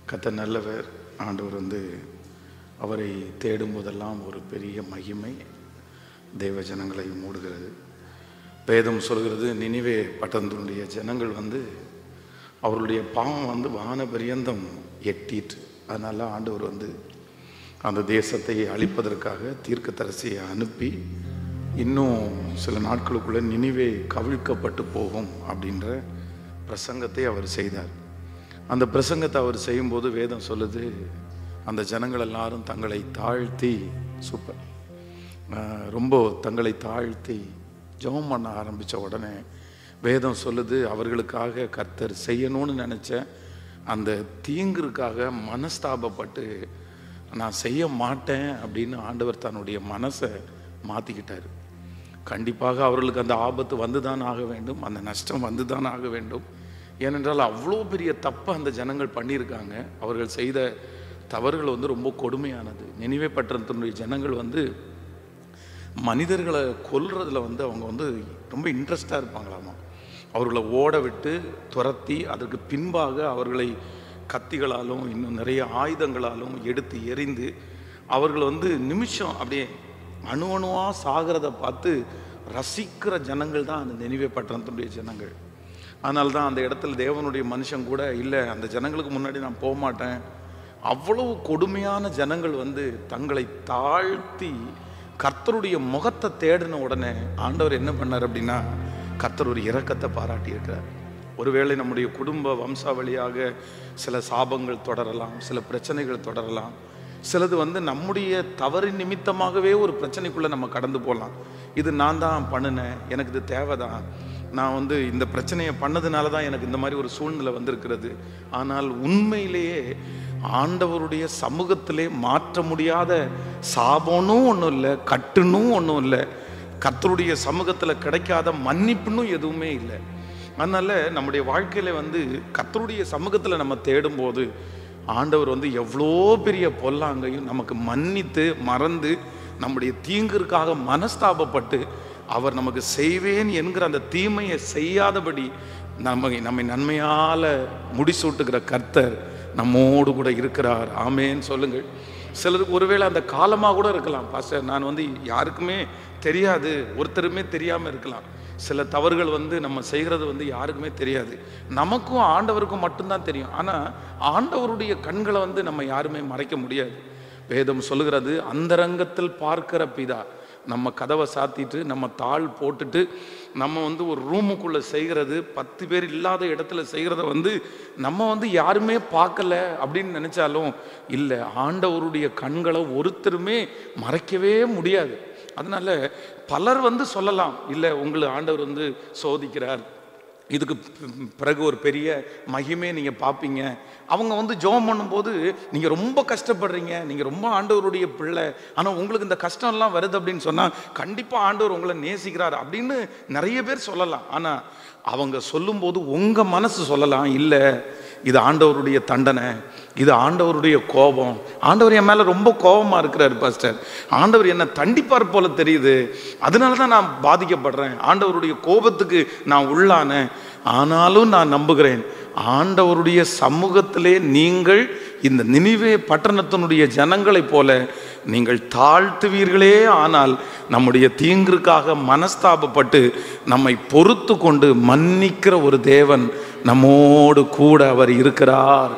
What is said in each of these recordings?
கர்த்தர் நல்லவர். ஆண்டவர் அவரை தேடும் போதெல்லாம் ஒரு பெரிய மகிமை தேவ ஜனங்களை மூடுகிறது. வேதம் சொல்கிறது, நினிவே பட்டணத்தினுடைய ஜனங்கள் அவர்களுடைய பாவம் வான பரியந்தம் எட்டிட்டு, அதனால ஆண்டவர் அந்த தேசத்தை அழிப்பதற்காக தீர்க்கதரிசியை அனுப்பி இன்னும் சில நாட்களுக்குள்ள நினிவே கவிழ்க்கப்பட்டு போகும் அப்படின்ற பிரசங்கத்தை அவர் செய்தார். அந்த பிரசங்கத்தை அவர் செய்யும்போது வேதம் சொல்லுது, அந்த ஜனங்கள் எல்லாரும் தங்களை தாழ்த்தி ரொம்ப தங்களை தாழ்த்தி ஜெபம் பண்ண ஆரம்பித்த உடனே வேதம் சொல்லுது, அவர்களுக்காக கர்த்தர் செய்யணும்னு நினச்ச அந்த தீங்குக்காக மனஸ்தாபப்பட்டு நான் செய்ய மாட்டேன் அப்படின்னு ஆண்டவர் தன்னுடைய மனசை மாற்றிக்கிட்டார். கண்டிப்பாக அவர்களுக்கு அந்த ஆபத்து வந்துதான் ஆக வேண்டும், அந்த நஷ்டம் வந்துதான் ஆக வேண்டும். ஏனென்றால் அவ்வளோ பெரிய தப்பை அந்த ஜனங்கள் பண்ணியிருக்காங்க. அவர்கள் செய்த தவறுகள் ரொம்ப கொடுமையானது. நினிவே பட்டணத்தினுடைய ஜனங்கள் மனிதர்களை கொல்றதுல அவங்க ரொம்ப இன்ட்ரெஸ்டாக இருப்பாங்களாமா. அவர்களை ஓட விட்டு துரத்தி அதற்கு பின்பாக அவர்களை கத்திகளாலும் இன்னும் நிறைய ஆயுதங்களாலும் எடுத்து எறிந்து அவர்கள் நிமிஷம் அப்படியே அணு அணுவாக சாகிறத பார்த்து ரசிக்கிற ஜனங்கள் தான் அந்த நினிவே பட்டணத்தினுடைய ஜனங்கள். அதனால தான் அந்த இடத்துல தேவனுடைய மனுஷன் கூட இல்லை, அந்த ஜனங்களுக்கு முன்னாடி நான் போக மாட்டேன். அவ்வளவு கொடுமையான ஜனங்கள் தங்களை தாழ்த்தி கர்த்தருடைய முகத்தை தேடின உடனே ஆண்டவர் என்ன பண்ணார் அப்படின்னா, கர்த்தர் ஒரு இரக்கத்தை பாராட்டி இருக்கிறார். ஒருவேளை நம்முடைய குடும்ப வம்சாவளியாக சில சாபங்கள் தொடரலாம், சில பிரச்சனைகள் தொடரலாம். சிலது நம்முடைய தவறின் நிமித்தமாகவே ஒரு பிரச்சனைக்குள்ளே நம்ம கடந்து போகலாம். இது நான் தான் பண்ணினேன், எனக்கு இது தேவைதான், நான் இந்த பிரச்சனையை பண்ணதுனால தான் எனக்கு இந்த மாதிரி ஒரு சூழ்நிலை வந்திருக்கிறது. ஆனால் உண்மையிலேயே ஆண்டவருடைய சமூகத்திலே மாற்ற முடியாத சாபனும் ஒன்றும் இல்லை, கட்டுனும் ஒன்றும் இல்லை, கர்த்தருடைய சமூகத்தில் கிடைக்காத மன்னிப்புன்னும் எதுவுமே இல்லை. அதனால நம்முடைய வாழ்க்கையில கர்த்தருடைய சமூகத்தில் நம்ம தேடும்போது ஆண்டவர் எவ்வளோ பெரிய பொல்லாங்கையும் நமக்கு மன்னித்து மறந்து நம்முடைய தீங்கிற்காக மனஸ்தாபப்பட்டு அவர் நமக்கு செய்வேன் என்கிற அந்த தீமையை செய்யாதபடி நம்மை நன்மையால் முடிசூட்டுகிற கர்த்தர் நம்மோடு கூட இருக்கிறார். ஆமேன்னு சொல்லுங்கள். சிலருக்கு ஒருவேளை அந்த காலமாக கூட இருக்கலாம், பாஸ்டர் நான் யாருக்குமே தெரியாது, ஒருத்தருமே தெரியாமல் இருக்கலாம். சில தவறுகள் நம்ம செய்கிறது யாருக்குமே தெரியாது, நமக்கும் ஆண்டவருக்கும் மட்டும்தான் தெரியும். ஆனால் ஆண்டவருடைய கண்களை நம்ம யாருமே மறைக்க முடியாது. வேதம் சொல்லுகிறது, அந்தரங்கத்தில் பார்க்கிற பிதா. நம்ம கதவை சாத்திட்டு நம்ம தாள் போட்டுட்டு நம்ம ஒரு ரூமுக்குள்ளே செய்கிறது, 10 பேர் இல்லாத இடத்துல செய்கிறத நம்ம யாருமே பார்க்கல அப்படின்னு நினச்சாலும் இல்லை, ஆண்டவருடைய கண்களை ஒருத்தருமே மறைக்கவே முடியாது. அதனால பலர் சொல்லலாம், இல்லை உங்களை ஆண்டவர் சோதிக்கிறார், இதுக்கு பிறகு ஒரு பெரிய மகிமே நீங்கள் பார்ப்பீங்க. அவங்க ஜெபம் பண்ணும்போது நீங்கள் ரொம்ப கஷ்டப்படுறீங்க, நீங்கள் ரொம்ப ஆண்டவருடைய பிள்ளை, ஆனால் உங்களுக்கு இந்த கஷ்டம்லாம் வருது அப்படின்னு சொன்னால் கண்டிப்பாக ஆண்டவர் உங்களை நேசிக்கிறார் அப்படின்னு நிறைய பேர் சொல்லலாம். ஆனால் அவங்க சொல்லும்போது உங்கள் மனசு சொல்லலாம், இல்லை இது ஆண்டவருடைய தண்டனை, இது ஆண்டவருடைய கோபம், ஆண்டவர் என் மேலே ரொம்ப கோபமாக இருக்கிறார் பாஸ்டர், ஆண்டவர் என்னை தண்டிப்பார் போல தெரியுது, அதனால தான் நான் பாதிக்கப்படுறேன், ஆண்டவருடைய கோபத்துக்கு நான் உள்ளானேன். ஆனாலும் நான் நம்புகிறேன், ஆண்டவருடைய சமூகத்திலே நீங்கள் இந்த நினிவே பட்டணத்தினுடைய ஜனங்களைப் போல நீங்கள் தாழ்த்துவீர்களே, ஆனால் நம்முடைய தீங்கிற்காக மனஸ்தாபப்பட்டு நம்மை பொறுத்து கொண்டு மன்னிக்கிற ஒரு தேவன் நம்மோடு கூட அவர் இருக்கிறார்.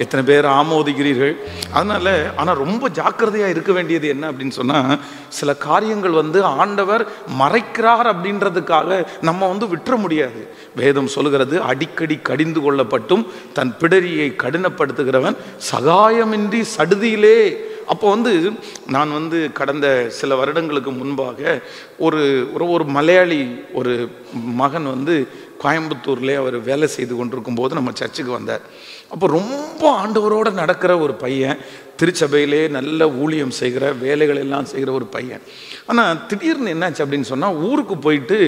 எத்தனை பேர் ஆமோதிக்கிறீர்கள்? அதனால ஆனால் ரொம்ப ஜாக்கிரதையாக இருக்க வேண்டியது என்ன அப்படின்னு சொன்னால், சில காரியங்கள் ஆண்டவர் மறைக்கிறார் அப்படின்றதுக்காக நம்ம விட்டுற முடியாது. வேதம் சொல்லுகிறது, அடிக்கடி கடிந்து கொள்ளப்பட்டும் தன் பிடரியை கடினப்படுத்துகிறவன் சகாயமின்றி சடுதியிலே. அப்போ நான் கடந்த சில வருடங்களுக்கு முன்பாக ஒரு மலையாளி ஒரு மகன் கோயம்புத்தூர்லேயே அவர் வேலை செய்து கொண்டிருக்கும் போது நம்ம சர்ச்சுக்கு வந்தார். அப்போ ரொம்ப ஆண்டவரோடு நடக்கிற ஒரு பையன், திருச்சபையிலே நல்ல ஊழியம் செய்கிற வேலைகள் எல்லாம் செய்கிற ஒரு பையன். ஆனால் திடீர்னு என்னாச்சு அப்படின்னு சொன்னால், ஊருக்கு போயிட்டு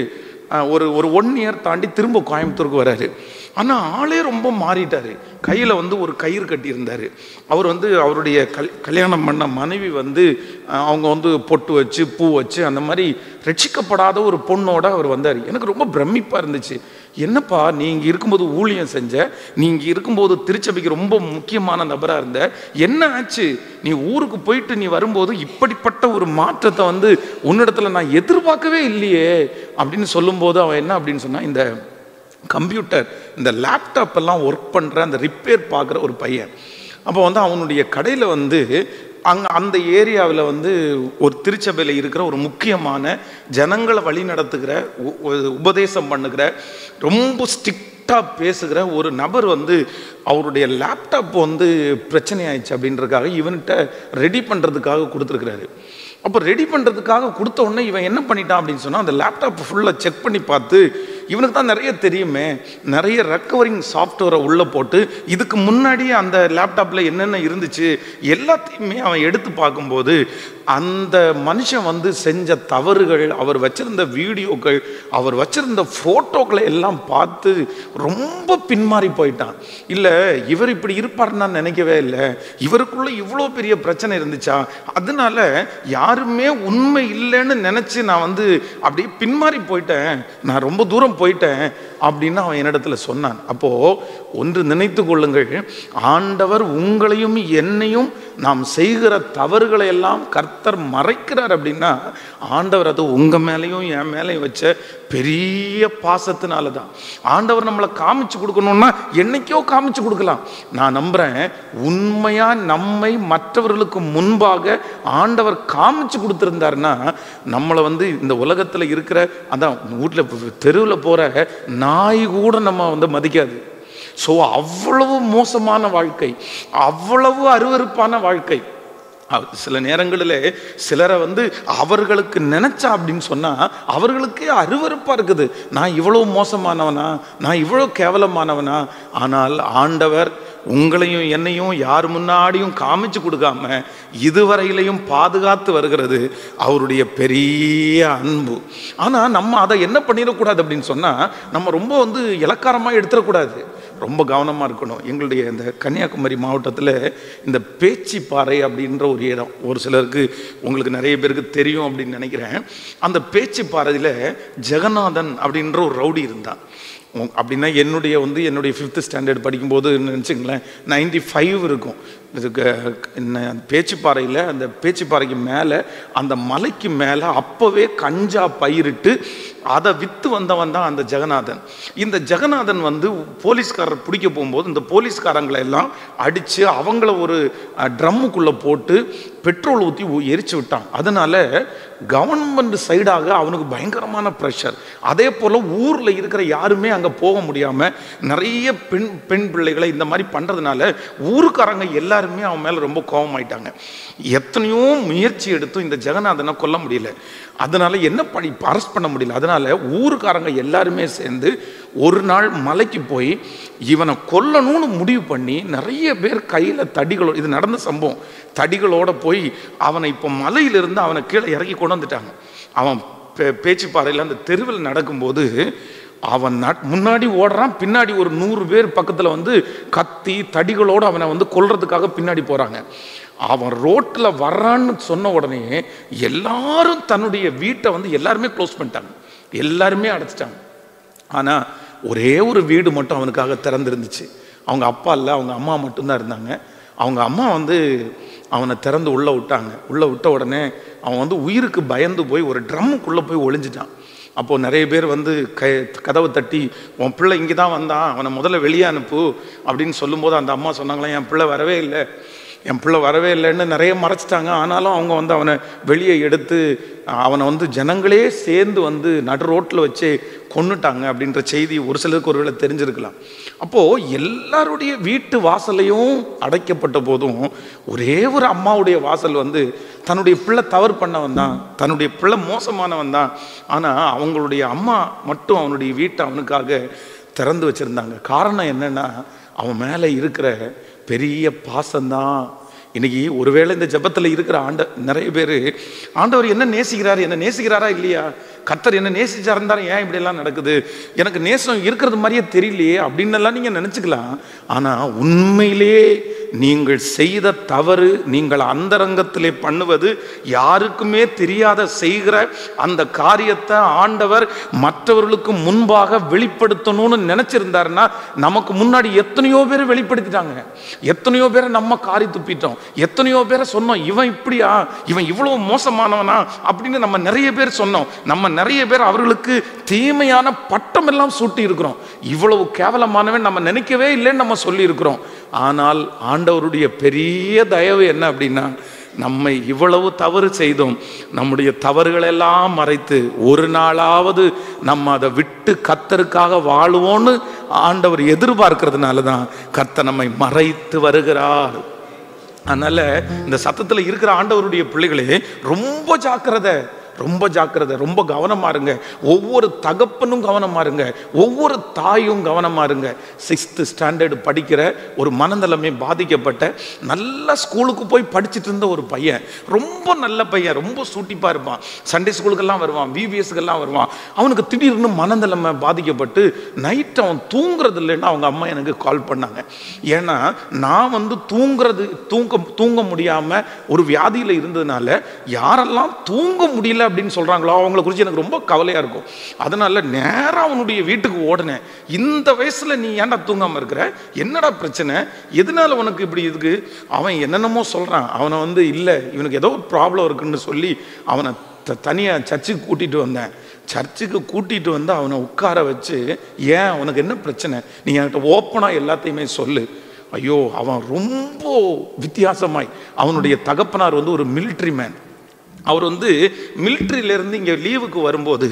ஒரு 1 இயர் தாண்டி திரும்ப கோயம்புத்தூருக்கு வராரு. ஆனால் ஆளே ரொம்ப மாறிட்டார். கையில் ஒரு கயிறு கட்டியிருந்தார். அவர் அவருடைய கல்யாணம் பண்ண மனைவி அவங்க பொட்டு வச்சு பூ வச்சு அந்த மாதிரி ரட்சிக்கப்படாத ஒரு பொண்ணோட அவர் வந்தார். எனக்கு ரொம்ப பிரமிப்பாக இருந்துச்சு. என்னப்பா நீங்க இருக்கும்போது ஊழியம் செஞ்ச, நீங்க இருக்கும்போது திருச்சபைக்கு ரொம்ப முக்கியமான நபரா இருந்த, என்ன ஆச்சு? நீ ஊருக்கு போயிட்டு நீ வரும்போது இப்படிப்பட்ட ஒரு மாற்றத்தை வந்து உன்னிடத்துல நான் எதிர்பார்க்கவே இல்லையே அப்படின்னு சொல்லும்போது அவன் என்ன அப்படின்னு சொன்னா, இந்த கம்ப்யூட்டர், இந்த லேப்டாப் எல்லாம் ஒர்க் பண்ற அந்த ரிப்பேர் பார்க்குற ஒரு பையன். அப்போ வந்து அவனுடைய கடையில் வந்து அந்த ஏரியாவில் வந்து ஒரு திருச்சபையில் இருக்கிற ஒரு முக்கியமான ஜனங்களை வழி நடத்துகிற, உபதேசம் பண்ணுகிற, ரொம்ப ஸ்ட்ரிக்டாக பேசுகிற ஒரு நபர் வந்து அவருடைய லேப்டாப் வந்து பிரச்சனை ஆயிடுச்சு அப்படின்றதுக்காக இவன்கிட்ட ரெடி பண்ணுறதுக்காக கொடுத்துருக்குறாரு. அப்போ ரெடி பண்ணுறதுக்காக கொடுத்த உடனே இவன் என்ன பண்ணிட்டான் அப்படின்னு சொன்னால், அந்த லேப்டாப் ஃபுல்லாக செக் பண்ணி பார்த்து, இவனுக்கு தான் நிறைய தெரியுமே, நிறைய ரெக்கவரிங் சாஃப்ட்வேரை உள்ளே போட்டு இதுக்கு முன்னாடியே அந்த லேப்டாப்பில் என்னென்ன இருந்துச்சு எல்லாத்தையுமே அவன் எடுத்து பார்க்கும்போது அந்த மனுஷன் வந்து செஞ்ச தவறுகள், அவர் வச்சிருந்த வீடியோக்கள், அவர் வச்சிருந்த ஃபோட்டோக்களை எல்லாம் பார்த்து ரொம்ப பின்மாறி போயிட்டான். இல்லை இவர் இப்படி இருப்பார்னு நான் நினைக்கவே இல்லை, இவருக்குள்ள இவ்வளோ பெரிய பிரச்சனை இருந்துச்சா, அதனால யாருமே உண்மை இல்லைன்னு நினச்சி நான் வந்து அப்படியே பின்மாறி போயிட்டேன், நான் ரொம்ப தூரம் போயிட்டேன் அப்படின்னு அவன் என்னிடத்துல சொன்னான். அப்போ ஒன்று நினைத்து கொள்ளுங்கள், ஆண்டவர் உங்களையும் என்னையும் நாம் செய்கிற தவறுகளை எல்லாம் கர்த்தர் மறைக்கிறார் அப்படின்னா ஆண்டவர் அது உங்க மேலையும் என் மேலையும் வச்ச பெரிய பாசத்தினால தான். ஆண்டவர் நம்மளை காமிச்சு கொடுக்கணும்னா என்னைக்கோ காமிச்சு கொடுக்கலாம். நான் நம்புறேன், உண்மையா நம்மை மற்றவர்களுக்கு முன்பாக ஆண்டவர் காமிச்சு கொடுத்திருந்தாருன்னா நம்மளை வந்து இந்த உலகத்துல இருக்கிற அதான் வீட்டில் தெருவில் போற நாய் கூட நம்ம வந்து மதிக்காது. ஸோ அவ்வளவு மோசமான வாழ்க்கை, அவ்வளவு அருவருப்பான வாழ்க்கை. சில நேரங்களில் சிலரை வந்து அவர்களுக்கு நினைச்சா அப்படின்னு சொன்னா அவர்களுக்கே அருவருப்பா இருக்குது. நான் இவ்வளவு மோசமானவனா, நான் இவ்வளவு கேவலமானவனா? ஆனால் ஆண்டவர் உங்களையும் என்னையும் யார் முன்னாடியும் காமிச்சு கொடுக்காம இதுவரையிலையும் பாதுகாத்து வருகிறது அவருடைய பெரிய அன்பு. ஆனா நம்ம அதை என்ன பண்ணிடக்கூடாது அப்படின்னு சொன்னா, நம்ம ரொம்ப வந்து இலக்காரமா எடுத்துடக்கூடாது, ரொம்ப கவனமாக இருக்கணும். எங்களுடைய இந்த கன்னியாகுமரி மாவட்டத்தில் இந்த பேச்சிப்பாறை அப்படின்ற ஒரு இடம், ஒரு சிலருக்கு உங்களுக்கு நிறைய பேருக்கு தெரியும் அப்படின்னு நினைக்கிறேன். அந்த பேச்சிப்பாறையில் ஜெகநாதன் அப்படின்ற ஒரு ரவுடி இருந்தான். அப்படின்னா என்னுடைய 5th ஸ்டாண்டர்ட் படிக்கும்போது நினச்சிங்களேன் 95 இருக்கும். இதுக்கு பேச்சிப்பாறையில், அந்த பேச்சிப்பாறைக்கு மேலே அந்த மலைக்கு மேலே அப்போவே கஞ்சா பயிரிட்டு அதை விற்று வந்தவன் தான் அந்த ஜெகநாதன். இந்த ஜெகநாதன் வந்து போலீஸ்காரர் பிடிக்க போகும்போது இந்த போலீஸ்காரங்களை எல்லாம் அடித்து அவங்கள ஒரு ட்ரம்முக்குள்ளே போட்டு பெட்ரோல் ஊற்றி எரிச்சு விட்டான். அதனால கவர்மெண்ட் சைடாக அவனுக்கு பயங்கரமான ப்ரெஷர். அதே போல் ஊரில் இருக்கிற யாருமே அங்கே போக முடியாமல் நிறைய பெண் பிள்ளைகளை இந்த மாதிரி பண்ணுறதுனால ஊருக்காரங்க எல்லாருமே அவன் மேலே ரொம்ப கோபமாயிட்டாங்க. எத்தனையோ முயற்சி எடுத்தும் இந்த ஜெகநாதனை கொல்ல முடியல. அதனால என்ன அரெஸ்ட் பண்ண முடியல. அதனால ஊருக்காரங்க எல்லாருமே சேர்ந்து ஒரு நாள் மலைக்கு போய் இவனை கொல்லணும்னு முடிவு பண்ணி நிறைய பேர் கையில் தடிகளோட, இது நடந்த சம்பவம், தடிகளோட போய் அவனை இப்போ மலையிலிருந்து அவனை கீழே இறக்கி கொண்டு வந்துட்டாங்க. அவன் பேச்சிப்பாறையில் அந்த தெருவில் நடக்கும்போது அவன் முன்னாடி ஓடுறான், பின்னாடி ஒரு 100 பேர் பக்கத்தில் வந்து கத்தி தடிகளோடு அவனை வந்து கொல்றதுக்காக பின்னாடி போகிறாங்க. அவன் ரோட்டில் வர்றான்னு சொன்ன உடனே எல்லாரும் தன்னுடைய வீட்டை வந்து எல்லாருமே க்ளோஸ் பண்ணிட்டாங்க, எல்லாருமே அடைச்சிட்டாங்க. ஆனால் ஒரே ஒரு வீடு மட்டும் அவனுக்காக திறந்துருந்துச்சு. அவங்க அப்பா இல்லை, அவங்க அம்மா மட்டும்தான் இருந்தாங்க. அவங்க அம்மா வந்து அவனை திறந்து உள்ளே விட்டாங்க. உள்ளே விட்ட உடனே அவன் வந்து உயிருக்கு பயந்து போய் ஒரு ட்ரம்முக்குள்ளே போய் ஒளிஞ்சிட்டான். அப்போது நிறைய பேர் வந்து கதவை தட்டி, உன் பிள்ளை இங்கே தான் வந்தான், அவனை முதல்ல வெளியே அனுப்பு அப்படின்னு சொல்லும்போது அந்த அம்மா சொன்னாங்களே, என் பிள்ளை வரவே இல்லை, என் பிள்ளை வரவே இல்லைன்னு நிறைய மறைச்சிட்டாங்க. ஆனாலும் அவங்க வந்து அவனை வெளியே எடுத்து அவனை வந்து ஜனங்களே சேர்ந்து வந்து நடு ரோட்டில் வச்சு கொன்னுட்டாங்க அப்படின்ற செய்தி ஒரு சிலருக்கு ஒருவேளை தெரிஞ்சிருக்கலாம். அப்போது எல்லாருடைய வீட்டு வாசலையும் அடைக்கப்பட்ட போதும் ஒரே ஒரு அம்மாவுடைய வாசல் வந்து தன்னுடைய பிள்ளை தவறு பண்ணவன் தான், தன்னுடைய பிள்ளை மோசமானவன் தான், ஆனால் அவங்களுடைய அம்மா மட்டும் அவனுடைய வீட்டை அவனுக்காக திறந்து வச்சுருந்தாங்க. காரணம் என்னென்னா அவன் மேலே இருக்கிற பெரிய பாசம்தான். இன்னைக்கு ஒருவேளை இந்த ஜெபத்தில் இருக்கிற நிறைய பேர் ஆண்டவர் என்ன நேசிக்கிறாரு, என்ன நேசிக்கிறாரா இல்லையா, கர்த்தர் என்ன நேசிச்சா இருந்தாலும் ஏன் இப்படி எல்லாம் நடக்குது, எனக்கு நேசம் இருக்கிறது மாதிரியே தெரியலையே அப்படின்னு எல்லாம் நீங்க நினைச்சுக்கலாம். ஆனா உண்மையிலே நீங்கள் செய்த தவறு, நீங்கள் அந்தரங்கத்திலே பண்ணுவது, யாருக்குமே தெரியாத செய்கிற அந்த காரியத்தை ஆண்டவர் மற்றவர்களுக்கு முன்பாக வெளிப்படுத்தணும்னு நினைச்சிருந்தாருன்னா, நமக்கு முன்னாடி எத்தனையோ பேர் வெளிப்படுத்திட்டாங்க. எத்தனையோ பேரை நம்ம காரி துப்பிட்டோம். எத்தனையோ பேரை சொன்னோம், இவன் இப்படியா, இவன் இவ்வளவு மோசமானவனா அப்படின்னு நம்ம நிறைய பேர் சொன்னோம். நம்ம நிறைய பேர் அவர்களுக்கு தீமையான பட்டம் எல்லாம் சூட்டி இருக்கிறோம். இவ்வளவு கேவலமானவன் நம்ம நினைக்கவே இல்லைன்னு நம்ம சொல்லி இருக்கிறோம். ஆனால் ஆண்டவருடைய பெரிய தயவு என்ன அப்படின்னா, நம்மை இவ்வளவு தவறு செய்தோம், நம்முடைய தவறுகளெல்லாம் மறைத்து ஒரு நாளாவது நம்ம அதை விட்டு கர்த்தருக்காக வாழுவோன்னு ஆண்டவர் எதிர்பார்க்கிறதுனால தான் கர்த்தர் நம்மை மறைத்து வருகிறார். அதனால இந்த சத்தத்தில் இருக்கிற ஆண்டவருடைய பிள்ளைகளே, ரொம்ப ஜாக்கிரதை, ரொம்ப ஜாக்கிரதை, ரொம்ப கவனமா இருங்க. ஒவ்வொரு தகப்பனும் கவனமா இருங்க, ஒவ்வொரு தாயும் கவனமா இருங்க. 6th ஸ்டாண்டர்டு படிக்கிற ஒரு மனநலமே பாதிக்கப்பட்ட நல்ல ஸ்கூலுக்கு போய் படிச்சுட்டு இருந்த ஒரு பையன், ரொம்ப நல்ல பையன், ரொம்ப சூட்டிப்பா இருப்பான், சண்டே ஸ்கூலுக்கெல்லாம் வருவான், விபிஎஸ்க்கெல்லாம் வருவான். அவனுக்கு திடீர்னு மனநலமை பாதிக்கப்பட்டு நைட் அவன் தூங்குறது இல்லைன்னா அவங்க அம்மா எனக்கு கால் பண்ணாங்க. ஏன்னா நான் தூங்க முடியாம ஒரு வியாதியில இருந்ததுனால யாரெல்லாம் தூங்க முடியல அப்படின்னு சொல்றாங்களோ அவங்களை குறித்து எனக்கு ரொம்ப கவலையா இருக்கும். அதனால நேரா அவனுடைய வீட்டுக்கு ஓடினேன். இந்த வயசுல நீ ஏன்டா தூங்காம இருக்கிற, என்னடா பிரச்சனை, எதனால உனக்கு இப்படி இருக்கு? அவன் என்னென்னமோ சொல்றான். அவனை இல்லை, இவனுக்கு ஏதோ ஒரு ப்ராப்ளம் இருக்குன்னு சொல்லி அவனை தனியா சர்ச்சுக்கு கூட்டிட்டு வந்தேன். சர்ச்சுக்கு கூட்டிட்டு வந்து அவனை உட்கார வச்சு, ஏன் உனக்கு என்ன பிரச்சனை, நீ என்கிட்ட ஓப்பனா எல்லாத்தையுமே சொல்லு. ஐயோ, அவன் ரொம்ப வித்தியாசமாய், அவனுடைய தகப்பனார் ஒரு மிலிட்ரி மேன். அவர் மிலிட்ரியிலேருந்து இங்கே லீவுக்கு வரும்போது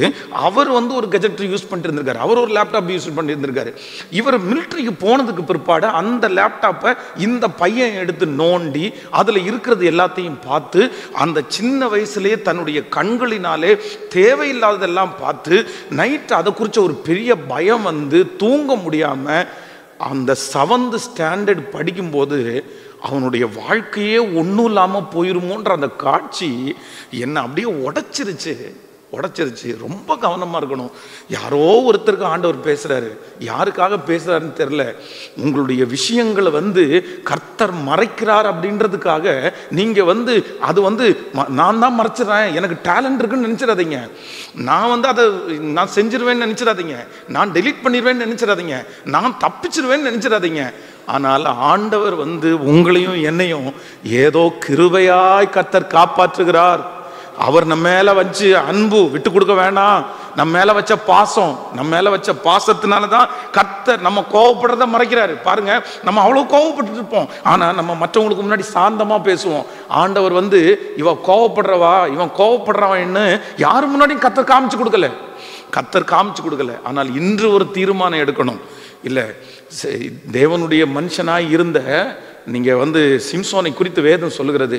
அவர் ஒரு கெஜெட் யூஸ் பண்ணிட்டு இருந்திருக்காரு, அவர் ஒரு லேப்டாப் யூஸ் பண்ணிட்டு இருந்திருக்காரு. இவர் மிலிட்ரிக்கு போனதுக்கு பிற்பாடு அந்த லேப்டாப்பை இந்த பையன் எடுத்து நோண்டி அதில் இருக்கிறது எல்லாத்தையும் பார்த்து, அந்த சின்ன வயசுலேயே தன்னுடைய கண்களினாலே தேவையில்லாததெல்லாம் பார்த்து நைட்டு அதை குறித்த ஒரு பெரிய பயம் தூங்க முடியாமல் அந்த 7th ஸ்டாண்டர்ட் படிக்கும்போது அவனுடைய வாழ்க்கையே ஒன்றும் இல்லாமல் போயிருமோன்ற அந்த காட்சி என்னை அப்படியே உடைச்சிருச்சு. ரொம்ப கவனமாக இருக்கணும். யாரோ ஒருத்தருக்கு ஆண்டவர் பேசுகிறாரு, யாருக்காக பேசுகிறாருன்னு தெரில. உங்களுடைய விஷயங்களை கர்த்தர் மறைக்கிறார் அப்படின்றதுக்காக நீங்கள் அது நான் தான் மறைச்சிடறேன், எனக்கு டேலண்ட் இருக்குன்னு நினச்சிடாதீங்க. நான் அதை நான் செஞ்சிருவேன்னு நினச்சிடாதீங்க, நான் டெலீட் பண்ணிடுவேன்னு நினச்சிடாதீங்க, நான் தப்பிச்சிருவேன்னு நினச்சிடாதீங்க. ஆனால் ஆண்டவர் உங்களையும் என்னையும் ஏதோ கிருபையாய் கர்த்தர் காப்பாற்றுகிறார். அவர் நம்ம மேல வச்சு அன்பு விட்டு கொடுக்க வேண்டாம், நம்ம மேல வச்ச பாசம், நம்ம மேல வச்ச பாசத்தினாலதான் கர்த்தர் நம்ம கோவப்படுறத மறைக்கிறாரு. பாருங்க, நம்ம அவ்வளவு கோவப்பட்டு இருப்போம், ஆனா நம்ம மற்றவங்களுக்கு முன்னாடி சாந்தமா பேசுவோம். ஆண்டவர் இவன் கோவப்படுறவா, இவன் கோவப்படுறவன்னு யாரு முன்னாடியும் கர்த்தர் காமிச்சு கொடுக்கல. ஆனால் இன்று ஒரு தீர்மானம் எடுக்கணும். இல்லை, தேவனுடைய மனுஷனாய் இருந்த நீங்க சிம்சோனை குறித்து வேதம் சொல்லுகிறது,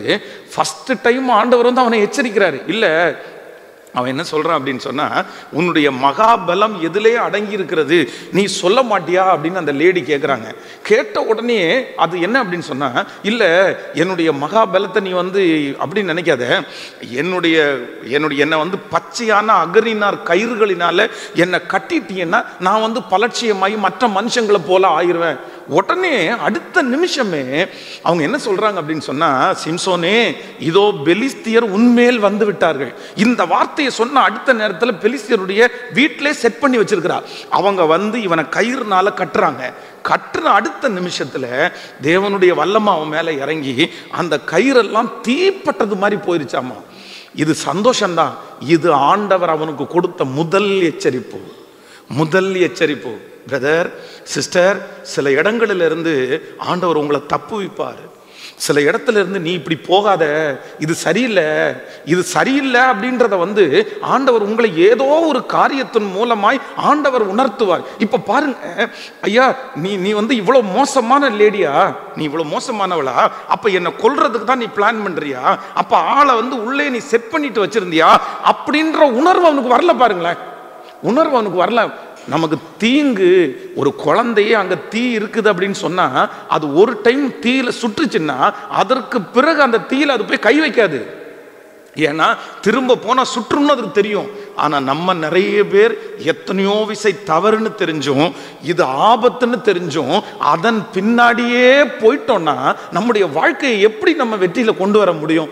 ஃபர்ஸ்ட் டைம் ஆண்டவர் அவனை எச்சரிக்கிறாரு. இல்லை, அவன் என்ன சொல்றான் அப்படின்னு சொன்னா, உன்னுடைய மகாபலம் எதிலே அடங்கி இருக்கிறது, நீ சொல்ல மாட்டியா அப்படின்னு அந்த லேடி கேட்குறாங்க. கேட்ட உடனே அது என்ன அப்படின்னு சொன்னா, இல்லை என்னுடைய மகாபலத்தை நீ அப்படின்னு நினைக்காத, என்னை பச்சையான அகரினார் கயிறுகளினால என்னை கட்டிட்டீங்கன்னா நான் பலட்சியமாகி மற்ற மனுஷங்களை போல ஆயிடுவேன். உடனே அடுத்த நிமிஷமே அவங்க என்ன சொல்றாங்க அப்படின்னு சொன்னா, சிம்சோனே, இதோ பெலிஸ்தியர் உன்மேல் வந்து விட்டார்கள். இந்த வார்த்தையை சொன்ன அடுத்த நேரத்தில் பெலிஸ்தியருடைய வீட்டிலே செட் பண்ணி வச்சிருக்கிறார். அவங்க இவனை கயிறுனால கட்டுறாங்க. கட்டுன அடுத்த நிமிஷத்துல தேவனுடைய வல்லமை அவன் மேல இறங்கி அந்த கயிறெல்லாம் தீப்பட்டது மாதிரி போயிருச்சாமா. இது சந்தோஷம்தான். இது ஆண்டவர் அவனுக்கு கொடுத்த முதல் எச்சரிப்பு. பிரதர், சிஸ்டர், சில இடங்களிலிருந்து ஆண்டவர் உங்களை தப்பு வைப்பார். சில இடத்துல இருந்து நீ இப்படி போகாத, இது சரியில்லை அப்படின்றத ஆண்டவர் உங்களை ஏதோ ஒரு காரியத்தின் மூலமாய் ஆண்டவர் உணர்த்துவார். இப்ப பாருங்க ஐயா, நீ இவ்வளவு மோசமான லேடியா, நீ இவ்வளவு மோசமானவளா, அப்ப என்ன கொல்றதுக்கு தான் நீ பிளான் பண்றியா, அப்ப ஆளை உள்ளே நீ செட் பண்ணிட்டு வச்சிருந்தியா அப்படின்ற உணர்வு அவனுக்கு வரல. பாருங்களேன், உணர்வு அவனுக்கு வரல. நமக்கு தீங்கு, ஒரு குழந்தையே அங்க தீ இருக்குது அப்படின்னு சொன்னா அது ஒரு டைம் தீயில சுற்றுச்சுன்னா அதற்கு பிறகு அந்த தீயில அது போய் கை வைக்காது. ஏன்னா திரும்ப போனா சுற்றும்னு அதுக்கு தெரியும். ஆனால் நம்ம நிறைய பேர் எத்தனையோ விசை தவறுன்னு தெரிஞ்சும் இது ஆபத்துன்னு தெரிஞ்சும் அதன் பின்னாடியே போயிட்டோம்னா நம்முடைய வாழ்க்கையை எப்படி நம்ம வெற்றியில் கொண்டு வர முடியும்?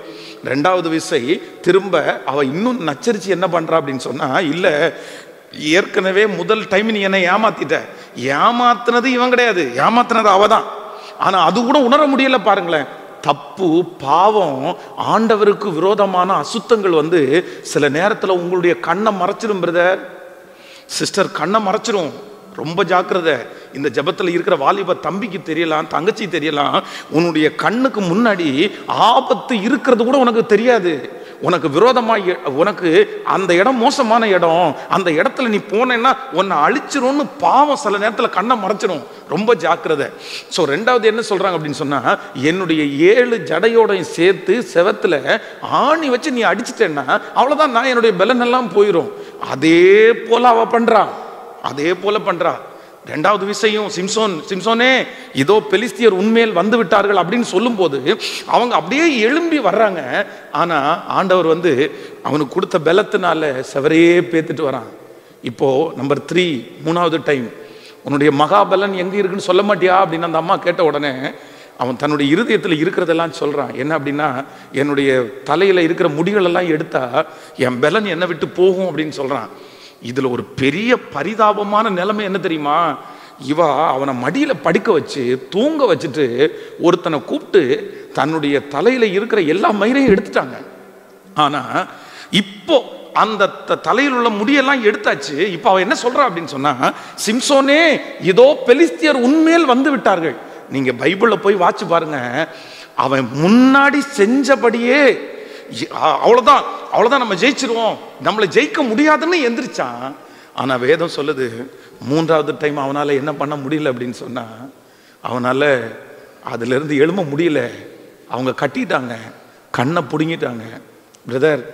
ரெண்டாவது விசை திரும்ப அவ இன்னும் நச்சரிச்சு என்ன பண்றா அப்படின்னு சொன்னா, இல்லை ஏற்கனவே முதல் டைம் நீ என்னை ஏமாத்திட்ட, ஏமாத்தினது இவன் கிடையாது, ஏமாத்தினது அவதான். ஆனா அது கூட உணர முடியல. பாருங்களேன், தப்பு பாவம் ஆண்டவருக்கு விரோதமான அசுத்தங்கள் வந்து சில நேரத்தில் உங்களுடைய கண்ணை மறைச்சிடும். பிரதர் சிஸ்டர், கண்ணை மறைச்சிடும். ரொம்ப ஜாக்கிரதை. இந்த ஜபத்தில் இருக்கிற வாலிப தம்பிக்கு தெரியலாம், தங்கச்சி தெரியலாம், உன்னுடைய கண்ணுக்கு முன்னாடி ஆபத்து இருக்கிறது கூட உனக்கு தெரியாது. உனக்கு விரோதமாக உனக்கு அந்த இடம் மோசமான இடம், அந்த இடத்துல நீ போனேன்னா உன்னை அழிச்சிரும்னு பாவம் சில நேரத்தில் கண்ணை மறைச்சிடும். ரொம்ப ஜாக்கிரதை. ஸோ ரெண்டாவது என்ன சொல்றாங்க அப்படின்னு சொன்னா, என்னுடைய 7 ஜடையோடையும் சேர்த்து செவத்துல ஆணி வச்சு நீ அடிச்சிட்டேன்னா அவ்வளோதான், நான் என்னுடைய பலன் எல்லாம் போயிடும். அதே போல அவ பண்றா, அதே போல பண்றா. ரெண்டாவது விஷயம், சிம்சோனே இதோ பெலிஸ்தியர் உண்மையில் வந்து விட்டார்கள் அப்படின்னு சொல்லும் போது அவங்க அப்படியே எழும்பி வர்றாங்க. ஆனா ஆண்டவர் வந்து அவனுக்கு கொடுத்த பலத்தினால செவரையே பேத்துட்டு வரான். இப்போ நம்பர் 3, 3வது டைம், உன்னுடைய மகாபலன் எங்க இருக்குன்னு சொல்ல மாட்டியா அப்படின்னு அந்த அம்மா கேட்ட உடனே அவன் தன்னுடைய இருதயத்தில் இருக்கிறதெல்லாம் சொல்றான். என்ன அப்படின்னா, என்னுடைய தலையில இருக்கிற முடிகள் எல்லாம் எடுத்தா என் பலன் என்னை விட்டு போகும் அப்படின்னு சொல்றான். இதுல ஒரு பெரிய பரிதாபமான நிலைமை என்ன தெரியுமா? இவா அவனை மடியில படுக்க வச்சு தூங்க வச்சுட்டு ஒருத்தனை கூப்பிட்டு தன்னுடைய தலையில இருக்கிற எல்லா மயிரையும் எடுத்துட்டாங்க. ஆனா இப்போ அந்த தலையில் உள்ள முடியெல்லாம் எடுத்தாச்சு. இப்போ அவன் என்ன சொல்றான் அப்படின்னு சொன்னா, சிம்சோனே இதோ பெலிஸ்தியர் உண்மையில் வந்து விட்டார்கள். நீங்க பைபிள்ல போய் வாட்சி பாருங்க, அவன் முன்னாடி செஞ்சபடியே அவ்வளவுதான் நம்ம ஜெயிச்சிருவோம், நம்மளை ஜெயிக்க முடியாதுன்னு எந்திரிச்சான். ஆனா வேதம் சொல்லுது 3வது டைம் அவனால என்ன பண்ண முடியல அப்படின்னு சொன்னா, அவனால அதுல இருந்து எழும்ப முடியல. அவங்க கட்டிட்டாங்க, கண்ணை பிடுங்கிட்டாங்க. பிரதர்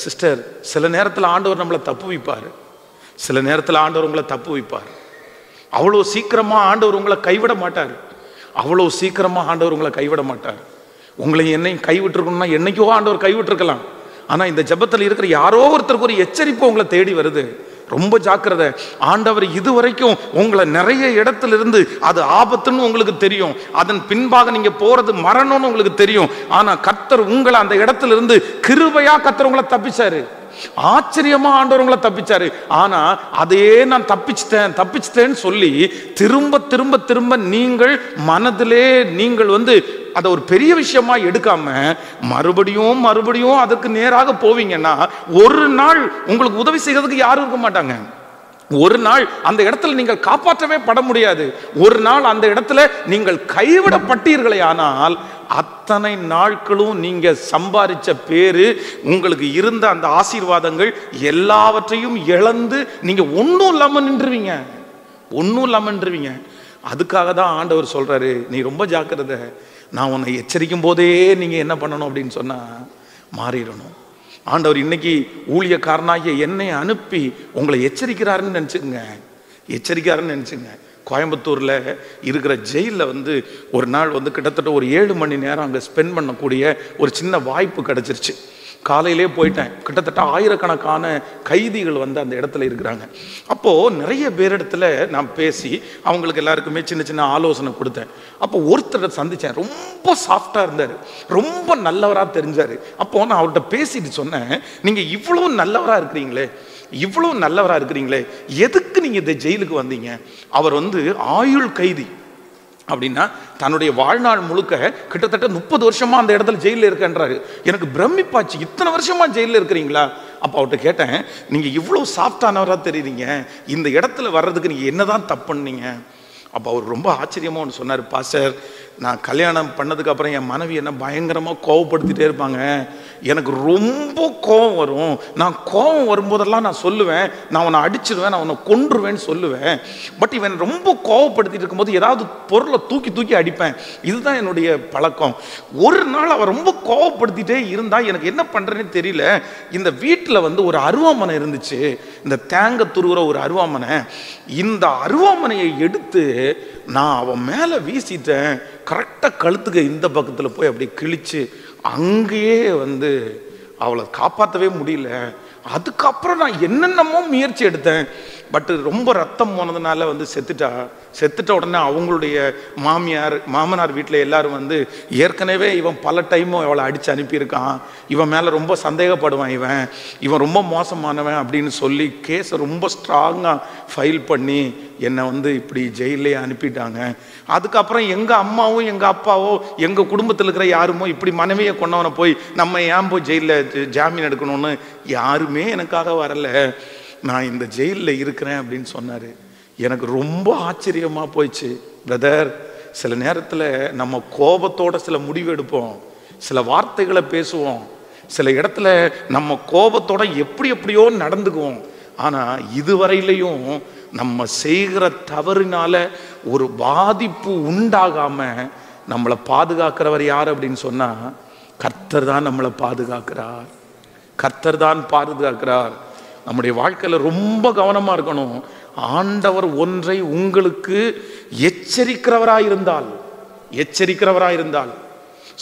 சிஸ்டர், சில நேரத்தில் ஆண்டவர் நம்மளை தப்பு வைப்பார், சில நேரத்தில் ஆண்டவர் உங்களை தப்பு வைப்பார். அவ்வளோ சீக்கிரமா ஆண்டவர் உங்களை கைவிட மாட்டார், அவ்வளோ சீக்கிரமா ஆண்டவர் உங்களை கைவிட மாட்டார். உங்களை என்னையும் கைவிட்டுருக்கணும்னா என்னைக்கோ ஆண்டவர் கைவிட்டுருக்கலாம். ஆனா இந்த ஜபத்தில் இருக்கிற யாரோ ஒருத்தருக்கு ஒரு எச்சரிப்பு உங்களை தேடி வருது. ரொம்ப ஜாக்கிரதை. ஆண்டவர் இதுவரைக்கும் உங்களை நிறைய இடத்துல இருந்து அது ஆபத்துன்னு உங்களுக்கு தெரியும், அதன் பின்பாக நீங்க போறது மரணம்னு உங்களுக்கு தெரியும். ஆனா கர்த்தர் உங்களை அந்த இடத்துல இருந்து கிருபையா கர்த்தர் உங்களை தப்பிச்சாரு, ஆச்சரியமா ஆண்டவர் உங்களை தப்பிச்சாரு. ஆனா அதையே நான் தப்பிச்சிட்டேன்னு சொல்லி திரும்ப திரும்ப திரும்ப நீங்கள் மனதிலே நீங்கள் வந்து அதை ஒரு பெரிய விஷயமா எடுக்காம மறுபடியும் அதற்கு நேராக போவீங்கன்னா ஒரு நாள் உங்களுக்கு உதவி செய்யறதுக்கு யாரும் இருக்க மாட்டாங்க. ஒரு நாள் அந்த இடத்துல நீங்கள் காப்பாற்றவே பட முடியாது. ஒரு நாள் அந்த இடத்துல நீங்கள் கைவிடப்பட்டீர்களே ஆனால் அத்தனை நாட்களும் நீங்க சம்பாதிச்ச பேரு, உங்களுக்கு இருந்த அந்த ஆசீர்வாதங்கள் எல்லாவற்றையும் இழந்து நீங்க ஒன்றும் இல்லாம நின்றுவீங்க. அதுக்காக தான் ஆண்டவர் சொல்றாரு, நீ ரொம்ப ஜாக்கிரதை. நான் உன்னை எச்சரிக்கும் போதே நீங்க என்ன பண்ணணும் அப்படின்னு சொன்னா மாறிடணும். ஆண்டவர் இன்னைக்கு ஊழியக்காரனாகிய என்னை அனுப்பி உங்களை எச்சரிக்கிறாருன்னு நினைச்சுங்க. கோயம்புத்தூர்ல இருக்கிற ஜெயிலில் வந்து ஒரு நாள் வந்து கிட்டத்தட்ட ஒரு 7 மணி நேரம் அங்கே ஸ்பெண்ட் பண்ணக்கூடிய ஒரு சின்ன வாய்ப்பு கிடைச்சிருச்சு. காலையிலே போயிட்டேன். கிட்டத்தட்ட ஆயிரக்கணக்கான கைதிகள் வந்து அந்த இடத்துல இருக்கிறாங்க. அப்போது நிறைய பேரிடத்துல நான் பேசி அவங்களுக்கு எல்லாருக்குமே சின்ன சின்ன ஆலோசனை கொடுத்தேன். அப்போ ஒருத்தரை சந்தித்தேன், ரொம்ப சாஃப்டாக இருந்தார், ரொம்ப நல்லவராக தெரிஞ்சார். அப்போது நான் அவர்கிட்ட பேசிட்டு சொன்னேன், நீங்கள் இவ்வளோ நல்லவராக இருக்கிறீங்களே எதுக்கு நீங்கள் இந்த ஜெயிலுக்கு வந்தீங்க? அவர் வந்து ஆயுள் கைதி அப்படின்னா தன்னுடைய வாழ்நாள் முழுக்க கிட்டத்தட்ட 30 வருஷமா அந்த இடத்துல ஜெயிலில் இருக்கன்றாரு. எனக்கு பிரமிப்பாச்சு, இத்தனை வருஷமா ஜெயிலில் இருக்கிறீங்களா? அப்போ அவர்கிட்ட கேட்டேன், நீங்க இவ்வளோ சாஃப்டானவராக தெரியுறீங்க, இந்த இடத்துல வர்றதுக்கு நீங்க என்னதான் தப்பு பண்ணீங்க? அப்போ அவர் ரொம்ப ஆச்சரியமா ஒன்று சொன்னார், பாஸ்டர் நான் கல்யாணம் பண்ணதுக்கு அப்புறம் என் மனைவி என்ன பயங்கரமாக கோவப்படுத்திட்டே இருப்பாங்க, எனக்கு ரொம்ப கோபம் வரும். நான் கோபம் வரும்போதெல்லாம் நான் சொல்லுவேன், நான் உன்னை அடிச்சிடுவேன், நான் உன்னை கொன்றுவேன்னு சொல்லுவேன். பட் இவன் ரொம்ப கோவப்படுத்திட்டு இருக்கும்போது ஏதாவது பொருளை தூக்கி அடிப்பேன். இதுதான் என்னுடைய பழக்கம். ஒரு நாள் அவன் ரொம்ப கோவப்படுத்திட்டே இருந்தா எனக்கு என்ன பண்றேன்னு தெரியல. இந்த வீட்டில் வந்து ஒரு அருவாமனை இருந்துச்சு, இந்த தேங்காய் துருவுற ஒரு அருவாமனை. இந்த அருவாமனையை எடுத்து நான் அவன் மேலே வீசிட்டேன். கரெக்டாக கழுத்துக்கு இந்த பக்கத்தில் போய் அப்படி கிழிச்சு அங்கேயே வந்து அவளை காப்பாற்றவே முடியல. அதுக்கப்புறம் நான் என்னென்னமோ முயற்சி எடுத்தேன். பட் ரொம்ப ரத்தம் போனதுனால வந்து செத்துட்ட உடனே அவங்களுடைய மாமனார் வீட்டில் எல்லாரும் வந்து ஏற்கனவே இவன் பல டைமும் அவளை அடித்து அனுப்பியிருக்கான், இவன் மேலே ரொம்ப சந்தேகப்படுவான், இவன் ரொம்ப மோசமானவன் அப்படின்னு சொல்லி கேஸை ரொம்ப ஸ்ட்ராங்காக ஃபைல் பண்ணி என்னை வந்து இப்படி ஜெயிலே அனுப்பிட்டாங்க. அதுக்கப்புறம் எங்கள் அம்மாவும் எங்கள் அப்பாவோ எங்கள் குடும்பத்தில் இருக்கிற யாருமோ இப்படி மனைவியை கொண்டவனை போய் நம்ம ஏன் போய் ஜெயிலில் ஜாமீன் எடுக்கணும்னு யாருமே எனக்காக வரல. நான் இந்த ஜெயிலில் இருக்கிறேன் அப்படின்னு சொன்னார். எனக்கு ரொம்ப ஆச்சரியமாக போயிடுச்சு. பிரதர், சில நேரத்தில் நம்ம கோபத்தோட சில முடிவு எடுப்போம், சில வார்த்தைகளை பேசுவோம், சில இடத்துல நம்ம கோபத்தோட எப்படியோ நடந்துக்குவோம். ஆனால் இதுவரையிலையும் நம்ம செய்கிற தவறினால ஒரு பாதிப்பு உண்டாகாம நம்மளை பாதுகாக்கிறவர் யார் அப்படின்னு சொன்னால் கர்த்தர் தான் நம்மளை பாதுகாக்கிறார். கர்த்தர் தான் பாதுகாக்கிறார். நம்முடைய வாழ்க்கையில் ரொம்ப கவனமாக இருக்கணும். ஆண்டவர் ஒன்றை உங்களுக்கு எச்சரிக்கிறவராயிருந்தால்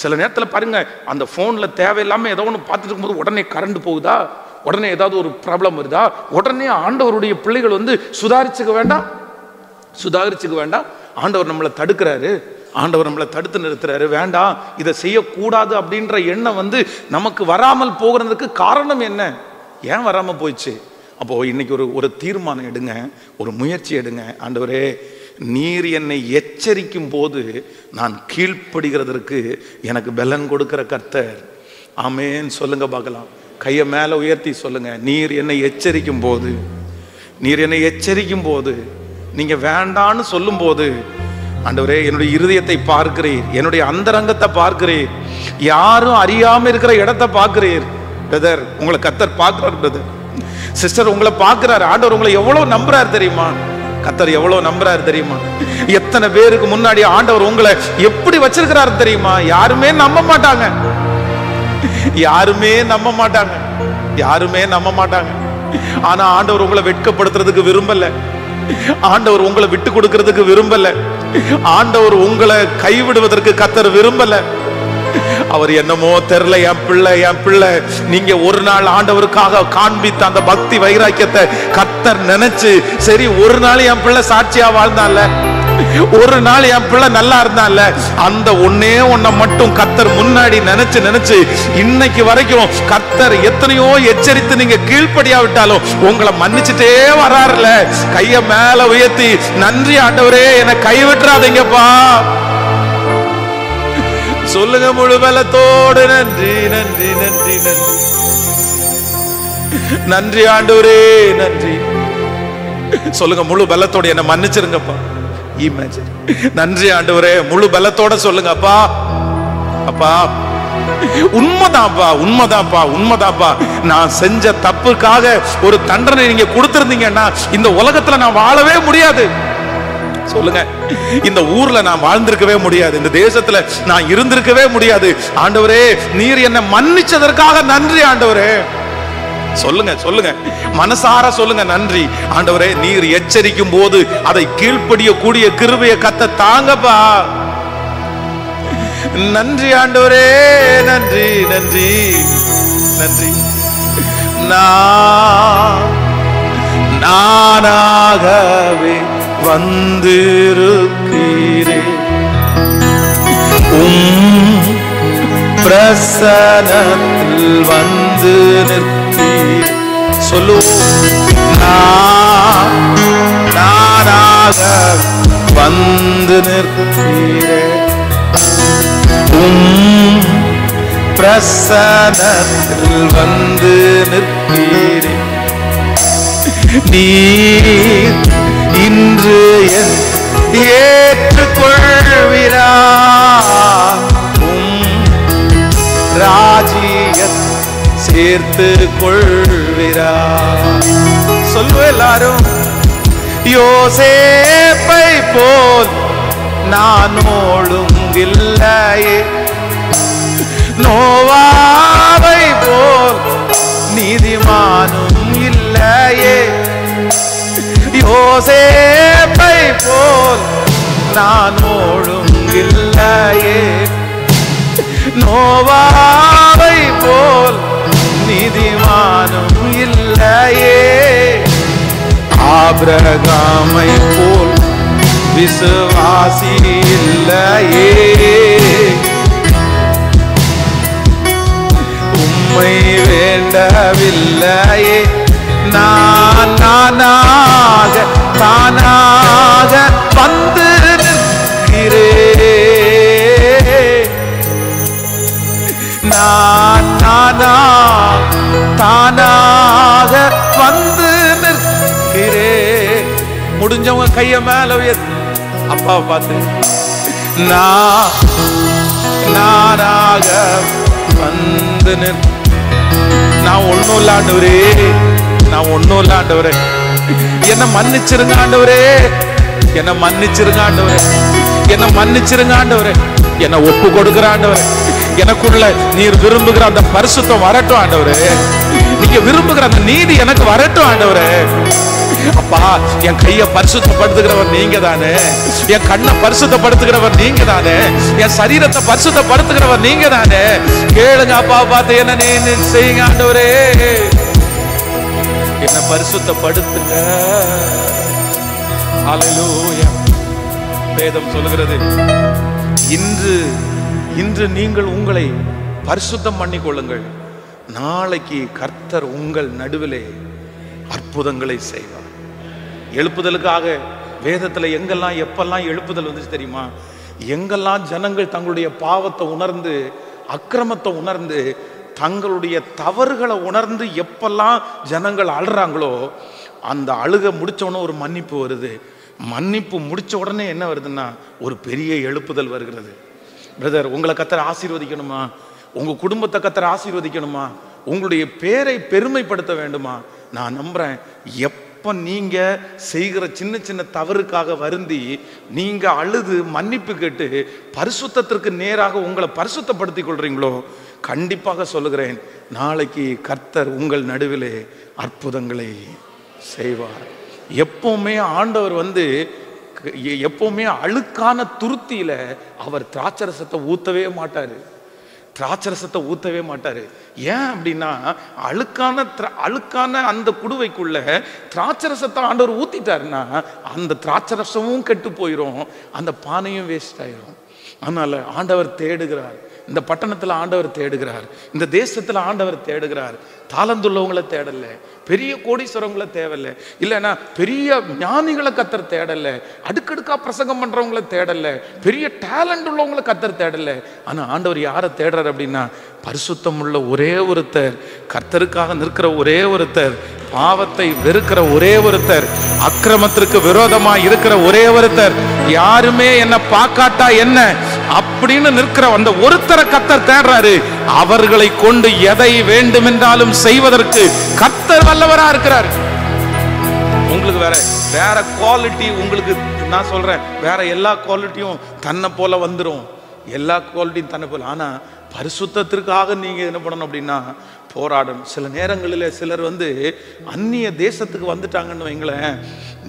சில நேரத்தில் பாருங்க, அந்த ஃபோனில் தேவையில்லாமல் ஏதோ ஒன்று பார்த்துட்டு இருக்கும்போது உடனே கரண்ட் போகுதா, உடனே ஏதாவது ஒரு ப்ராப்ளம் வருதா, உடனே ஆண்டவருடைய பிள்ளைகள் வந்து சுதாரிச்சுக்க வேண்டாம். ஆண்டவர் நம்மளை தடுக்கிறாரு, ஆண்டவர் நம்மளை தடுத்து நிறுத்துறாரு, வேண்டாம் இதை செய்யக்கூடாது அப்படின்ற எண்ணம் வந்து நமக்கு வராமல் போகிறதுக்கு காரணம் என்ன, ஏன் வராமல் போயிடுச்சு? அப்போது இன்னைக்கு ஒரு தீர்மானம் எடுங்க, ஒரு முயற்சி எடுங்க. ஆண்டவரே, நீர் என்னை எச்சரிக்கும் போது நான் கீழ்ப்படுகிறதற்கு எனக்கு பலன் கொடுக்கிற கர்த்தர். ஆமேன் சொல்லுங்க பார்க்கலாம். கையை மேலே உயர்த்தி சொல்லுங்க. நீர் என்னை எச்சரிக்கும் போது நீங்கள் வேண்டான்னு சொல்லும் போது, ஆண்டவரே என்னுடைய இருதயத்தை பார்க்கிறீர், என்னுடைய அந்தரங்கத்தை பார்க்கிறீர், யாரும் அறியாமல் இருக்கிற இடத்தை பார்க்கிறீர். பிரதர், உங்களை கர்த்தர் பார்க்கிறார். பிரதர், சிஸ்டர், உங்களை பார்க்கிறார். ஆண்டவர் உங்களை எவ்வளவு நம்புறாரு தெரியுமா? கர்த்தர் எவ்வளவு நம்புறாரு தெரியுமா? எத்தனை பேருக்கு முன்னாடி ஆண்டவர் உங்களை எப்படி வச்சிருக்கிறாரு தெரியுமா? யாருமே நம்ப மாட்டாங்க. ஆனா ஆண்டவர் உங்களை வெட்கப்படுத்துறதுக்கு விரும்பல. ஆண்டவர் உங்களை விட்டு கொடுக்கிறதுக்கு விரும்பல. ஆண்டவர் உங்களை கைவிடுவதற்கு கர்த்தர் விரும்பல. அவர் என்னமோ தெரியல, என் பிள்ளை நீங்க ஒரு நாள் ஆண்டவருக்காக காண்பித்த அந்த பக்தி வைராக்கியத்தை கர்த்தர் நினைச்சு, சரி ஒரு நாள் என் பிள்ளை சாட்சியா வாழ்ந்தால, ஒரு நாள் என் பிள்ளை நல்லா இருந்தால, அந்த ஒன்னை மட்டும் கர்த்தர் முன்னாடி நினைச்சு இன்னைக்கு வரைக்கும் கர்த்தர் எத்தனையோ எச்சரித்து நீங்க கீழ்ப்படியாவிட்டாலும் உங்களை மன்னிச்சுட்டே வராருல. கைய மேல உயர்த்தி, நன்றி ஆண்டவரே, என்னை கைவிட்டுறாதீங்கப்பா சொல்லுங்க முழு பலத்தோடு. நன்றி ஆண்டவரே, நன்றி சொல்லுங்க. முழு பலத்தோடு என்ன மன்னிச்சிருங்கப்பா. நன்றி ஆண்டவரே, முழு பலத்தோட சொல்லுங்க. அப்பா உண்மைதான்ப்பா. நான் செஞ்ச தப்புக்காக ஒரு தண்டனை நீங்க கொடுத்திருந்தீங்கன்னா இந்த உலகத்துல நான் வாழவே முடியாது. சொல்லுங்க, இந்த ஊர்ல நான் வாழ்ந்திருக்கவே முடியாது, இந்த தேசத்துல நான் இருந்திருக்கவே முடியாது. ஆண்டவரே, நீர் என்னை மன்னிச்சதற்காக நன்றி ஆண்டவரே. சொல்லுங்க, மனசார சொல்லுங்க, நன்றி ஆண்டவரே. நீர் எச்சரிக்கும் போது அதை கீழ்ப்படிய கூடிய கிருபையை கத்த தாங்கப்பா. நன்றி ஆண்டவரே, நன்றி. நானாகவே வந்திருக்கிறே, பிரசனத்தில் வந்து நிற்கிறேன். நானாக வந்து நிற்கிறேன், பிரசனத்தில் வந்து நிற்கிறேன். நீர் இன்று ஏற்றுக்கொள்வீரா, ராஜ்யம் சேர்த்து கொள்வீரா. சொல்லுவே எல்லாரும். யோசேப்பை போல் நான் ஒழுங்கில்லையே, நோவாவை போல் நீதிமானும் இல்லையே. யோசேப்பை போல் நான் ஒழுங்கில்லையே, நோவாவை போல் நீதிமானும் இல்லை. ஆபிரகாமை போல் விசுவாசி இல்லையே, உம்மை வேண்டவில்லையே. நான் தானாக வந்து நிற்கிறேன், நான் தானாக வந்து நிற்கிறேன். முடிஞ்சவங்க கைய மேல உயர்த்தி அப்பாவை பார்த்து, நானாக வந்து நிற்க. நான் ஒண்ணும் இல்ல ஆண்டவரே, நான் ஒண்ணும் இல்ல ஆண்டவரே, என்ன மன்னிச்சிருங்க ஆண்டவரே, என்ன மன்னிச்சிருங்க ஆண்டவரே, என்ன மன்னிச்சிருங்க ஆண்டவரே, என்ன ஒப்பு கொடுக்கிற ஆண்டவரே. எனக்குள்ள நீர் விரும்புகிற அந்த பரிசுத்தம் வரட்டும் ஆண்டவரே, நீங்க விரும்புகிற அந்த நீதி எனக்கு வரட்டும் ஆண்டவரே. அப்பா, என் கைய பரிசுத்தப்படுத்துகிறவர் நீங்க தானே, என் கண்ணை பரிசுத்தப்படுத்துகிறவர் நீங்க தானே, என் சரீரத்தை பரிசுத்தப்படுத்துகிறவர் நீங்க தானே. கேளுங்க அப்பா, பார்த்து என்ன நீ செய்யுங்க ஆண்டவரே, என்ன பரிசுத்தப்படுத்துங்க. ஹல்லேலூயா. வேதம் சொல்லுகிறது, இன்று நீங்கள் உங்களை பரிசுத்தம் பண்ணிக் கொள்ளுங்கள், நாளைக்கு கர்த்தர் உங்கள் நடுவிலே அற்புதங்களை செய்வார். எழுப்புதலுக்காக வேதத்துல எங்கெல்லாம் எப்பெல்லாம் எழுப்புதல் வந்துச்சு தெரியுமா? எங்கெல்லாம் ஜனங்கள் தங்களுடைய பாவத்தை உணர்ந்து, அக்கிரமத்தை உணர்ந்து, தங்களுடைய தவறுகளை உணர்ந்து எப்பெல்லாம் ஜனங்கள் அழுறாங்களோ, அந்த அழுக முடிச்ச உடனே ஒரு மன்னிப்பு வருது. மன்னிப்பு முடிச்ச உடனே என்ன வருதுன்னா, ஒரு பெரிய எழுப்புதல் வருகிறது. பிரதர், உங்களை கர்த்தர் ஆசீர்வதிக்கணுமா? உங்க குடும்பத்தை கர்த்தர் ஆசீர்வதிக்கணுமா? உங்களுடைய பேரை பெருமைப்படுத்த வேண்டுமா? நான் நம்புறேன், எப்ப நீங்க செய்கிற சின்ன சின்ன தவறுக்காக வருந்தி நீங்க அழுது மன்னிப்பு கேட்டு பரிசுத்தத்திற்கு நேராக உங்களை பரிசுத்தப்படுத்திக் கொள்றீங்களோ, கண்டிப்பாக சொல்லுகிறேன், நாளைக்கு கர்த்தர் உங்கள் நடுவிலே அற்புதங்களை செய்வார். எப்பவுமே ஆண்டவர் எப்பவுமே அழுக்கான துருத்தியில அவர் திராட்சரசத்தை ஊத்தவே மாட்டாரு, திராட்சரசத்தை ஊத்தவே மாட்டாரு. ஏன் அப்படின்னா, அழுக்கான அந்த குடுவைக்குள்ள திராட்சரசத்தை ஆண்டவர் ஊத்திட்டாருன்னா அந்த திராட்சரசமும் கெட்டு போயிடும், அந்த பானையும் வேஸ்ட் ஆயிரும். அதனால ஆண்டவர் தேடுகிறார், இந்த பட்டணத்துல ஆண்டவர் தேடுகிறார், இந்த தேசத்துல ஆண்டவர் தேடுகிறார். தாளந்துள்ளவங்களை தேடல, பெரிய கோடீஸ்வரங்களை தேடல, இல்லைன்னா பெரிய ஞானிகளை கர்த்தர் தேடல, அடுக்கடுக்கா பிரசங்கம் பண்றவங்களை தேடல, பெரிய டேலண்ட் உள்ளவங்களை கர்த்தர் தேடல. ஆனா ஆண்டவர் யாரை தேடுறார் அப்படின்னா, பரிசுத்தம் உள்ள ஒரே ஒருத்தர், கர்த்தருக்காக நிற்கிற ஒரே ஒருத்தர், பாவத்தை வெறுக்கிற ஒரே ஒருத்தர், அக்கிரமத்திற்கு விரோதமா இருக்கிற ஒரே ஒருத்தர், யாருமே என்ன பார்க்காட்டா என்ன அப்படின்னு நிற்கிற அந்த ஒருத்தரை கர்த்தர் தேடுறாரு. அவர்களை கொண்டு எதை வேண்டுமென்றாலும் செய்வதற்கு கர்த்தர் வல்லவரா இருக்கிறார். உங்களுக்கு வேற குவாலிட்டி, உங்களுக்கு நான் சொல்றேன், வேற எல்லா குவாலிட்டியும் தன்னை போல வந்துடும், எல்லா குவாலிட்டியும் தன்னை போல. ஆனா பரிசுத்தத்திற்காக நீங்க என்ன பண்ணணும் அப்படின்னா போராடணும். சில நேரங்களில் சிலர் அந்நிய தேசத்துக்கு வந்துட்டாங்கன்னு வைங்களேன்,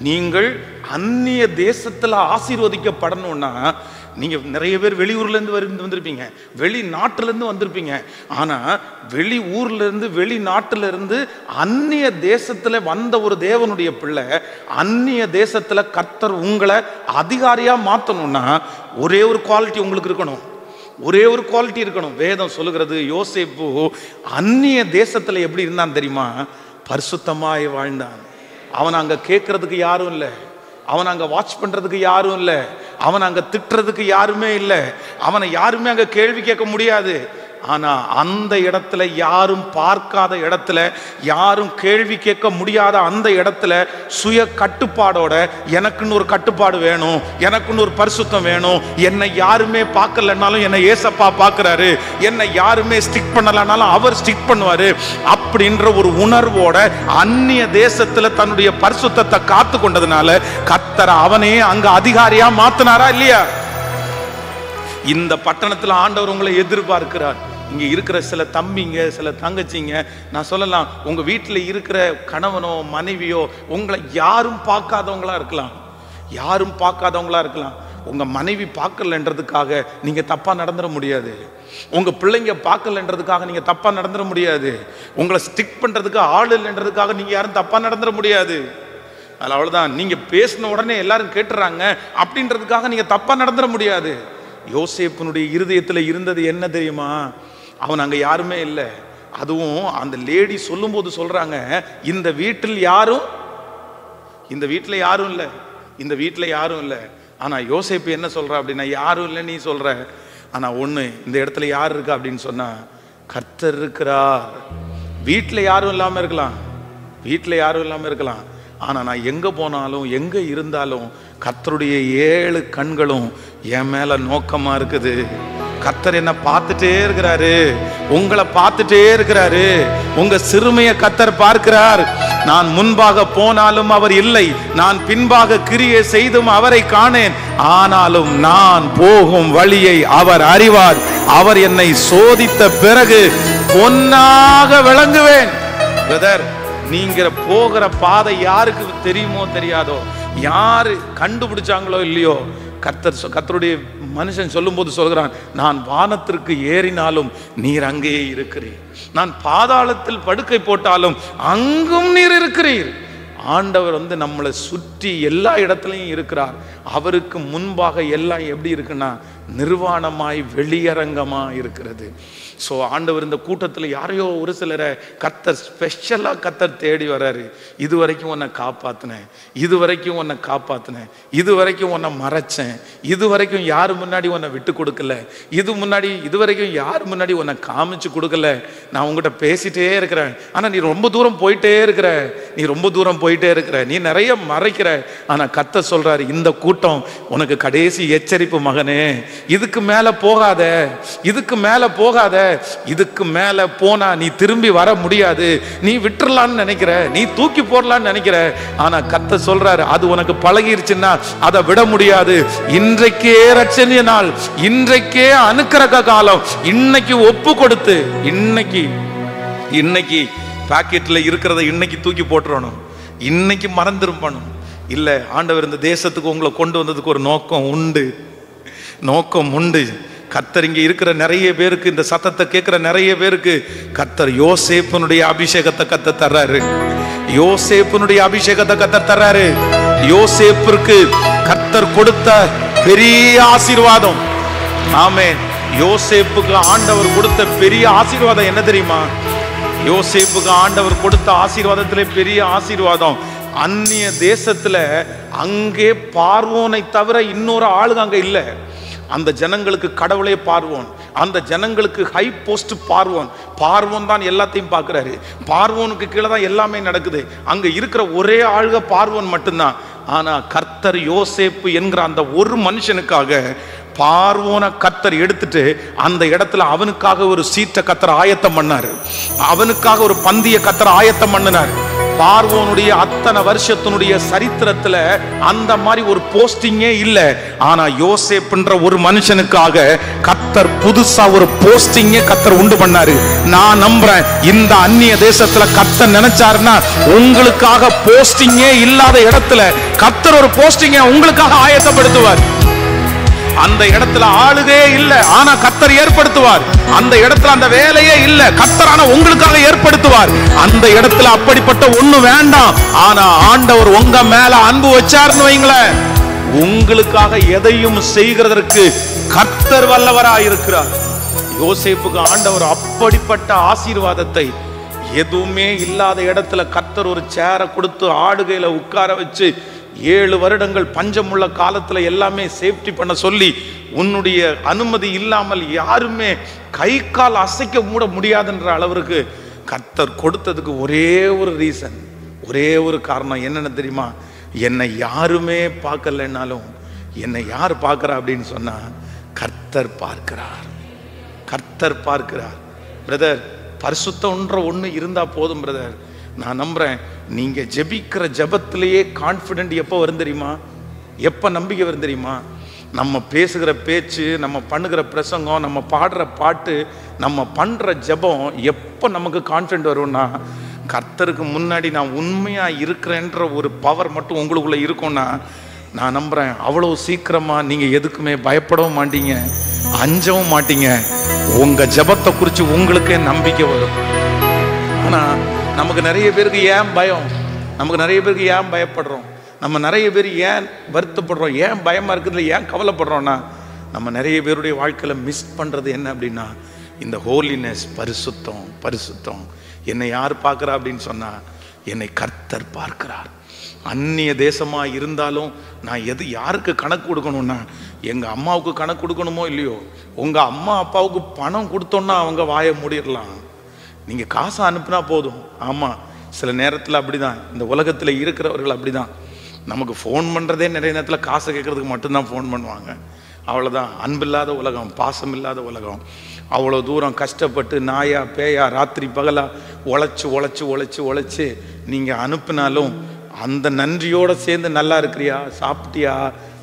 நீங்கள் அந்நிய தேசத்துல ஆசீர்வதிக்கப்படணும்னா, நீங்க நிறைய பேர் வெளியூர்ல இருந்து வந்திருப்பீங்க, வெளிநாட்டுல இருந்து வந்திருப்பீங்க. ஆனா வெளி ஊர்ல இருந்து வெளிநாட்டுல இருந்து அந்நிய தேசத்துல வந்த ஒரு தேவனுடைய பிள்ளை, அந்நிய தேசத்துல கர்த்தர் உங்களை அதிகாரியா மாத்தணும்னா ஒரே ஒரு குவாலிட்டி உங்களுக்கு இருக்கணும், ஒரே ஒரு குவாலிட்டி இருக்கணும். வேதம் சொல்லுகிறது, யோசேப்பு அந்நிய தேசத்துல எப்படி இருந்தான் தெரியுமா? பரிசுத்தமாய் வாழ்ந்தான். அவன் அங்க கேட்கறதுக்கு யாரும் இல்லை, அவன் அங்க வாட்ச் பண்றதுக்கு யாரும் இல்லை, அவன் அங்க திட்டுறதுக்கு யாருமே இல்லை, அவனை யாருமே அங்க கேள்வி கேட்க முடியாது. ஆனா அந்த இடத்துல, யாரும் பார்க்காத இடத்துல, யாரும் கேள்வி கேட்க முடியாத அந்த இடத்துல சுய கட்டுப்பாடோட, எனக்குன்னு ஒரு கட்டுப்பாடு வேணும், எனக்குன்னு ஒரு பரிசுத்தம் வேணும், என்னை யாருமே பார்க்கலனாலும் என்னை ஏசப்பா பார்க்கிறாரு, என்னை யாருமே ஸ்டிக் பண்ணலனாலும் அவர் ஸ்டிக் பண்ணுவாரு அப்படின்ற ஒரு உணர்வோட அந்நிய தேசத்துல தன்னுடைய பரிசுத்தத்தை காத்து கொண்டதுனால கர்த்தர் அவனே அங்க அதிகாரியா மாத்தினாரா இல்லையா? இந்த பட்டணத்துல ஆண்டவர் உங்களை எதிர்பார்க்கிறார். இங்க இருக்கிற சில தம்பிங்க, சில தங்கச்சிங்க, நான் சொல்லலாம், உங்க வீட்டில் இருக்கிற கணவனோ மனைவியோ உங்களை யாரும் பார்க்காதவங்களா இருக்கலாம், யாரும் பார்க்காதவங்களா இருக்கலாம். உங்க மனைவி பார்க்கலன்றதுக்காக நீங்க தப்பா நடந்துட முடியாது, உங்க பிள்ளைங்க பார்க்கலன்றதுக்காக நீங்க தப்பா நடந்துட முடியாது, உங்களை ஸ்டிக் பண்றதுக்கு ஆள் இல்லைன்றதுக்காக நீங்க யாரும் தப்பா நடந்துட முடியாது. அது அவ்வளவுதான். நீங்க பேசின உடனே எல்லாரும் கேட்டுறாங்க அப்படின்றதுக்காக நீங்க தப்பா நடந்துட முடியாது. யோசேப்பினுடைய இருதயத்தில் இருந்தது என்ன தெரியுமா? அவன் அங்க யாருமே இல்லை. அதுவும் அந்த லேடி சொல்லும் போது சொல்றாங்க, இந்த வீட்டில் யாரும் இல்லை, இந்த வீட்டில் யாரும் இல்லை. ஆனா யோசேப்பு என்ன சொல்ற அப்படின்னா, யாரும் இல்லை நீ சொல்ற, ஆனா ஒண்ணு, இந்த இடத்துல யார் இருக்கா அப்படின்னு சொன்னா கர்த்தர் இருக்கிறார். வீட்டில் யாரும் இல்லாம இருக்கலாம், வீட்டில் யாரும் இல்லாம இருக்கலாம், ஆனா நான் எங்க போனாலும் எங்க இருந்தாலும் கர்த்தருடைய 7 கண்களும் என் மேல நோக்கமா இருக்குது. கர்த்தர் என்ன பார்த்துட்டே இருக்கிறாரு, உங்களை பார்த்துட்டே இருக்கிறாரு. உங்க சிறுமையை கர்த்தர் பார்க்கிறார். நான் முன்பாக போனாலும் அவர் இல்லை, நான் பின்பாக கிரியை செய்தும் அவரை காணேன். ஆனாலும் நான் போகும் வழியை அவர் அறிவார். அவர் என்னை சோதித்த பிறகு பொன்னாக விளங்குவேன். பிரதர், நீங்க போகிற பாதை யாருக்கு தெரியுமோ தெரியாதோ, யாரு கண்டுபிடிச்சாங்களோ இல்லையோ, கர்த்தருடைய மனுஷன் சொல்லும் போது சொல்கிறான், நான் வானத்திற்கு ஏறினாலும் நீர் அங்கேயே இருக்கிறீர், நான் பாதாளத்தில் படுக்கை போட்டாலும் அங்கும் நீர் இருக்கிறீர். ஆண்டவர் நம்மளை சுற்றி எல்லா இடத்துலையும் இருக்கிறார். அவருக்கு முன்பாக எல்லாம் எப்படி இருக்குன்னா நிர்வாணமாய் வெளியரங்கமா இருக்கிறது. ஸோ ஆண்டவர் இந்த கூட்டத்தில் யாரையோ ஒரு சிலரை கர்த்தர் ஸ்பெஷலாக கர்த்தர் தேடி வர்றாரு. இது வரைக்கும் உன்னை காப்பாற்றினேன், இது வரைக்கும் உன்னை காப்பாற்றினேன், இது வரைக்கும் உன்னை மறைச்சேன், இது வரைக்கும் யார் முன்னாடி உன்னை விட்டு கொடுக்கல, இது வரைக்கும் யார் முன்னாடி உன்னை காமிச்சு கொடுக்கல. நான் உங்ககிட்ட பேசிட்டே இருக்கிறேன், ஆனால் நீ ரொம்ப தூரம் போயிட்டே இருக்கிற, நீ நிறைய மறைக்கிற. ஆனால் கர்த்தர் சொல்றாரு, இந்த கூட்டம் உனக்கு கடைசி எச்சரிப்பு மகனே, இதுக்கு மேல போகாத, இதுக்கு மேல போனா நீ திரும்பி வர முடியாது. நீ விட்டுறலான்னு நினைக்கிற, நீ தூக்கி போடலான்னு நினைக்கிற, ஆனா கர்த்தர் சொல்றாரு, அது உனக்கு பழகிருச்சுன்னா அதை விட முடியாது. இன்றைக்கே ரட்சணிய நாள், இன்றைக்கே அனுக்கிரக காலம். இன்னைக்கு ஒப்பு கொடுத்து, இன்னைக்கு பாக்கெட்ல இருக்கிறத இன்னைக்கு தூக்கி போட்டுறணும், இன்னைக்கு மறந்துருப்பணும். இல்ல, ஆண்டவர் இந்த தேசத்துக்கு உங்களை கொண்டு வந்ததுக்கு ஒரு நோக்கம் உண்டு. கர்த்தர் இங்க இருக்கிற நிறைய பேருக்கு, இந்த சத்தத்தை கேட்கிற நிறைய பேருக்கு கர்த்தர் யோசேப்பினுடைய அபிஷேகத்தை கர்த்தர் தர்றாரு. யோசேப்பிற்கு கர்த்தர் கொடுத்த பெரிய ஆசீர்வாதம். ஆமென். யோசேப்புக்கு ஆண்டவர் கொடுத்த பெரிய ஆசீர்வாதம் என்ன தெரியுமா? யோசேப்புக்கு ஆண்டவர் கொடுத்த ஆசீர்வாதத்திலே பெரிய ஆசீர்வாதம், அந்நிய தேசத்துல அங்கே பார்வோனை தவிர இன்னொரு ஆளுங்க அங்க இல்லை. அந்த ஜனங்களுக்கு கடவுளே பார்வோன், அந்த ஜனங்களுக்கு ஹை போஸ்ட் பார்வோன் தான் எல்லாத்தையும் பார்க்கிறாரு. பார்வோனுக்கு கீழே தான் எல்லாமே நடக்குது. அங்க இருக்கிற ஒரே ஆளுக பார்வோன் மட்டும்தான். ஆனா கர்த்தர் யோசேப்பு என்கிற அந்த ஒரு மனுஷனுக்காக பார்வோனை கர்த்தர் எடுத்துட்டு அந்த இடத்துல அவனுக்காக ஒரு சீட்டை கர்த்தர் ஆயத்தம் பண்ணாரு, அவனுக்காக ஒரு பந்திய கர்த்தர் ஆயத்தம் பண்ணினார். பார்வோனுடைய அத்தனை வருஷத்தினுடைய சரித்திரத்துல அந்த மாதிரி ஒரு போஸ்டிங்கே இல்லை. ஆனா யோசேப்புன்ற ஒரு மனுஷனுக்காக கர்த்தர் புதுசா ஒரு போஸ்டிங்கே கர்த்தர் உண்டு பண்ணாரு. நான் நம்புறேன், இந்த அந்நிய தேசத்துல கர்த்தர் நினைச்சாருன்னா உங்களுக்காக போஸ்டிங்கே இல்லாத இடத்துல கர்த்தர் ஒரு போஸ்டிங்கை உங்களுக்காக ஆயத்தப்படுத்துவார். அந்த இடத்துல ஆளுகே இல்லை, ஆனா கர்த்தர் ஏற்படுத்துவார். அந்த இடத்துல அந்த வேலையே இல்லை, கர்த்தர் ஆனா உங்களுக்காக ஏற்படுத்துவார். அந்த இடத்துல அப்படிப்பட்ட ஒண்ணு வேண்டாம், ஆனா ஆண்டவர் உங்க மேல அன்பு வச்சாருன்னு வைங்களேன், உங்களுக்காக எதையும் செய்கிறதற்கு கர்த்தர் வல்லவராயிருக்கிறார். யோசேப்புக்கு ஆண்டவர் அப்படிப்பட்ட ஆசீர்வாதத்தை, எதுவுமே இல்லாத இடத்துல கர்த்தர் ஒரு சேரை கொடுத்து ஆடுகையில உட்கார வச்சு 7 வருடங்கள் பஞ்சமுள்ள காலத்துல எல்லாமே சேஃப்டி பண்ண சொல்லி, உன்னுடைய அனுமதி இல்லாமல் யாருமே கை கால் அசைக்க மூட முடியாதுன்ற அளவிற்கு கர்த்தர் கொடுத்ததுக்கு ஒரே ஒரு ரீசன், ஒரே ஒரு காரணம் என்னன்னு தெரியுமா? என்னை யாருமே பார்க்கலன்னாலும் என்னை யார் பார்க்கிறா அப்படின்னு சொன்னா கர்த்தர் பார்க்கிறார். பிரதர், பரிசுத்தம்ன்ற ஒண்ணு இருந்தா போதும் பிரதர். நான் நம்புறேன், நீங்க ஜெபிக்கிற ஜெபத்திலேயே கான்ஃபிடென்ட் எப்போ வரும் தெரியுமா? எப்போ நம்பிக்கை வரும் தெரியுமா? நம்ம பேசுகிற பேச்சு, நம்ம பண்ணுகிற பிரசங்கம், நம்ம பாடுற பாட்டு, நம்ம பண்ற ஜெபம் எப்போ நமக்கு கான்ஃபிடென்ட் வரும்னா, கர்த்தருக்கு முன்னாடி நான் உண்மையா இருக்கிறேன்ற ஒரு பவர் மட்டும் உங்களுக்குள்ள இருக்கும்னா, நான் நம்புறேன் அவ்வளவு சீக்கிரமா நீங்க எதுக்குமே பயப்படவும் மாட்டீங்க, அஞ்சவும் மாட்டீங்க. உங்க ஜெபத்தை குறித்து உங்களுக்கே நம்பிக்கை வரும். ஆனா நமக்கு நிறைய பேருக்கு ஏன் பயம்? நமக்கு நிறைய பேருக்கு ஏன் பயப்படுறோம், நம்ம நிறைய பேர் ஏன் வருத்தப்படுறோம், ஏன் பயமாக இருக்குதுல ஏன் கவலைப்படுறோன்னா, நம்ம நிறைய பேருடைய வாழ்க்கையில் மிஸ் பண்ணுறது என்ன அப்படின்னா, இந்த ஹோலினஸ், பரிசுத்தம். பரிசுத்தம் என்னை யார் பார்க்குறா அப்படின்னு சொன்னால், என்னை கர்த்தர் பார்க்கிறார். அந்நிய தேசமாக இருந்தாலும் நான் யாருக்கு கணக்கு கொடுக்கணும்னா, எங்கள் அம்மாவுக்கு கணக்கு கொடுக்கணுமோ இல்லையோ, உங்கள் அம்மா அப்பாவுக்கு பணம் கொடுத்தோன்னா அவங்க வாயை மூடிடலாம், நீங்கள் காசை அனுப்புனா போதும். ஆமாம், சில நேரத்தில் அப்படி தான், இந்த உலகத்தில் இருக்கிறவர்கள் அப்படி தான். நமக்கு ஃபோன் பண்ணுறதே நிறைய நேரத்தில் காசை கேட்குறதுக்கு மட்டும்தான் ஃபோன் பண்ணுவாங்க. அவ்வளோதான். அன்பில்லாத உலகம், பாசம் இல்லாத உலகம். அவ்வளோ தூரம் கஷ்டப்பட்டு நாயா பேயா ராத்திரி பகலா உழைச்சி உழைச்சி உழைச்சி உழைச்சி நீங்கள் அனுப்பினாலும் அந்த நன்றியோடு சேர்ந்து நல்லா இருக்கிறியா, சாப்பிட்டியா,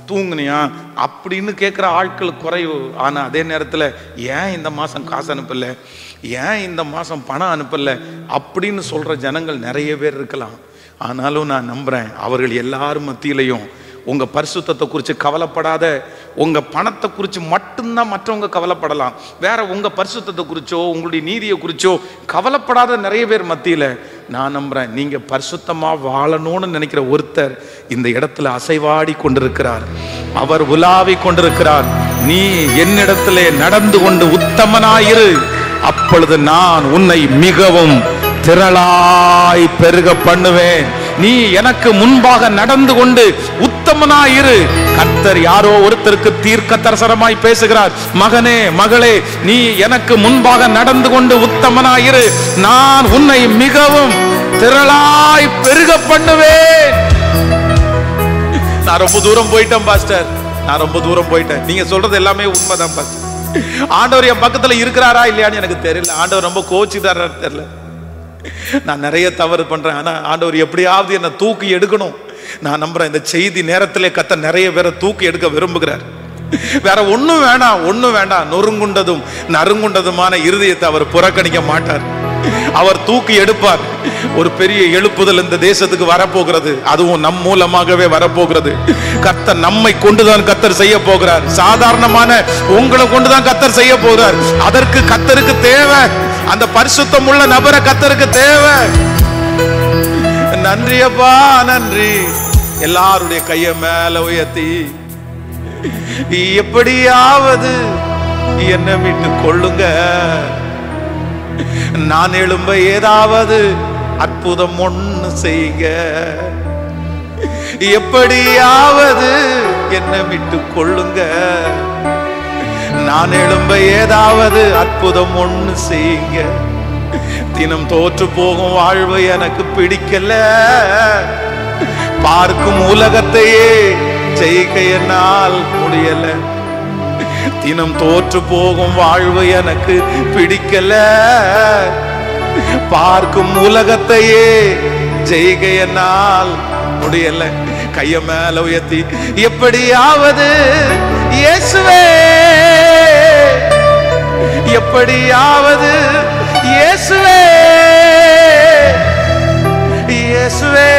தூங்குனியா அப்படின்னு கேட்குற ஆட்கள் குறைவு. ஆனால் அதே நேரத்தில் ஏன் இந்த மாதம் காசு அனுப்பலை, ஏன் இந்த மாதம் பணம் அனுப்பலை அப்படின்னு சொல்கிற ஜனங்கள் நிறைய பேர் இருக்கலாம். ஆனாலும் நான் நம்புகிறேன், அவர்கள் எல்லாரும் மத்தியிலையும் உங்கள் பரிசுத்தத்தை குறித்து கவலைப்படாத, உங்கள் பணத்தை குறித்து மட்டும்தான் மற்றவங்க கவலைப்படலாம். வேற உங்கள் பரிசுத்தத்தை குறிச்சோ உங்களுடைய நீதியை குறிச்சோ கவலைப்படாத நிறைய பேர் மத்தியில் நான் நம்புகிறேன், நீங்கள் பரிசுத்தமாக வாழணும்னு நினைக்கிற ஒருத்தர் இந்த இடத்துல அசைவாடி கொண்டிருக்கிறார். அவர் உலாவி கொண்டிருக்கிறார். நீ என்னிடத்திலே நடந்து கொண்டு உத்தமனாயிரு, அப்பொழுது நான் உன்னை மிகவும் திரளாய் பெருக பண்ணுவேன். நீ எனக்கு முன்பாக நடந்து கொண்டு உத்தமனாயிரு. கர்த்தர் யாரோ ஒருத்தருக்கு தீர்க்க தரிசனமாய் பேசுகிறார். மகனே, மகளே, நீ எனக்கு முன்பாக நடந்து கொண்டு உத்தமனாயிரு, நான் உன்னை மிகவும் திரளாய் பெருக பண்ணுவேன். நான் ரொம்ப தூரம் போயிட்டேன் பாஸ்டர், நான் ரொம்ப தூரம் போயிட்டேன். நீங்க சொல்றது எல்லாமே உண்மைதான் பாஸ்டர். ஆண்டவர் என் பக்கத்துல இருக்கிறாரா இல்லையான்னு எனக்கு தெரியல. ஆண்டவர் ரொம்ப கோச்சுதாரா தெரியல. நான் நிறைய தவறு பண்றேன். ஆனா ஆண்டவர் எப்படியாவது என்னை தூக்கி எடுக்கணும். நான் நம்புறேன், இந்த செய்தி நேரத்திலே கர்த்தர் நிறைய பேரை தூக்கி எடுக்க விரும்புகிறார். வேற ஒண்ணும் வேண்டாம், ஒண்ணும் வேண்டாம். நொறுங்குண்டதும் நறுங்குண்டதுமான இருதயத்தை அவர் புறக்கணிக்க மாட்டார். அவர் தூக்கி எடுப்பார். ஒரு பெரிய எழுப்புதல் இந்த தேசத்துக்கு வரப்போகிறது. அதுவும் நம் மூலமாகவே வரப்போகிறது. கர்த்தர் நம்மை கொண்டுதான் கர்த்தர் செய்ய போகிறார். சாதாரணமான உங்களை கொண்டுதான் கர்த்தர் செய்ய போகிறார். அதற்கு கர்த்தருக்கு தேவை, அந்த பரிசுத்தம் உள்ள நபரை கர்த்தருக்கு தேவை. நன்றி அப்பா, நன்றி. எல்லாருடைய கையை மேல உயர்த்தி, எப்படியாவது என்னை விட்டு கொள்ளுங்க, நான் எழும்ப ஏதாவது அற்புதம் ஒண்ணு செய்யுங்க, எப்படியாவது என்னை விட்டு கொள்ளுங்க, நான் எழும்ப ஏதாவது அற்புதம் ஒண்ணு செய்யுங்க. தினம் தோற்று போகும் வாழ்வு எனக்கு பிடிக்கல, பார்க்கும் உலகத்தையே ஜெயிக்க என்னால் முடியல. தினம் தோற்று போகும் வாழ்வு எனக்கு பிடிக்கல, பார்க்கும் உலகத்தையே ஜெயிக்க என்னால் முடியல. கைய மேல உயர்த்தி, எப்படியாவது இயேசுவே, எப்படியாவது இயேசுவே, இயேசுவே,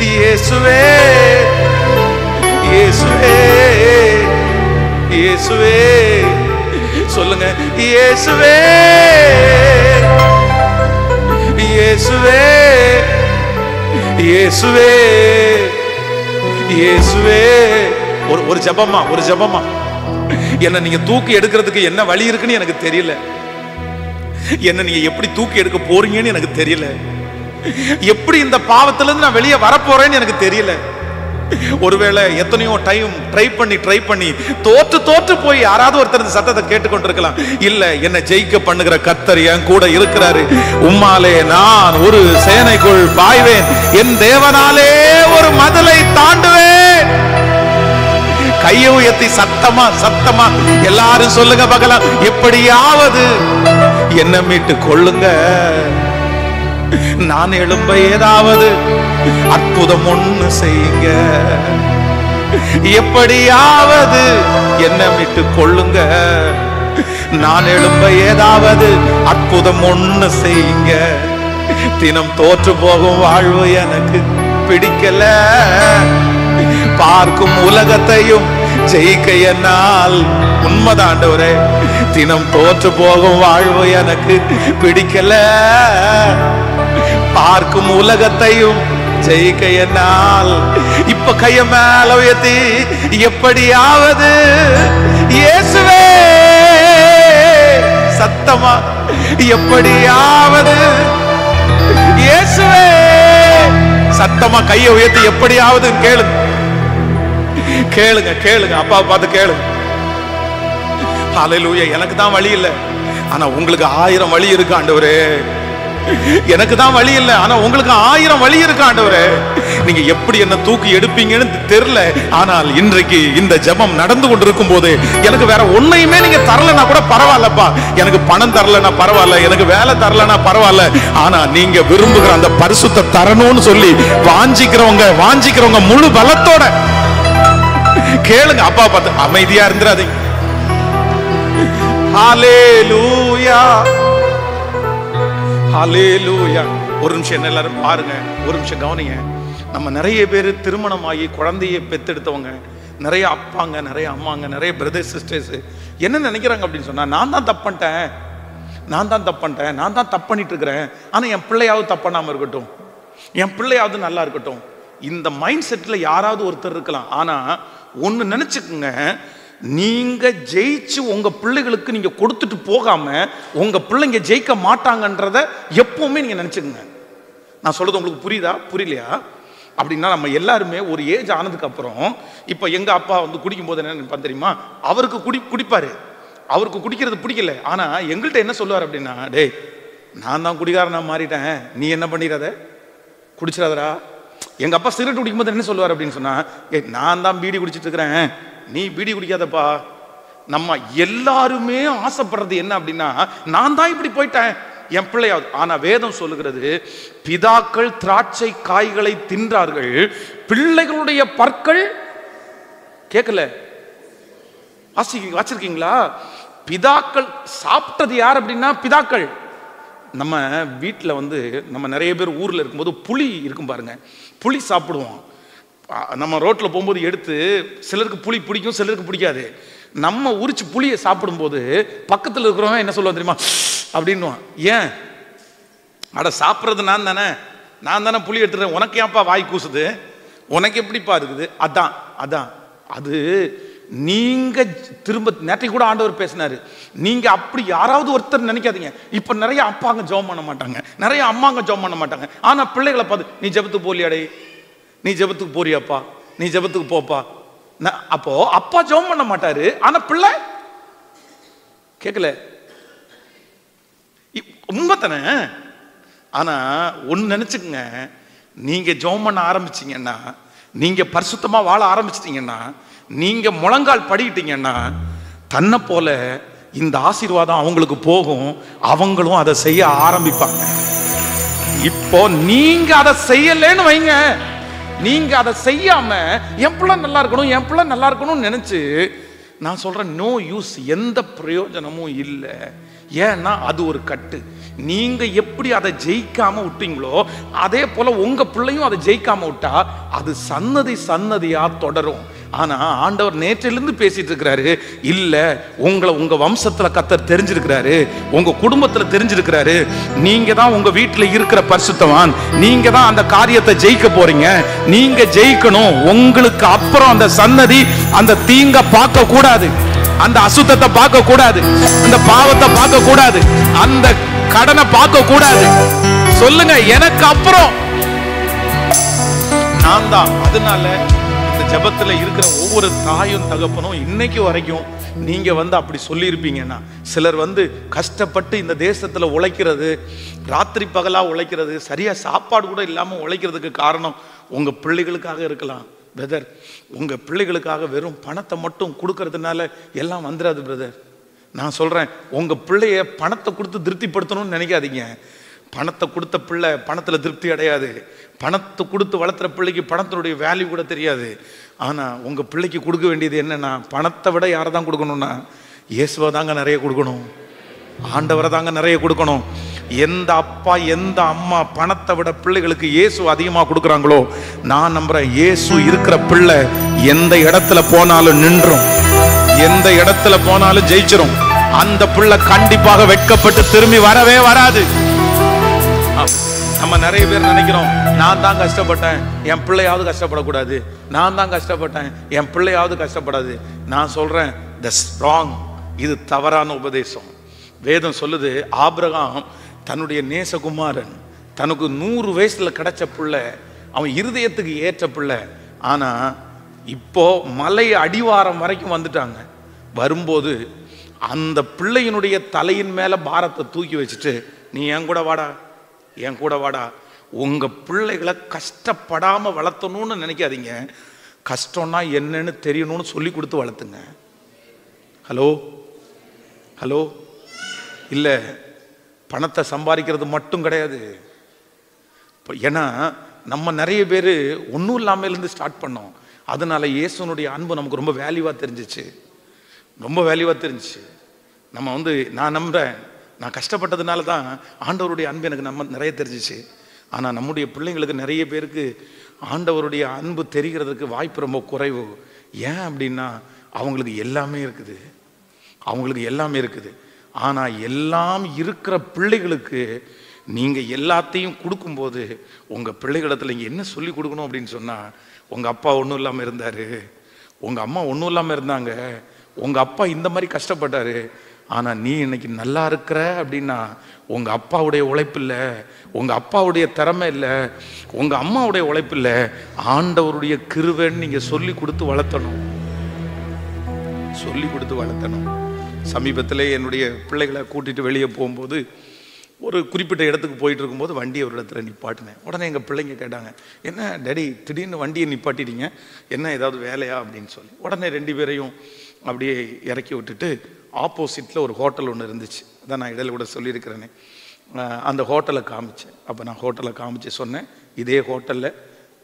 இயேசுவே, இயேசுவே, இயேசுவே, சொல்லுங்க, இயேசுவே, இயேசுவே, இயேசுவே, இயேசுவே. ஒரு ஜபமா, ஒரு ஜபமா. என்ன நீங்க தூக்கி எடுக்கிறதுக்கு என்ன வழி இருக்குன்னு எனக்கு தெரியல. என்ன நீங்க எப்படி தூக்கி எடுக்க போறீங்கன்னு எனக்கு தெரியல. எப்படி இந்த பாவத்திலிருந்து நான் வெளியே வரப்போறேன்னு எனக்கு தெரியல. ஒருவேளை எத்தனையோ டைம் ட்ரை பண்ணி தோற்று போய் யாராவது ஒருத்தர் சத்தத்தை கேட்டுக்கொண்டிருக்கலாம். இல்ல, என்னை ஜெயிக்க பண்ணுகிற கர்த்தர் என் கூட இருக்கிறாரு. உம்மாலே நான் ஒரு சேனைக்குள் பாய்வேன், என் தேவனாலே ஒரு மதிலை தாண்டுவேன். கையை உயர்த்தி சத்தமா சத்தமா எல்லாரும் சொல்லுங்க பார்க்கலாம், எப்படியாவது என்னை மீட்டு கொள்ளுங்க, நான் எழும்ப ஏதாவது அற்புதம் ஒண்ணு செய்யுங்க, எப்படியாவது என்னை மீட்டு கொள்ளுங்க, நான் எழும்ப ஏதாவது அற்புதம் ஒண்ணு செய்யுங்க. தினம் தோற்று போகும் வாழ்வு எனக்கு பிடிக்கல, பார்க்கும் உலகத்தையும் ஜெயிக்க என்னால் உண்மைதான் ஆண்டவரே. தினம் தோற்று போகும் வாழ்வு எனக்கு பிடிக்கல, பார்க்கும் உலகத்தையும் ஜெயிக்க என்னால். இப்ப கைய மேல உயர்த்தி எப்படியாவது இயேசுவே, சத்தமா எப்படியாவது இயேசுவே, சத்தமா கைய உயர்த்தி எப்படியாவது கேளுங்க, கேளுங்க, கேளுங்க, அப்பா பார்த்து கேளுங்க. ஹல்லேலூயா. எனக்கு தான் வழி இல்லை, ஆனா உங்களுக்கு 1000 வழி இருக்கு ஆண்டவரே. எனக்கு தான் வழி இல்லை, ஆனா உங்களுக்கு 1000 வழி இருக்கு ஆண்டவரே. நீங்க எப்படி என்ன தூக்கி எடுப்பீங்கன்னு தெரியல. ஆனால் இன்றைக்கு இந்த ஜெபம் நடந்து கொண்டிருக்கும் போது எனக்கு வேற ஒன்னையுமே நீங்க தரலனா கூட பரவாயில்லப்பா. எனக்கு பணம் தரலனா பரவாயில்ல, எனக்கு வேலை தரலனா பரவாயில்ல, ஆனா நீங்க விரும்புகிற அந்த பரிசுத்த தரணும்னு சொல்லி வாஞ்சிக்கிறவங்க முழு பலத்தோட கேளுங்க. அப்பா பார்த்து அமைதியா இருந்துராதீங்க. ஹல்லேலூயா, ஹல்லேலூயா. ஒரு நிமிஷம் என்ன எல்லாரும் பாருங்க, ஒரு நிமிஷம் கவனிங்க. நம்ம நிறைய பேர் திருமணமாகி குழந்தையை பெத்தெடுத்தவங்க, நிறைய அப்பாங்க, நிறைய அம்மாங்க, நிறைய பிரதர்ஸ் சிஸ்டர்ஸ் என்ன நினைக்கிறாங்க அப்படின்னு சொன்னா, நான் தான் தப்பு பண்ணிட்டேன், நான் தான் தப்பு பண்ணிட்டு இருக்கிறேன், ஆனா என் பிள்ளையாவது தப்பு பண்ணாம இருக்கட்டும், என் பிள்ளையாவது நல்லா இருக்கட்டும். இந்த மைண்ட் செட்ல யாராவது ஒருத்தர் இருக்கலாம். ஆனா ஒன்னு நினைச்சுக்குங்க, நீங்க ஜெயிச்சு உங்க பிள்ளைகளுக்கு நீங்க கொடுத்துட்டு போகாம உங்க பிள்ளைங்க ஜெயிக்க மாட்டாங்கன்றத எப்பவுமே நீங்க நினைச்சுக்குங்க. நான் சொல்றது உங்களுக்கு புரியுதா புரியலையா? அப்படின்னா நம்ம எல்லாருமே ஒரு ஏஜ் ஆனதுக்கு அப்புறம், இப்ப எங்க அப்பா வந்து குடிக்கும் போது என்ன நினைப்பாரு தெரியுமா? அவருக்கு குடிப்பாரு, அவருக்கு குடிக்கிறது பிடிக்கல, ஆனா எங்கள்கிட்ட என்ன சொல்லுவார் அப்படின்னா, டேய் நான் தான் குடிகாரனா மாறிட்டேன், நீ என்ன பண்ணிடாத, குடிச்சிடாதரா. எங்க அப்பா சிகரெட் குடிக்கும் போது என்ன சொல்லுவார் அப்படின்னு சொன்னா, நான் தான் பீடி குடிச்சிட்டு இருக்கிறேன், நீ பீடி குடிக்காதப்பா. நம்ம எல்லாருமே ஆசைப்படுறது என்ன அப்படின்னா, நான் தான் இப்படி போயிட்டேன், என் பிள்ளையாவது. ஆனா வேதம் சொல்லுகிறது, பிதாக்கள் திராட்சை காய்களை தின்றார்கள், பிள்ளைகளுடைய பற்கள் கேட்கல. வாசிருக்கீங்களா? பிதாக்கள் சாப்பிட்டது யார் அப்படின்னா பிதாக்கள். நம்ம வீட்டில் வந்து நம்ம நிறைய பேர் ஊரில் இருக்கும்போது புளி இருக்கும் பாருங்க, புளி சாப்பிடுவோம். நம்ம ரோட்டில் போகும்போது எடுத்து, சிலருக்கு புளி பிடிக்கும், சிலருக்கு பிடிக்காது. நம்ம உரிச்சு புளியை சாப்பிடும்போது பக்கத்தில் இருக்கிறவங்க என்ன சொல்லுவாங்க தெரியுமா, அப்படின்னுவான். ஏன்? அட சாப்பிட்றது நான் தானே புளி எடுத்துறேன், உனக்கு ஏன்ப்பா வாய் கூசுது, உனக்கு எப்படிப்பா இருக்குது? அதான் அது நீங்க திரும்ப நேற்றைக்கு கூட ஆண்டவர் பேசினாரு, நீங்க அப்படி யாராவது ஒருத்தர் நினைக்காதீங்க. இப்ப நிறைய அப்பாங்க ஜெபம் பண்ண மாட்டாங்க, நிறைய அம்மாங்க ஜெபம் பண்ண மாட்டாங்க. ஆனா பிள்ளைகளை பார்த்து, நீ ஜெபத்துக்கு போலியாடே, நீ ஜெபத்துக்கு போறியாப்பா, நீ ஜெபத்துக்கு போப்பா. அப்போ அப்பா ஜெபம் பண்ண மாட்டாரு, ஆனா பிள்ளை கேட்கல. உண்மைத்தானே? ஆனா ஒன்னு நினைச்சுக்குங்க, நீங்க ஜெபம் பண்ண ஆரம்பிச்சீங்கன்னா, நீங்க பரிசுத்தமா வாழ ஆரம்பிச்சிட்டீங்கன்னா, நீங்க முழங்கால் படிக்கிட்டீங்கன்னா, தன்னை போல இந்த ஆசீர்வாதம் அவங்களுக்கு போகும், அவங்களும் அதை செய்ய ஆரம்பிப்பாங்க. இப்போ நீங்க அதை செய்யலன்னு வைங்க, நீங்க அதை செய்யாம என் பிள்ளை நல்லா இருக்கணும், என் பிள்ளை நல்லா இருக்கணும்னு நினைச்சு, நான் சொல்றேன், நோ யூஸ், எந்த பிரயோஜனமும் இல்லை. ஏன்னா அது ஒரு கட்டு. நீங்க எப்படி அதை ஜெயிக்காம விட்டீங்களோ, அதே போல உங்க பிள்ளையும் அதை ஜெயிக்காம விட்டா அது சன்னதியா தொடரும். ஆனா ஆண்டவர் நேற்றிலிருந்து பேசிட்டு இருக்கிறாரு, இல்ல உங்க வம்சத்துல கர்த்தர் தெரிஞ்சிருக்கிறாரு, உங்க குடும்பத்துல தெரிஞ்சிருக்கிறாரு, நீங்க தான் உங்க வீட்டுல இருக்கிற பரிசுத்தவான், நீங்க தான் அந்த காரியத்தை ஜெயிக்க போறீங்க, நீங்க ஜெயிக்கணும். உங்களுக்கு அப்புறம் அந்த சன்னதி அந்த தீங்க பார்க்க கூடாது, அந்த அசுத்தத்தை பார்க்க கூடாது, அந்த பாவத்தை பார்க்க கூடாது, அந்த கடனை பார்க்க கூடாது. சொல்லுங்க, எனக்கு அப்புறம் நான் தான். அதனால இந்த ஜெபத்துல இருக்கிற ஒவ்வொரு தாயும் தகப்பனும் இன்னைக்கு வரைக்கும் நீங்க வந்து அப்படி சொல்லியிருப்பீங்கன்னா, சிலர் வந்து கஷ்டப்பட்டு இந்த தேசத்துல உழைக்கிறது, ராத்திரி பகலா உழைக்கிறது, சரியா சாப்பாடு கூட இல்லாம உழைக்கிறதுக்கு காரணம் உங்க பிள்ளைகளுக்காக இருக்கலாம். பிரதர், உங்க பிள்ளைகளுக்காக வெறும் பணத்தை மட்டும் கொடுக்கறதுனால எல்லாம் வந்துடாது பிரதர். நான் சொல்றேன், உங்க பிள்ளைய பணத்தை கொடுத்து திருப்திப்படுத்தணும்னு நினைக்காதீங்க. பணத்தை கொடுத்த பிள்ளை பணத்துல திருப்தி அடையாது. பணத்தை கொடுத்து வளர்த்துற பிள்ளைக்கு பணத்தினுடைய வேல்யூ கூட தெரியாது. ஆனா உங்க பிள்ளைக்கு கொடுக்க வேண்டியது என்னன்னா, பணத்தை விட யாரை தான் கொடுக்கணும்னா இயேசுவை தாங்க நிறைய கொடுக்கணும், ஆண்டவரை தாங்க நிறைய கொடுக்கணும். எந்த அப்பா எந்த அம்மா பணத்தை விட பிள்ளைகளுக்கு இயேசு அதிகமா கொடுக்குறாங்களோ, நான் நம்புறேன், இயேசு இருக்கிற பிள்ளை எந்த இடத்துல போனாலும் நின்றும், எந்த இடத்துல போனாலும் ஜெயிச்சிரும். அந்த பிள்ளை கண்டிப்பாக வெட்கப்பட்டு திரும்பி வரவே வராது. நம்ம நிறைய பேர் நினைக்கிறோம், நான் தான் கஷ்டப்பட்டேன், என் பிள்ளையாவது கஷ்டப்படக்கூடாது, நான் தான் கஷ்டப்பட்டேன், என் பிள்ளையாவது கஷ்டப்படாது. நான் சொல்றேன், தட்ஸ் ராங். இது தவறான உபதேசம். வேதம் சொல்லுது, ஆபிரகாம் தன்னுடைய நேசகுமாரன், தனக்கு 100 வயசுல கிடைச்ச பிள்ளை, அவன் இருதயத்துக்கு ஏற்ற பிள்ளை. ஆனா இப்போ மலை அடிவாரம் வரைக்கும் வந்துட்டாங்க. வரும்போது அந்த பிள்ளையினுடைய தலையின் மேல பாரத்தை தூக்கி வச்சுட்டு, நீ என் கூட வாடா, என் கூட வாடா. உங்க பிள்ளைகளை கஷ்டப்படாம வளர்த்தணும்னு நினைக்காதீங்க, கஷ்டம்னா என்னன்னு தெரியணும்னு சொல்லி கொடுத்து வளர்த்துங்க. Hello hello. இல்லை, பணத்தை சம்பாதிக்கிறது மட்டும் கிடையாது. ஏன்னா நம்ம நிறைய பேர் ஒன்றும் இல்லாமலேருந்து ஸ்டார்ட் பண்ணோம். அதனால இயேசுனுடைய அன்பு நமக்கு ரொம்ப வேல்யூவாக தெரிஞ்சிச்சு, ரொம்ப வேல்யூவாக தெரிஞ்சிச்சு. நம்ம நான் நம்புகிறேன், நான் கஷ்டப்பட்டதுனால தான் ஆண்டவருடைய அன்பு எனக்கு நிறைய தெரிஞ்சிச்சு. ஆனால் நம்முடைய பிள்ளைங்களுக்கு நிறைய பேருக்கு ஆண்டவருடைய அன்பு தெரிகிறதுக்கு வாய்ப்பு ரொம்ப குறைவு. ஏன் அப்படின்னா அவங்களுக்கு எல்லாமே இருக்குது, அவங்களுக்கு எல்லாமே இருக்குது. ஆனால் எல்லாம் இருக்கிற பிள்ளைகளுக்கு நீங்கள் எல்லாத்தையும் கொடுக்கும்போது உங்கள் பிள்ளைகளிடத்தில் இங்கே என்ன சொல்லி கொடுக்கணும் அப்படின்னு சொன்னால், உங்கள் அப்பா ஒன்றும் இல்லாமல் இருந்தார், உங்கள் அம்மா ஒன்றும் இல்லாமல் இருந்தாங்க, உங்கள் அப்பா இந்த மாதிரி கஷ்டப்பட்டார், ஆனால் நீ இன்னைக்கு நல்லா இருக்கிற அப்படின்னா உங்கள் அப்பாவுடைய உழைப்பு இல்லை, உங்கள் அப்பாவுடைய திறமை இல்லை, உங்கள் அம்மாவுடைய உழைப்பு இல்லை, ஆண்டவருடைய கிருபைன்னு நீங்கள் சொல்லி கொடுத்து வளர்த்தணும், சொல்லி கொடுத்து வளர்த்தணும். சமீபத்தில் என்னுடைய பிள்ளைகளை கூட்டிகிட்டு வெளியே போகும்போது ஒரு குறிப்பிட்ட இடத்துக்கு போயிட்டு இருக்கும்போது வண்டியை ஒரு இடத்துல நிப்பாட்டினேன். உடனே எங்கள் பிள்ளைங்க கேட்டாங்க, என்ன டேடி திடீர்னு வண்டியை நிப்பாட்டிட்டீங்க, என்ன ஏதாவது வேலையா அப்படின்னு சொல்லி. உடனே 2 பேரையும் அப்படியே இறக்கி விட்டுட்டு ஆப்போசிட்டில் ஒரு ஹோட்டல் ஒன்று இருந்துச்சு, அதான் நான் இடையில கூட சொல்லியிருக்கிறேனே, அந்த ஹோட்டலை காமிச்சேன். அப்போ நான் ஹோட்டலை காமிச்சு சொன்னேன், இதே ஹோட்டலில்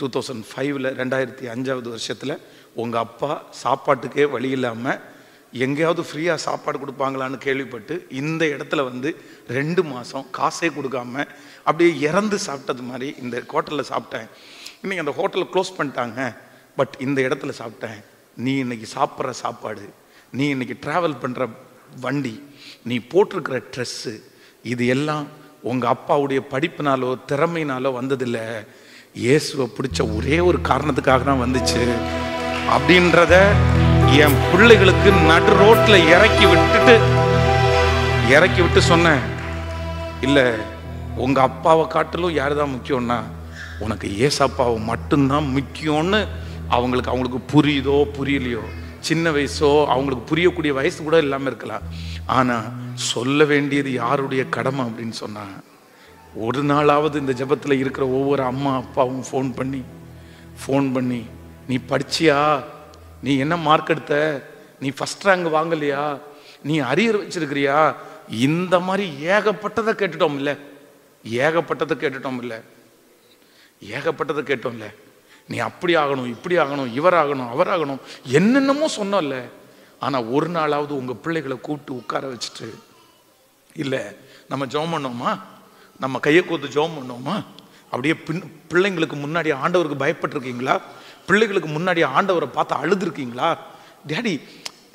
2005 2005 வருஷத்தில் உங்கள் அப்பா சாப்பாட்டுக்கே வழி இல்லாமல் எங்கேயாவது ஃப்ரீயாக சாப்பாடு கொடுப்பாங்களான்னு கேள்விப்பட்டு இந்த இடத்துல 2 மாதம் காசே கொடுக்காம அப்படியே இறந்து சாப்பிட்டது மாதிரி இந்த ஹோட்டலில் சாப்பிட்டேன். இன்றைக்கி அந்த ஹோட்டலை க்ளோஸ் பண்ணிட்டாங்க, பட் இந்த இடத்துல சாப்பிட்டேன். நீ இன்னைக்கு சாப்பிட்ற சாப்பாடு, நீ இன்னைக்கு ட்ராவல் பண்ணுற வண்டி, நீ போட்டிருக்கிற ட்ரெஸ்ஸு, இது எல்லாம் உங்கள் அப்பாவுடைய படிப்பினாலோ திறமையினாலோ வந்ததில்லை, இயேசுவை பிடிச்ச ஒரே ஒரு காரணத்துக்காக தான் வந்துச்சு அப்படின்றத என் பிள்ளைகளுக்கு நடு ரோட்ல இறக்கி விட்டு சொன்னேன். இல்லை, உங்க அப்பாவை காட்டிலும் யாருதான் முக்கியம்னா உனக்கு ஏசப்பாவை மட்டும்தான் முக்கியம்னு அவங்களுக்கு புரியுதோ புரியலையோ, சின்ன வயசோ அவங்களுக்கு புரியக்கூடிய வயசு கூட இல்லாமல் இருக்கலாம். ஆனால் சொல்ல வேண்டியது யாருடைய கடமை அப்படின்னு சொன்னா, ஒரு நாளாவது இந்த ஜெபத்தில் இருக்கிற ஒவ்வொரு அம்மா அப்பாவும் ஃபோன் பண்ணி நீ படிச்சியா, நீ என்ன மார்க் எடுத்த, நீ ஃபர்ஸ்ட் ரேங்க் வாங்கலையா, நீ அரியர் வச்சிருக்கிறியா, இந்த மாதிரி ஏகப்பட்டதை கேட்டுட்டோம் இல்லை, ஏகப்பட்டதை கேட்டோம் இல்லை. நீ அப்படி ஆகணும், இப்படி ஆகணும், இவராகணும், அவராகணும், என்னென்னமோ சொன்னோம்ல. ஆனால் ஒரு நாளாவது உங்கள் பிள்ளைகளை கூப்பிட்டு உட்கார வச்சுட்டு, இல்லை நம்ம ஜெபம் பண்ணோமா, நம்ம கையை கோத்து ஜெபம் பண்ணோமா, அப்படியே பிள்ளைங்களுக்கு முன்னாடி ஆண்டவருக்கு பயப்பட்டிருக்கீங்களா, பிள்ளைகளுக்கு முன்னாடி ஆண்டவரை பார்த்து அழுதுருக்கீங்களா? டேடி,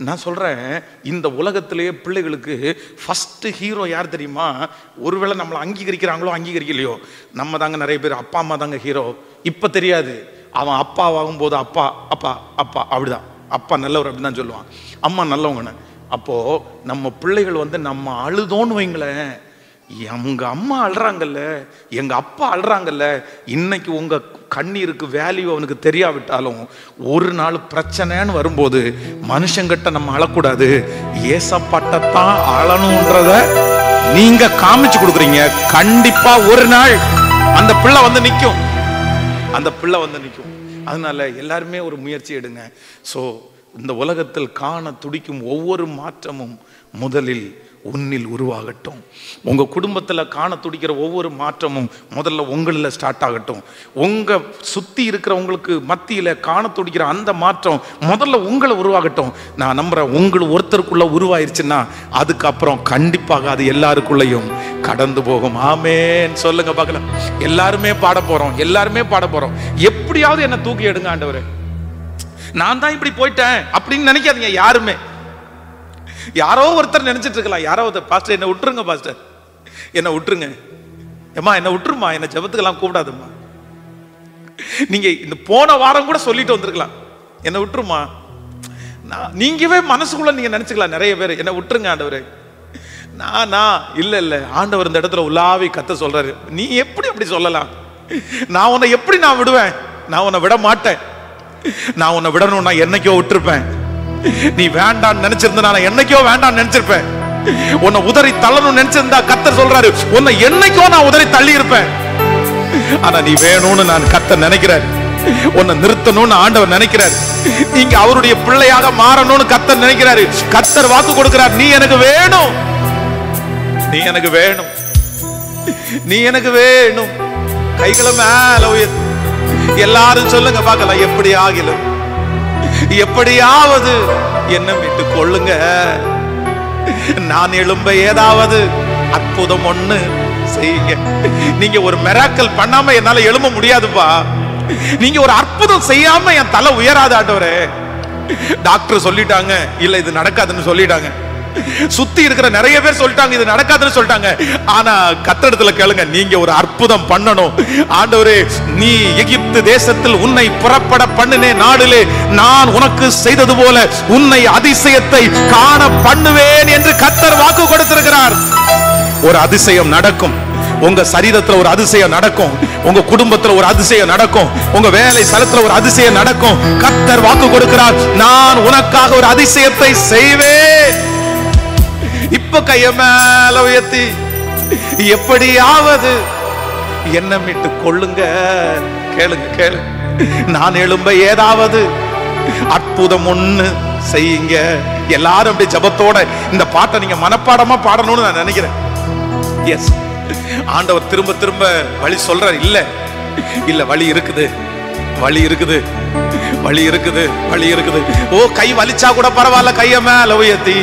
நான் சொல்கிறேன், இந்த உலகத்திலேயே பிள்ளைகளுக்கு ஃபஸ்ட்டு ஹீரோ யார் தெரியுமா? ஒருவேளை நம்மளை அங்கீகரிக்கிறாங்களோ அங்கீகரிக்கலையோ, நம்ம தாங்க நிறைய பேர் அப்பா அம்மா தாங்க ஹீரோ. இப்போ தெரியாது, அவன் அப்பா ஆகும்போது அப்பா அப்பா அப்பா அப்படிதான், அப்பா நல்லவர் அப்படின்னு தான் சொல்லுவான், அம்மா நல்லவங்கன்னு. அப்போது நம்ம பிள்ளைகள் நம்ம அழுதோன்னு வைங்களேன், எங்க அம்மா அழுறாங்கல்ல, எங்க அப்பா அழுறாங்கல்ல, இன்னைக்கு உங்க கண்ணீருக்கு வேல்யூ அவனுக்கு தெரியாவிட்டாலும் ஒரு நாள் பிரச்சனைன்னு வரும்போது மனுஷங்கிட்ட நம்ம அழக்கூடாது, ஏசப்பட்டத்தான் அழணுன்றத நீங்க காமிச்சு கொடுக்குறீங்க. கண்டிப்பா ஒரு நாள் அந்த பிள்ளை நிற்கும், அந்த பிள்ளை நிற்கும். அதனால எல்லாருமே ஒரு முயற்சி எடுங்க. ஸோ இந்த உலகத்தில் காண துடிக்கும் ஒவ்வொரு மாற்றமும் முதலில் உன்னில் உருவாகட்டும். உங்க குடும்பத்தில் காண துடிக்கிற ஒவ்வொரு மாற்றமும் முதல்ல உங்களில் ஸ்டார்ட் ஆகட்டும். உங்க சுத்தி இருக்கிறவங்களுக்கு மத்தியில காண துடிக்கிற அந்த மாற்றம் முதல்ல உங்களை உருவாகட்டும். நான் நம்புறேன், உங்களுக்கு ஒருத்தருக்குள்ள உருவாயிருச்சுன்னா அதுக்கப்புறம் கண்டிப்பாக அது எல்லாருக்குள்ளேயும் கடந்து போகும். ஆமென் சொல்லுங்க பார்க்கலாம். எல்லாருமே பாட போறோம். எப்படியாவது என்ன தூக்கி எடுங்க ஆண்டவரே, நான் தான் இப்படி போயிட்டேன் அப்படின்னு நினைக்காதீங்க யாருமே. யாரோ ஒருத்தர் நினைச்சிட்டு இருக்கலாம், யாரோ ஒருத்தர், பாஸ்டர் என்ன விட்டுருங்க, பாஸ்டர் என்ன விட்டுருங்க, ஏம்மா என்னை விட்டுருமா, என்னை ஜெபத்துக்கெல்லாம் கூப்பிடாதும்மா. நீங்க இந்த போன வாரம் கூட சொல்லிட்டு வந்திருக்கலாம், என்னை விட்டுருமா. நீங்கவே மனசுக்குள்ள நீங்க நினைச்சுக்கலாம், நிறைய பேர் என்னை விட்டுருங்க ஆண்டவரே. நான் இல்ல ஆண்டவர் இந்த இடத்துல உலாவி கத்த சொல்றாரு. நீ எப்படி அப்படி சொல்லலாம்? நான் உன்னை எப்படி நான் விடுவேன்? நான் உன்னை விட மாட்டேன். நான் உன்னை விடணும்னா என்னைக்கோ விட்டுருப்பேன். நீ வேண்டான்னு நினைச்சிருந்தா நான் என்னைக்கோ வேண்டான்னு நினைச்சிருப்பேன். உன்னை உதறி தள்ளணும்னு நினைச்சிருந்தா கர்த்தர் சொல்றாரு, உன்னை என்னைக்கோ நான் உதறி தள்ளி இருப்பேன். ஆனா நீ வேணும்னு நான் கர்த்தர் நினைக்கிறார். உன்னை நிறுத்தணும்னு ஆண்டவர் நினைக்கிறார். நீங்க அவருடைய பிள்ளையாக மாறணும்னு கர்த்தர் நினைக்கிறாரு. கர்த்தர் வாக்கு கொடுக்கிறார், நீ எனக்கு வேணும், நீ எனக்கு வேணும், நீ எனக்கு வேணும். கைகளை மேல உயர்த்தி எல்லாரும் சொல்லுங்க பார்க்கலாம், எப்படி ஆகிலும் எப்படியாவது என்ன மீட்டு கொள்ளுங்க. நான் எழும்ப ஏதாவது அற்புதம் ஒண்ணு செய்யுங்க. நீங்க ஒரு மிராக்கல் பண்ணாம என்னால எழும்ப முடியாதுப்பா. நீங்க ஒரு அற்புதம் செய்யாம என் தலை உயராது ஆண்டவரே. டாக்டர் சொல்லிட்டாங்க, இல்ல இது நடக்காதுன்னு சொல்லிட்டாங்க. சுத்தி இருக்கிற நிறைய பேர் சொல்லிட்டாங்க, இது நடக்காதுன்னு சொல்லிட்டாங்க. ஆனா கர்த்தரிடத்துல கேளுங்க, நீங்க ஒரு அற்புதம் பண்ணணும். ஆண்டவரே, நீ எகிப்து தேசத்தில் உன்னை புறப்பட பண்ணினே நாளிலே நான் உனக்கு செய்தது போல உன்னை அதிசயத்தை காண பண்ணுவேன் என்று கர்த்தர் வாக்கு கொடுத்திருக்கிறார். ஒரு அதிசயம் நடக்கும். உங்க சரீரத்துல ஒரு அதிசயம் நடக்கும். உங்க குடும்பத்துல ஒரு அதிசயம் நடக்கும். உங்க வேலை ஸ்தலத்துல ஒரு அதிசயம் நடக்கும். கர்த்தர் வாக்கு கொடுக்கிறார், நான் உனக்காக ஒரு அதிசயத்தை செய்வேன். இப்ப கைய மேல உயர்த்தி எப்படியாவது என்ன மீட்டு கொள்ளுங்க. கேளுங்க கேளுங்க. நான் எழும்ப ஏதாவது அற்புதம் ஒண்ணு செய்யுங்க. எல்லாரும் அப்படியே ஜபத்தோட இந்த பாட்டை நீங்க மனப்பாடமா பாடணும்னு நான் நினைக்கிறேன். எஸ், ஆண்டவர் திரும்ப திரும்ப வழி சொல்றார். இல்ல இல்ல, வழி இருக்குது, வழி இருக்குது, வழி இருக்குது, வழி இருக்குது. ஓ, கை வலிச்சா கூட பரவாயில்ல, கைய மேல உயர்த்தி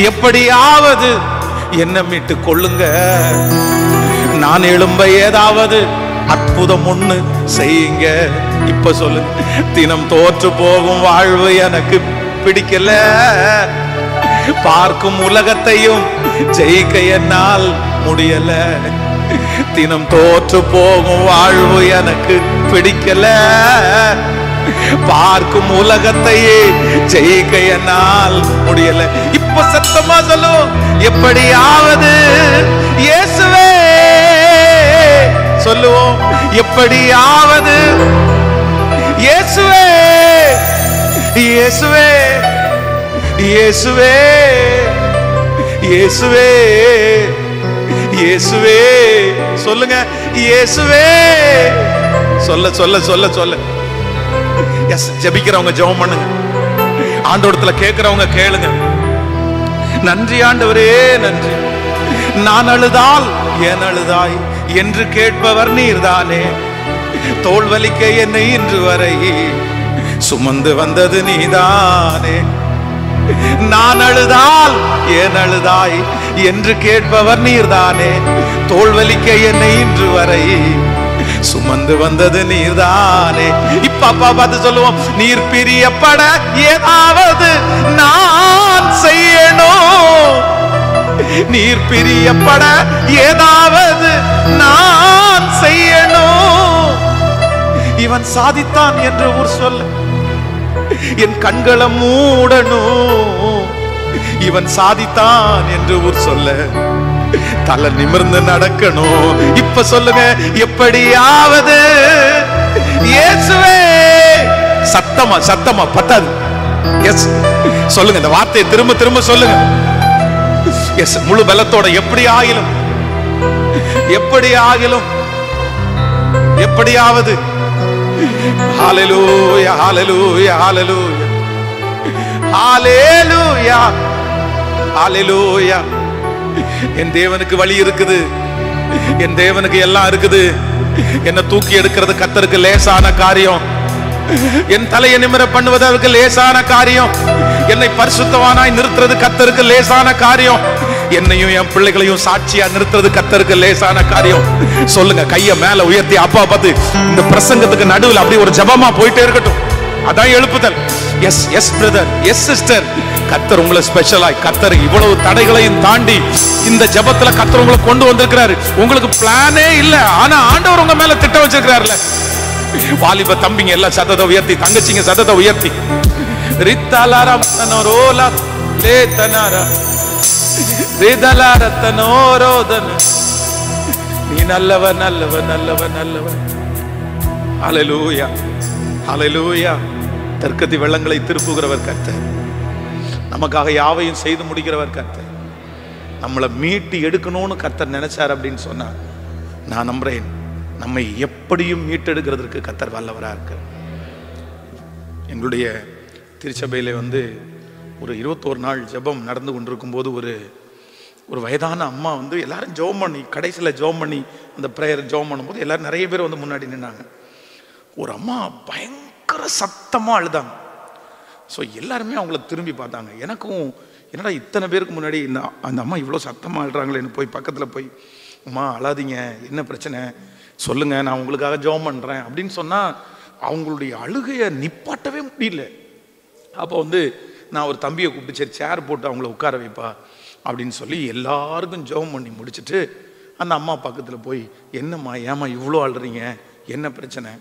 எப்படியாவது என்ன மீட்டு கொள்ளுங்க. நான் எழும்ப ஏதாவது அற்புதம் ஒண்ணு செய்யுங்க. இப்ப சொல்லுங்க, தினம் தோற்று போகும் வாழ்வு எனக்கு பிடிக்கல. பார்க்கும் உலகத்தையும் ஜெயிக்க என்னால் முடியல. தினம் தோற்று போகும் வாழ்வு எனக்கு பிடிக்கல. பார்க்கும் உலகத்தையே ஜெயிக்க என்னால் முடியல. இப்ப சத்தமா சொல்லுவோம், எப்படியாவது இயேசுவே சொல்லுவோம், எப்படியாவது இயேசுவே, இயேசுவே, இயேசுவே, இயேசுவே, இயேசுவே சொல்லுங்க, இயேசுவே சொல்ல சொல்ல சொல்ல சொல்ல. எஸ், ஜெபிக்கிறவங்க ஜெபம் பண்ணுங்க. ஆண்டவரத்துல கேட்கிறவங்க கேளுங்க. நன்றி ஆண்டவரே, நன்றி. நான் அழுதால் ஏன் அழுதாய் என்று கேட்பவர் நீர்தானே. தோள் வலிக்க என்னை இன்று வரை சுமந்து வந்தது நீதானே. நான் அழுதால் ஏன் அழுதாய் என்று கேட்பவர் நீர்தானே. தோள் வலிக்க என்னை இன்று வரை சுமந்து வந்தது நீர்தானே. இப்ப அப்பா பார்த்து சொல்லுவோம், நீர் பிரியப்பட ஏதாவது நான் செய்யணும். நீர் பிரியப்பட ஏதாவது நான் செய்யணும். இவன் சாதித்தான் என்று ஊர் சொல்ல என் கண்களை மூடணும். இவன் சாதித்தான் என்று ஊர் சொல்ல தலை நிமிர்ந்து நடக்கணும். இப்ப சொல்லுங்க, எப்படியாவது இயேசுவே. சத்தமா சத்தமா பத்தாது. எஸ் சொல்லுங்க, இந்த வார்த்தையை திரும்ப திரும்ப சொல்லுங்க. எஸ், முழு பலத்தோட எப்படி ஆகிலும், எப்படி ஆகிலும், எப்படியாவது. ஹalleluya, ஹalleluya, ஹalleluya, ஹalleluya, ஹalleluya. என் தேவனுக்கு வழி இருக்குது, என் தேவனுக்கு எல்லாம் இருக்குது. என்னை தூக்கி எடுக்கிறது கர்த்தருக்கு லேசான காரியம். என் தலையை நிமிர பண்ணுவது அவருக்கு லேசான காரியம். என்னை பரிசுத்தவானாய் நிறுத்துறது கர்த்தருக்கு லேசான காரியம். என்னையும் என் பிள்ளைகளையும் சாட்சியா நிறுத்துறது கர்த்தருக்கு லேசான காரியம். சொல்லுங்க, கைய மேல உயர்த்தி அப்பா பார்த்து இந்த பிரசங்கத்துக்கு நடுவில் அப்படி ஒரு ஜபமா போயிட்டே இருக்கட்டும். அதான் எழுப்புதல். Yes yes brother, yes sister, கர்த்தர் உங்களை ஸ்பெஷலாய், கர்த்தர் இவ்வளவு தடைகளையும் தாண்டி இந்த ஜெபத்துல கர்த்தர் உங்களை கொண்டு வந்திருக்கிறாரு. உங்களுக்கு பிளானே இல்ல, ஆனா ஆண்டவர் உங்க மேல திட்டம் வச்சிருக்கிறாருல. வாலிப தம்பிங்க எல்லாம் சத்தத்தை உயர்த்தி, தங்கச்சிங்க சத்தத்தை உயர்த்தி, ரித்தலாரம் தனரோலா லே தனாரா ரிதலார தனோரோதன, நீ நல்லவர் நல்லவர் நல்லவர் நல்லவர். ஹல்லேலூயா ஹல்லேலூயா. தர்க்கத்தி வெள்ளங்களை திருப்புகிறவர் கர்த்தர், நமக்காக யாவையும் செய்து முடிக்கிறவர் கர்த்தர். நம்மளை மீட்டு எடுக்கணும்னு கர்த்தர் நினைச்சார் அப்படின்னு சொன்னா, நான் நம்புறேன் நம்மை எப்படியும் மீட்டெடுக்கிறதுக்கு கர்த்தர் வல்லவரா இருக்கு. எங்களுடைய திருச்சபையில ஒரு 21 நாள் ஜெபம் நடந்து கொண்டிருக்கும் போது ஒரு வயதான அம்மா எல்லாரும் ஜெபம் பண்ணி, கடைசியில் ஜெபம் பண்ணி அந்த ப்ரேயர் ஜெபம் பண்ணும்போது எல்லாரும் நிறைய பேர் முன்னாடி நின்னாங்க. ஒரு அம்மா பயங்கர சத்தமாக அழுதாங்க. ஸோ எல்லாருமே அவங்கள திரும்பி பார்த்தாங்க. எனக்கும் என்னடா இத்தனை பேருக்கு முன்னாடி அந்த அம்மா இவ்வளோ சத்தமாக அழுறாங்களேன்னு போய் பக்கத்தில் போய், அம்மா அழாதீங்க, என்ன பிரச்சனை சொல்லுங்கள், நான் உங்களுக்காக ஜெபம் பண்ணுறேன் அப்படின்னு சொன்னால் அவங்களுடைய அழுகையை நிப்பாட்டவே முடியல. அப்போ நான் ஒரு தம்பியை கூப்பிட்டு, சரி சேர் போட்டு அவங்கள உட்கார வைப்பா அப்படின்னு சொல்லி எல்லாருக்கும் ஜெபம் பண்ணி முடிச்சுட்டு அந்த அம்மா பக்கத்தில் போய், என்னம்மா ஏம்மா இவ்வளோ அழுறீங்க, என்ன பிரச்சனை?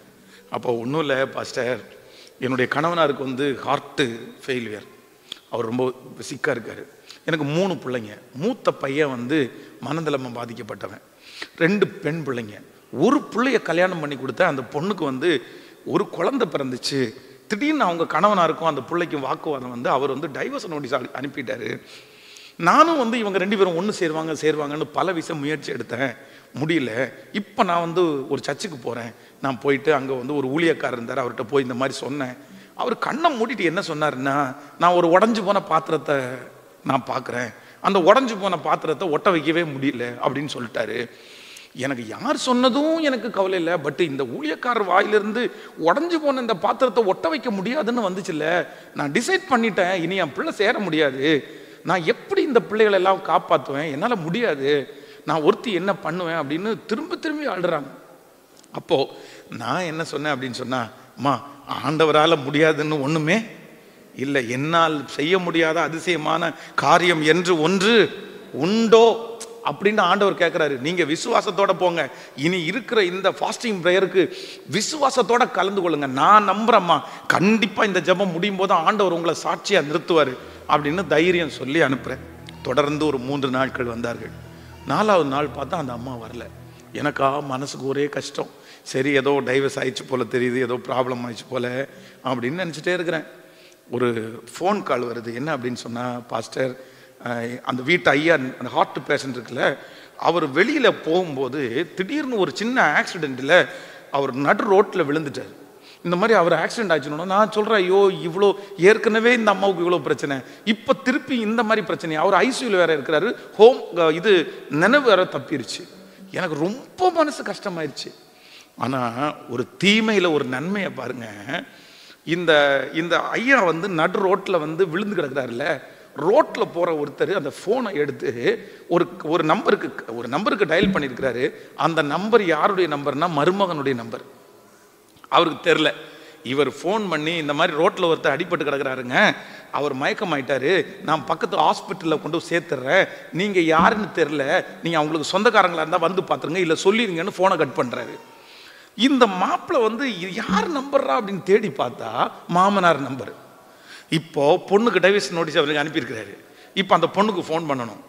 அப்போ ஒன்றும் இல்லை பாஸ்டர், என்னுடைய கணவனாருக்கு ஹார்ட்டு ஃபெயிலியர், அவர் ரொம்ப சிக்காக இருக்கார். எனக்கு 3 பிள்ளைங்க. மூத்த பையன் மனநலம் பாதிக்கப்பட்டவன், 2 பெண் பிள்ளைங்க. ஒரு பிள்ளைய கல்யாணம் பண்ணி கொடுத்த அந்த பொண்ணுக்கு ஒரு குழந்தை பிறந்துச்சு. திடீர்னு அவங்க கணவனாருக்கும் அந்த பிள்ளைக்கு வாக்குவாதம் அவர் டைவர்ஸ் நோட்டீஸ் அனுப்பிட்டாரு. நானும் இவங்க 2 பேரும் ஒன்று சேருவாங்கன்னு பல விஷயம் முயற்சி எடுத்தேன், முடியல. இப்போ நான் ஒரு சர்ச்சுக்கு போகிறேன். நான் போயிட்டு அங்கே ஒரு ஊழியக்காரர் இருந்தார், அவர்கிட்ட போய் இந்த மாதிரி சொன்னேன். அவர் கண்ணை மூடிட்டு என்ன சொன்னார்னா, நான் ஒரு உடஞ்சி போன பாத்திரத்தை நான் பார்க்குறேன், அந்த உடஞ்சி போன பாத்திரத்தை ஒட்ட வைக்கவே முடியல அப்படின்னு சொல்லிட்டாரு. எனக்கு யார் சொன்னதும் எனக்கு கவலை இல்லை, பட் இந்த ஊழியக்காரர் வாயிலிருந்து உடஞ்சி போன இந்த பாத்திரத்தை ஒட்ட வைக்க முடியாதுன்னு வந்துச்சுல்ல, நான் டிசைட் பண்ணிட்டேன், இனி என் பிள்ளை சேர முடியாது, நான் எப்படி இந்த பிள்ளைகளை எல்லாம் காப்பாற்றுவேன், என்னால் முடியாது, நான் ஒருத்தி என்ன பண்ணுவேன் அப்படின்னு திரும்பி அழுறாங்க. அப்போது நான் என்ன சொன்னேன் அப்படின்னு சொன்னால், அம்மா ஆண்டவரால் முடியாதுன்னு ஒன்றுமே இல்லை, என்னால் செய்ய முடியாத அதிசயமான காரியம் என்று ஒன்று உண்டோ அப்படின்னு ஆண்டவர் கேட்குறாரு. நீங்கள் விசுவாசத்தோட போங்க, இனி இருக்கிற இந்த ஃபாஸ்டிங் ப்ரேயருக்கு விசுவாசத்தோட கலந்து கொள்ளுங்க. நான் நம்புறேம்மா, கண்டிப்பாக இந்த ஜெபம் முடியும் போது ஆண்டவர் உங்களை சாட்சியாக நிறுத்துவார் அப்படின்னு தைரியம் சொல்லி அனுப்புகிறேன். தொடர்ந்து ஒரு 3 நாட்கள் வந்தார்கள். 4வது நாள் பார்த்தா அந்த அம்மா வரல. எனக்கா மனசுக்கு ஒரே கஷ்டம். சரி, ஏதோ டைவர்ஸ் ஆயிடுச்சு போல தெரியுது, ஏதோ ப்ராப்ளம் ஆயிடுச்சு போல அப்படின்னு நினச்சிட்டே இருக்கிறேன். ஒரு ஃபோன் கால் வருது. என்ன அப்படின்னு சொன்னால், பாஸ்டர் அந்த வீட்டு ஐயா, அந்த ஹார்ட் பேஷண்ட் இருக்குல்ல, அவர் வெளியில் போகும்போது திடீர்னு ஒரு சின்ன ஆக்சிடெண்ட்டில் அவர் நடு ரோட்டில் விழுந்துட்டார். இந்த மாதிரி அவர் ஆக்சிடென்ட் ஆச்சுன்னா நான் சொல்கிறேன், ஐயோ இவ்வளோ ஏற்கனவே இந்த அம்மாவுக்கு இவ்வளோ பிரச்சனை, இப்போ திருப்பி இந்த மாதிரி பிரச்சனை, அவர் ஐசியூவில் வேறு இருக்கிறாரு, நினைவு வேற தப்பிருச்சு. எனக்கு ரொம்ப மனசு கஷ்டமாயிருச்சு. ஆனால் ஒரு தீமையில் ஒரு நன்மையை பாருங்க, இந்த ஐயா நடு ரோட்டில் விழுந்து கிடக்கிறாருல்ல, ரோட்டில் போகிற ஒருத்தர் அந்த ஃபோனை எடுத்து ஒரு நம்பருக்கு டயல் பண்ணியிருக்கிறாரு. அந்த நம்பர் யாருடைய நம்பர்னா மருமகனுடைய நம்பர். அவருக்கு தெரில. இவர் ஃபோன் பண்ணி, இந்த மாதிரி ரோட்டில் ஒருத்தர் அடிபட்டு கிடக்கிறாருங்க, அவர் மயக்கமாயிட்டாரு, நான் பக்கத்து ஹாஸ்பிட்டலில் கொண்டு சேர்த்துறேன், நீங்கள் யாருன்னு தெரில, நீங்கள் அவங்களுக்கு சொந்தக்காரங்களாக இருந்தால் பார்த்துருங்க, இல்லை சொல்லிடுங்கன்னு ஃபோனை கட் பண்ணுறாரு. இந்த மாப்பிள்ளை யார் நம்பர்றா அப்படின்னு தேடி பார்த்தா மாமனார் நம்பர். இப்போது பொண்ணுக்கு டைவர்ஸ் நோட்டீஸ் அவருக்கு அனுப்பியிருக்கிறாரு. இப்போ அந்த பொண்ணுக்கு ஃபோன் பண்ணணும்.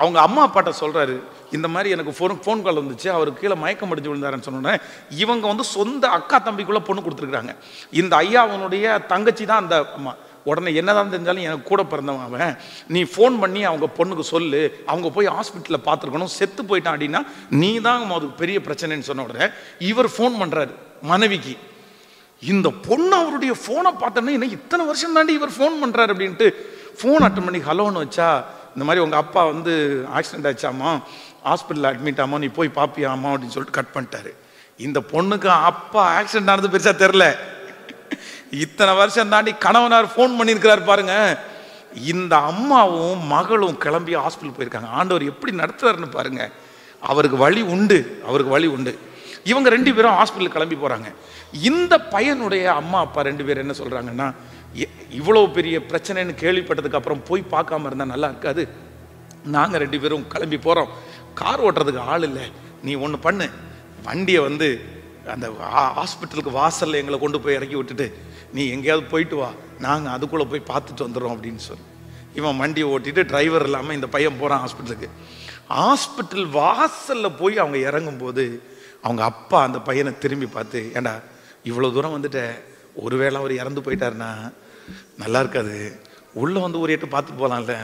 அவங்க அம்மா அப்பாட்ட சொல்கிறாரு, இந்த மாதிரி எனக்கு ஃபோன் கால் வந்துச்சு, அவருக்கு கீழே மயக்கம் அடிச்சு விழுந்தாருன்னு சொன்னோன்னே, இவங்க சொந்த அக்கா தம்பிக்குள்ளே பொண்ணு கொடுத்துருக்குறாங்க. இந்த ஐயா அவனுடைய தங்கச்சி தான் அந்த அம்மா. உடனே என்னதான் தெரிஞ்சாலும் எனக்கு கூட பிறந்தவன் அவன், நீ ஃபோன் பண்ணி அவங்க பொண்ணுக்கு சொல்லு, அவங்க போய் ஹாஸ்பிட்டலில் பார்த்துருக்கணும், செத்து போயிட்டான் அப்படின்னா நீ தான் அதுக்கு பெரிய பிரச்சனைன்னு சொன்ன உடனே இவர் ஃபோன் பண்ணுறாரு மனைவிக்கு. இந்த பொண்ணு அவருடைய ஃபோனை பார்த்தோன்னே, என்ன இத்தனை வருஷம் தாண்டி இவர் ஃபோன் பண்ணுறாரு அப்படின்ட்டு ஃபோன் அட்டன் பண்ணி ஹலோன்னு வச்சா, இந்த மாதிரி உங்கள் அப்பா ஆக்சிடென்ட் ஆச்சாமா, ஹாஸ்பிட்டலில் அட்மிட் ஆமா, நீ போய் பாப்பியாமா அப்படின்னு சொல்லிட்டு கட் பண்ணிட்டாரு. இந்த பொண்ணுக்கு அப்பா ஆக்சிடென்ட் ஆனது பெருசாக தெரில, இத்தனை வருஷம் தாண்டி கணவனார் ஃபோன் பண்ணியிருக்கிறார் பாருங்க. இந்த அம்மாவும் மகளும் கிளம்பி ஹாஸ்பிட்டல் போயிருக்காங்க. ஆண்டவர் எப்படி நடத்துறாருன்னு பாருங்க. அவருக்கு வழி உண்டு. இவங்க 2 பேரும் ஹாஸ்பிட்டல் கிளம்பி போகிறாங்க. இந்த பையனுடைய அம்மா அப்பா 2 பேர் என்ன சொல்கிறாங்கன்னா, இவ்வளோ பெரிய பிரச்சனைன்னு கேள்விப்பட்டதுக்கு அப்புறம் போய் பார்க்காம இருந்தால் நல்லா இருக்காது. நாங்கள் 2 பேரும் கிளம்பி போகிறோம். கார் ஓட்டுறதுக்கு ஆள் இல்லை. நீ ஒன்று பண்ணு, வண்டியை வந்து அந்த ஹாஸ்பிட்டலுக்கு வாசலில் எங்களை கொண்டு போய் இறக்கி விட்டுட்டு நீ எங்கேயாவது போயிட்டு வா, நாங்கள் அதுக்குள்ளே போய் பார்த்துட்டு வந்துடுறோம் அப்படின்னு சொல்லி இவன் வண்டியை ஓட்டிட்டு டிரைவர் இல்லாமல் இந்த பையன் போகிறான் ஹாஸ்பிட்டலுக்கு. ஹாஸ்பிட்டல் வாசலில் போய் அவங்க இறங்கும்போது அவங்க அப்பா அந்த பையனை திரும்பி பார்த்து, ஏண்டா இவ்வளோ தூரம் வந்துட்ட, ஒருவேளை அவர் இறந்து போயிட்டாருன்னா நல்லா இருக்காது, உள்ளே வந்து ஒரு 8 பார்த்துட்டு போகலாம்ல.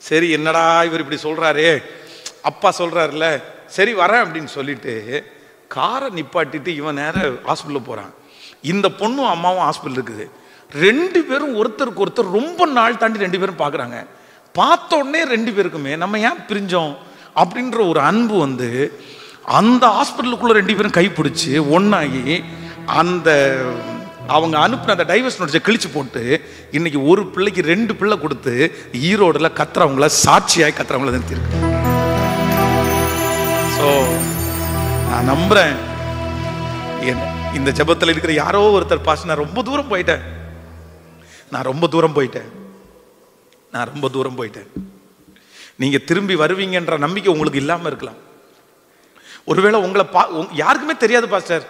சரி என்னடா இவர் இப்படி சொல்கிறாரே, அப்பா சொல்கிறாருல்ல, சரி வரேன் அப்படின்னு சொல்லிட்டு காரை நிப்பாட்டிட்டு இவன் நேரம் ஹாஸ்பிட்டலில் போகிறான். இந்த பொண்ணும் அம்மாவும் ஹாஸ்பிட்டல் இருக்குது. 2 பேரும் ஒருத்தருக்கு ஒருத்தர் ரொம்ப நாள் தாண்டி 2 பேரும் பார்க்குறாங்க. பார்த்த உடனே 2 பேருக்குமே நம்ம ஏன் பிரிஞ்சோம் அப்படின்ற ஒரு அன்பு வந்து அந்த ஹாஸ்பிட்டலுக்குள்ளே 2 பேரும் கைப்பிடிச்சு ஒன்றாகி அந்த அவங்க அனுப்பின அந்த டைவர்ஸ் நோட்டீஸை கிழிச்சு போட்டு இன்னைக்கு ஒரு பிள்ளைக்கு 2 பிள்ளை கொடுத்து ஈரோடுல கத்துறவங்கள சாட்சியாய் கத்துறவங்கள நிறுத்திருக்கு. ஸோ நான் நம்புறேன் இந்த ஜெபத்தில் இருக்கிற யாரோ ஒருத்தர் பாஸ், நான் ரொம்ப தூரம் போயிட்டேன், நான் ரொம்ப தூரம் போயிட்டேன், நீங்க திரும்பி வருவீங்கன்ற நம்பிக்கை உங்களுக்கு இல்லாம இருக்கலாம். ஒருவேளை உங்களை யாருக்குமே தெரியாது பாஸ்டர்,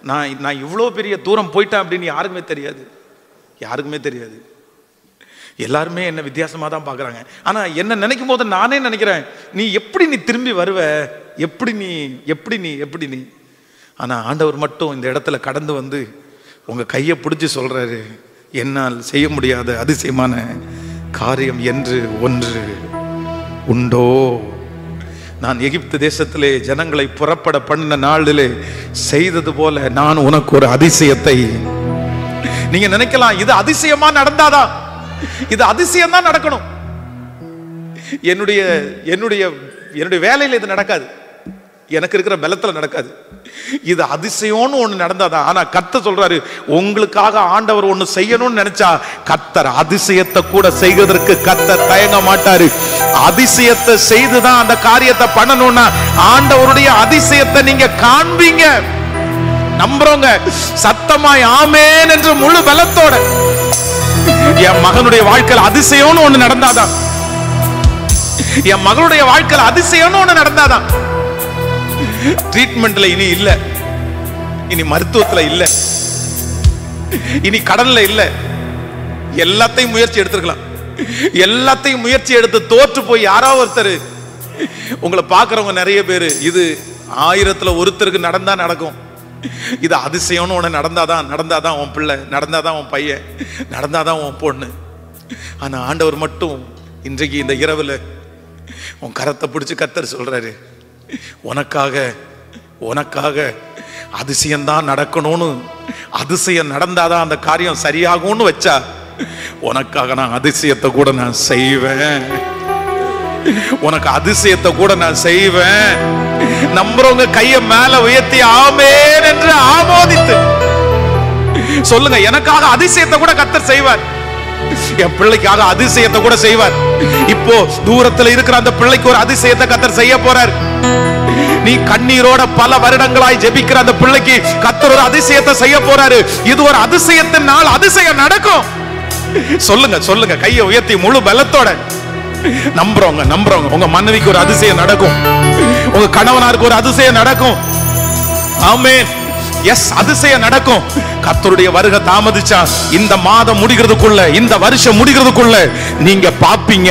நான் இவ்வளோ பெரிய தூரம் போயிட்டேன் அப்படின்னு யாருக்குமே தெரியாது. எல்லாருமே என்ன வித்தியாசமாக தான் பார்க்குறாங்க. ஆனால் என்ன நினைக்கும் போது நானே நினைக்கிறேன், நீ திரும்பி வருவ, எப்படி நீ. ஆனால் ஆண்டவர் மட்டும் இந்த இடத்துல கடந்து வந்து உங்கள் கையை பிடிச்சி சொல்கிறாரு, என்னால் செய்ய முடியாத அதிசயமான காரியம் என்று ஒன்று உண்டோ. நான் எகிப்து தேசத்திலே ஜனங்களை புறப்பட பண்ண நாளிலே செய்தது போல நான் உனக்கு ஒரு அதிசயத்தை. நீங்க நினைக்கலாம் இது அதிசயமா நடந்தாதான், இது அதிசயம் தான் நடக்கணும். என்னுடைய வேலையில் இது நடக்காது, எனக்கு இருக்கிற பலத்துல நடக்காது. இது அதிசயம்னு ஒண்ணு நடந்தாதான். ஆனா கர்த்தர் சொல்றாரு, உங்களுக்காக ஆண்டவர் ஒண்ணு செய்யணும்னு நினைச்சா கர்த்தர் அதிசயத்தை கூட செய்வதற்கு கர்த்தர் தயங்க மாட்டாரு. அதிசயத்தை செய்துதான் அந்த காரியத்தை பண்ணணும்னா ஆண்டவருடைய அதிசயத்தை நீங்க காண்பீங்க. நம்புறவங்க சத்தமாய் ஆமென் என்று முழு பலத்தோட. என் மகனுடைய வாழ்க்கையில் அதிசயம்னு ஒண்ணு நடந்தாதான், என் மகளுடைய வாழ்க்கையில் அதிசயம்னு ஒண்ணு நடந்தாதான். ட்ரீட்மெண்ட்ல இனி இல்ல, இனி மருத்துவத்துல இல்ல, இனி கடன்ல இல்ல. எல்லாத்தையும் முயற்சி எடுத்துக்கலாம், எல்லாத்தையும் முயற்சி எடுத்து தோற்று போய் யாராவது ஒருத்தர் உங்களை பாக்குறவங்க நிறைய பேரு, இது 1000ல் ஒருத்தருக்கு நடந்தா நடக்கும், இது அதிசயம்னு ஒண்ணு நடந்தாதான் உன் பிள்ளை, நடந்தாதான் உன் பையன், நடந்தாதான் உன் பொண்ணு. ஆனா ஆண்டவர் மட்டும் இன்றைக்கு இந்த இரவுல உன் கரத்தை பிடிச்சு கர்த்தர் சொல்றாரு, உனக்காக அதிசயம்தான் நடக்கணும்னு, அதிசயம் நடந்தாதான் அந்த காரியம் சரியாகும்னு வச்சா உனக்காக நான் அதிசயத்தை கூட நான் செய்வேன், உனக்கு அதிசயத்தை கூட நான் செய்வேன். நம்புறவங்க கையை மேல உயர்த்தி ஆமென் என்று ஆமோதித்து சொல்லுங்க, எனக்காக அதிசயத்தை கூட கர்த்தர் செய்வார், என் பிள்ளைக்காக அதிசயத்தை கூட செய்வார். இப்போ தூரத்துல இருக்கிற அந்த பிள்ளைக்கு ஒரு அதிசயத்தை கர்த்தர் செய்ய போறார். நீ கண்ணீரோட பல வருடங்களாய் ஜெபிக்கிற அந்த பிள்ளைக்கு கர்த்தர் ஒரு அதிசயத்தை செய்ய போறாரு. இது ஒரு அதிசயத்தின் நாள், அதிசயம் நடக்கும். சொல்லுங்க கையை உயர்த்தி முழு பலத்தோட. நம்புறவங்க உங்க மனைவிக்கு ஒரு அதிசயம் நடக்கும், உங்க கணவனாருக்கு ஒரு அதிசயம் நடக்கும். ஆமென், எஸ், அதிசயம் நடக்கும். கர்த்தருடைய வருகை தாமதிச்சா இந்த மாதம் முடிகிறதுக்குள்ள, இந்த வருஷம் முடிகிறதுக்குள்ள நீங்க பாப்பீங்க,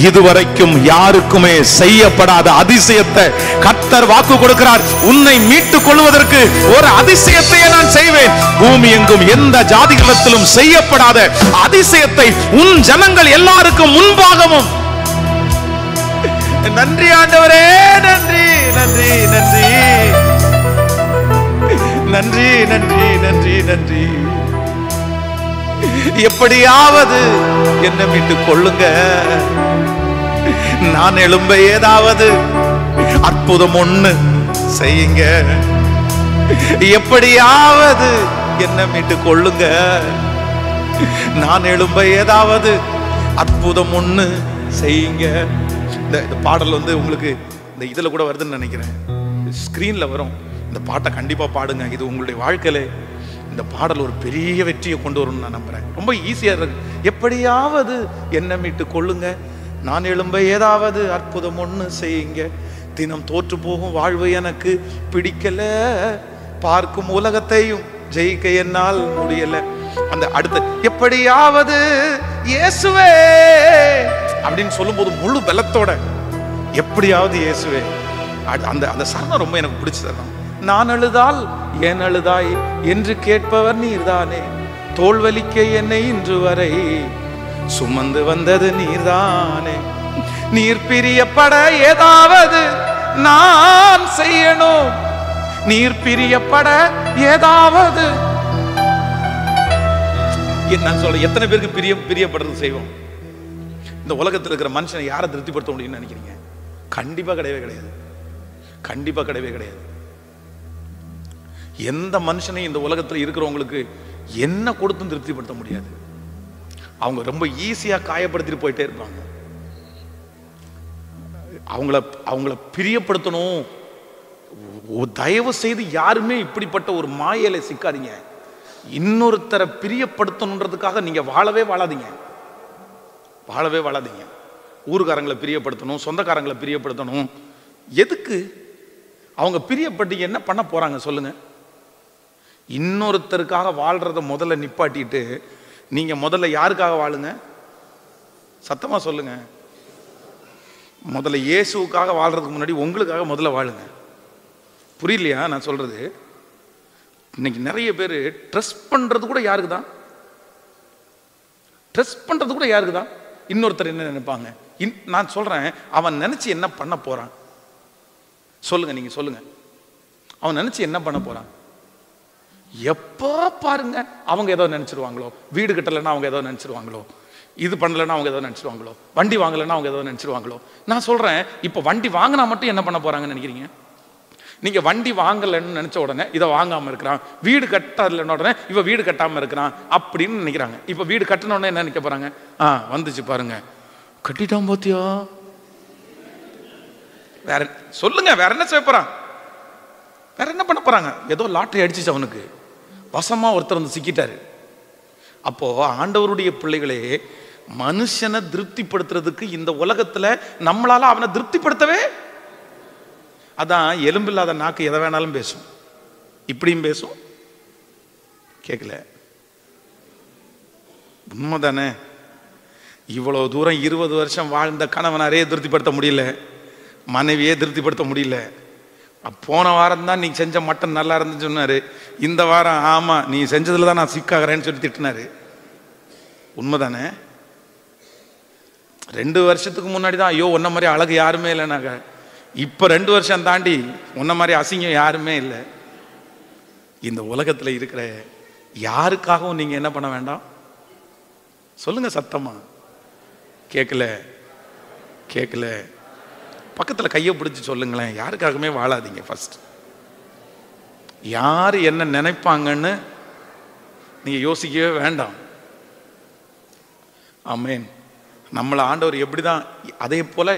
இதுவரைக்கும் யாருக்குமே செய்யப்படாத அதிசயத்தை கர்த்தர் வாக்கு கொடுக்கிறார். உன்னை மீட்டுக் கொள்வதற்கு ஒரு அதிசயத்தை நான் செய்வேன். பூமி எங்கும் எந்த ஜாதிகளிடத்திலும் செய்யப்படாத அதிசயத்தை உன் ஜனங்கள் எல்லாருக்கும் முன்பாகவும். நன்றி ஆண்டவரே, நன்றி நன்றி நன்றி நன்றி நன்றி நன்றி நன்றி. எப்படியாவது என்ன மீட்டுக் கொள்ளுங்க, நான் எழும்ப ஏதாவது அற்புதம் ஒண்ணு செய்யுங்க. எப்படியாவது என்ன மீட்டுக் கொள்ளுங்க, நான் எழும்ப ஏதாவது அற்புதம் ஒண்ணு செய்யுங்க. இந்த பாடல் வந்து உங்களுக்கு இந்த இதுல கூட வருதுன்னு நினைக்கிறேன், ஸ்கிரீன்ல வரும். இந்த பாட்டை கண்டிப்பா பாடுங்க. இது உங்களுடைய வாழ்க்கையில இந்த பாடல் ஒரு பெரிய வெற்றியை கொண்டு வரும்னு நான் நம்புறேன். ரொம்ப ஈஸியா இருக்கு. எப்படியாவது என்ன மீட்டு கொள்ளுங்க, நான் எழும்ப ஏதாவது அற்புதம் ஒண்ணு செய்யுங்க, தினம் தோற்று போகும் வாழ்வு எனக்கு பிடிக்கல, பார்க்கும் உலகத்தையும் ஜெயிக்க என்னால் முடியல. அந்த அடுத்த எப்படியாவது இயேசுவே அப்படின்னு சொல்லும்போது முழு பலத்தோட எப்படியாவது இயேசுவே, அந்த அந்த சரணம் ரொம்ப எனக்கு பிடிச்சது. நான் அழுதால் ஏன் அழுதாய் என்று கேட்பவர் நீர்தானே, தோல்வலிக்க என்னை இன்று வரை சுமந்து வந்தது நீர்தானே, நீர் பிரியப்பட ஏதாவது நான் செய்யணும், நீர் பிரியப்பட ஏதாவது. நான் சொல்ல எத்தனை பேருக்கு பிரியப்படுறது செய்வோம்? இந்த உலகத்தில் இருக்கிற மனுஷனை யாரை திருப்திப்படுத்த முடியும்னு நினைக்கிறீங்க? கண்டிப்பா கிடையவே கிடையாது. கண்டிப்பா கிடையவே கிடையாது. எந்த மனுஷனையும் இந்த உலகத்தில் இருக்கிறவங்களுக்கு என்ன கொடுத்தும் திருப்திப்படுத்த முடியாது. அவங்க ரொம்ப ஈஸியா காயப்படுத்திட்டு போயிட்டே இருப்பாங்க. அவங்கள பிரியப்படுத்தணும். தயவு செய்து யாருமே இப்படிப்பட்ட ஒரு மாயையில சிக்காதீங்க. இன்னொருத்தரை பிரியப்படுத்தணுன்றதுக்காக நீங்க வாழவே வாழாதீங்க. வாழவே வாழாதீங்க. ஊருக்காரங்களை பிரியப்படுத்தணும், சொந்தக்காரங்களை பிரியப்படுத்தணும். எதுக்கு? அவங்க பிரியப்பட்டு என்ன பண்ண போறாங்க சொல்லுங்க? இன்னொருத்தருக்காக வாழ்றத முதல்ல நிப்பாட்டிட்டு நீங்க முதல்ல யாருக்காக வாழுங்க? சத்தமா சொல்லுங்க. முதல்ல இயேசுவுக்காக வாழ்றதுக்கு முன்னாடி உங்களுக்காக முதல்ல வாழுங்க. புரியலையா நான் சொல்றது? இன்னைக்கு நிறைய பேர் ட்ரஸ்ட் பண்றது கூட யாருக்கு தான்? ட்ரஸ்ட் பண்றது கூட யாருக்கு தான்? இன்னொருத்தர் என்ன நினைப்பாங்க? நான் சொல்றேன், அவன் நினைச்சு என்ன பண்ண போறான் சொல்லுங்க? நீங்க சொல்லுங்க. அவன் நினைச்சு என்ன பண்ண போறான்? எப்போ பாருங்க அவங்க ஏதோ நினைச்சிருவாங்களோ, வீடு கட்டலைன்னா அவங்க ஏதோ நினைச்சிருவாங்களோ, இது பண்ணலன்னா அவங்க ஏதோ நினைச்சிருவாங்களோ, வண்டி வாங்கலைன்னா அவங்க ஏதோ நினைச்சிருவாங்களோ. நான் சொல்றேன், இப்போ வண்டி வாங்கினா மட்டும் என்ன பண்ண போறாங்கன்னு நினைக்கிறீங்க? நீங்க வண்டி வாங்கலன்னு நினைச்ச உடனே இதை வாங்காம இருக்கிறான், வீடு கட்டலன்னு உடனே இவ வீடு கட்டாம இருக்கிறான் அப்படின்னு நினைக்கிறாங்க. இப்ப வீடு கட்டின உடனே என்ன நினைக்க போறாங்க? வந்துச்சு பாருங்க, கட்டிட்டான் போத்தியா. வேற சொல்லுங்க, வேற என்ன செய்ய போறான்? வேற என்ன பண்ண போறாங்க? ஏதோ லாட்டரி அடிச்சிச்சு அவனுக்கு, வசமா ஒருத்தர் வந்து சிக்கிட்டாரு. அப்போ ஆண்டவருடைய பிள்ளைகளே, மனுஷனை திருப்திப்படுத்துறதுக்கு இந்த உலகத்துல நம்மளால அவனை திருப்திப்படுத்தவே, அதான் எலும்பில்லாத நாக்கு எதை வேணாலும் பேசும், இப்படியும் பேசும். கேட்கல? உண்மைதானே? இவ்வளவு தூரம் 20 வருஷம் வாழ்ந்த கணவனாரே திருப்திப்படுத்த முடியல, மனைவியே திருப்திப்படுத்த முடியல. போன வாரம் தான் நீ செஞ்ச மட்டன் நல்லா இருந்துன்னு சொன்னாரு, இந்த வாரம் ஆமா நீ செஞ்சதுல தான் நான் சிக்காகிறேன்னு சொல்லி திட்டினாரு. உண்மைதானே? 2 வருஷத்துக்கு முன்னாடி தான் ஐயோ உன்ன மாதிரி அழகு யாருமே இல்லைனாக்க, இப்ப 2 வருஷம் தாண்டி உன்ன மாதிரி அசிங்கம் யாருமே இல்லை. இந்த உலகத்துல இருக்கிற யாருக்காகவும் நீங்க என்ன பண்ண வேண்டாம் சொல்லுங்க சத்தமா. கேட்கல? கேட்கல? பக்கத்துல கையை பிடிச்சு சொல்லுங்களேன், யாருக்காகவுமே வாழாதீங்க. ஃபர்ஸ்ட் யாரு என்ன நினைப்பாங்கன்னு நீங்க யோசிக்கவே வேண்டாம். ஆமென். நம்மளை ஆண்டவர் எப்படிதான், அதே போல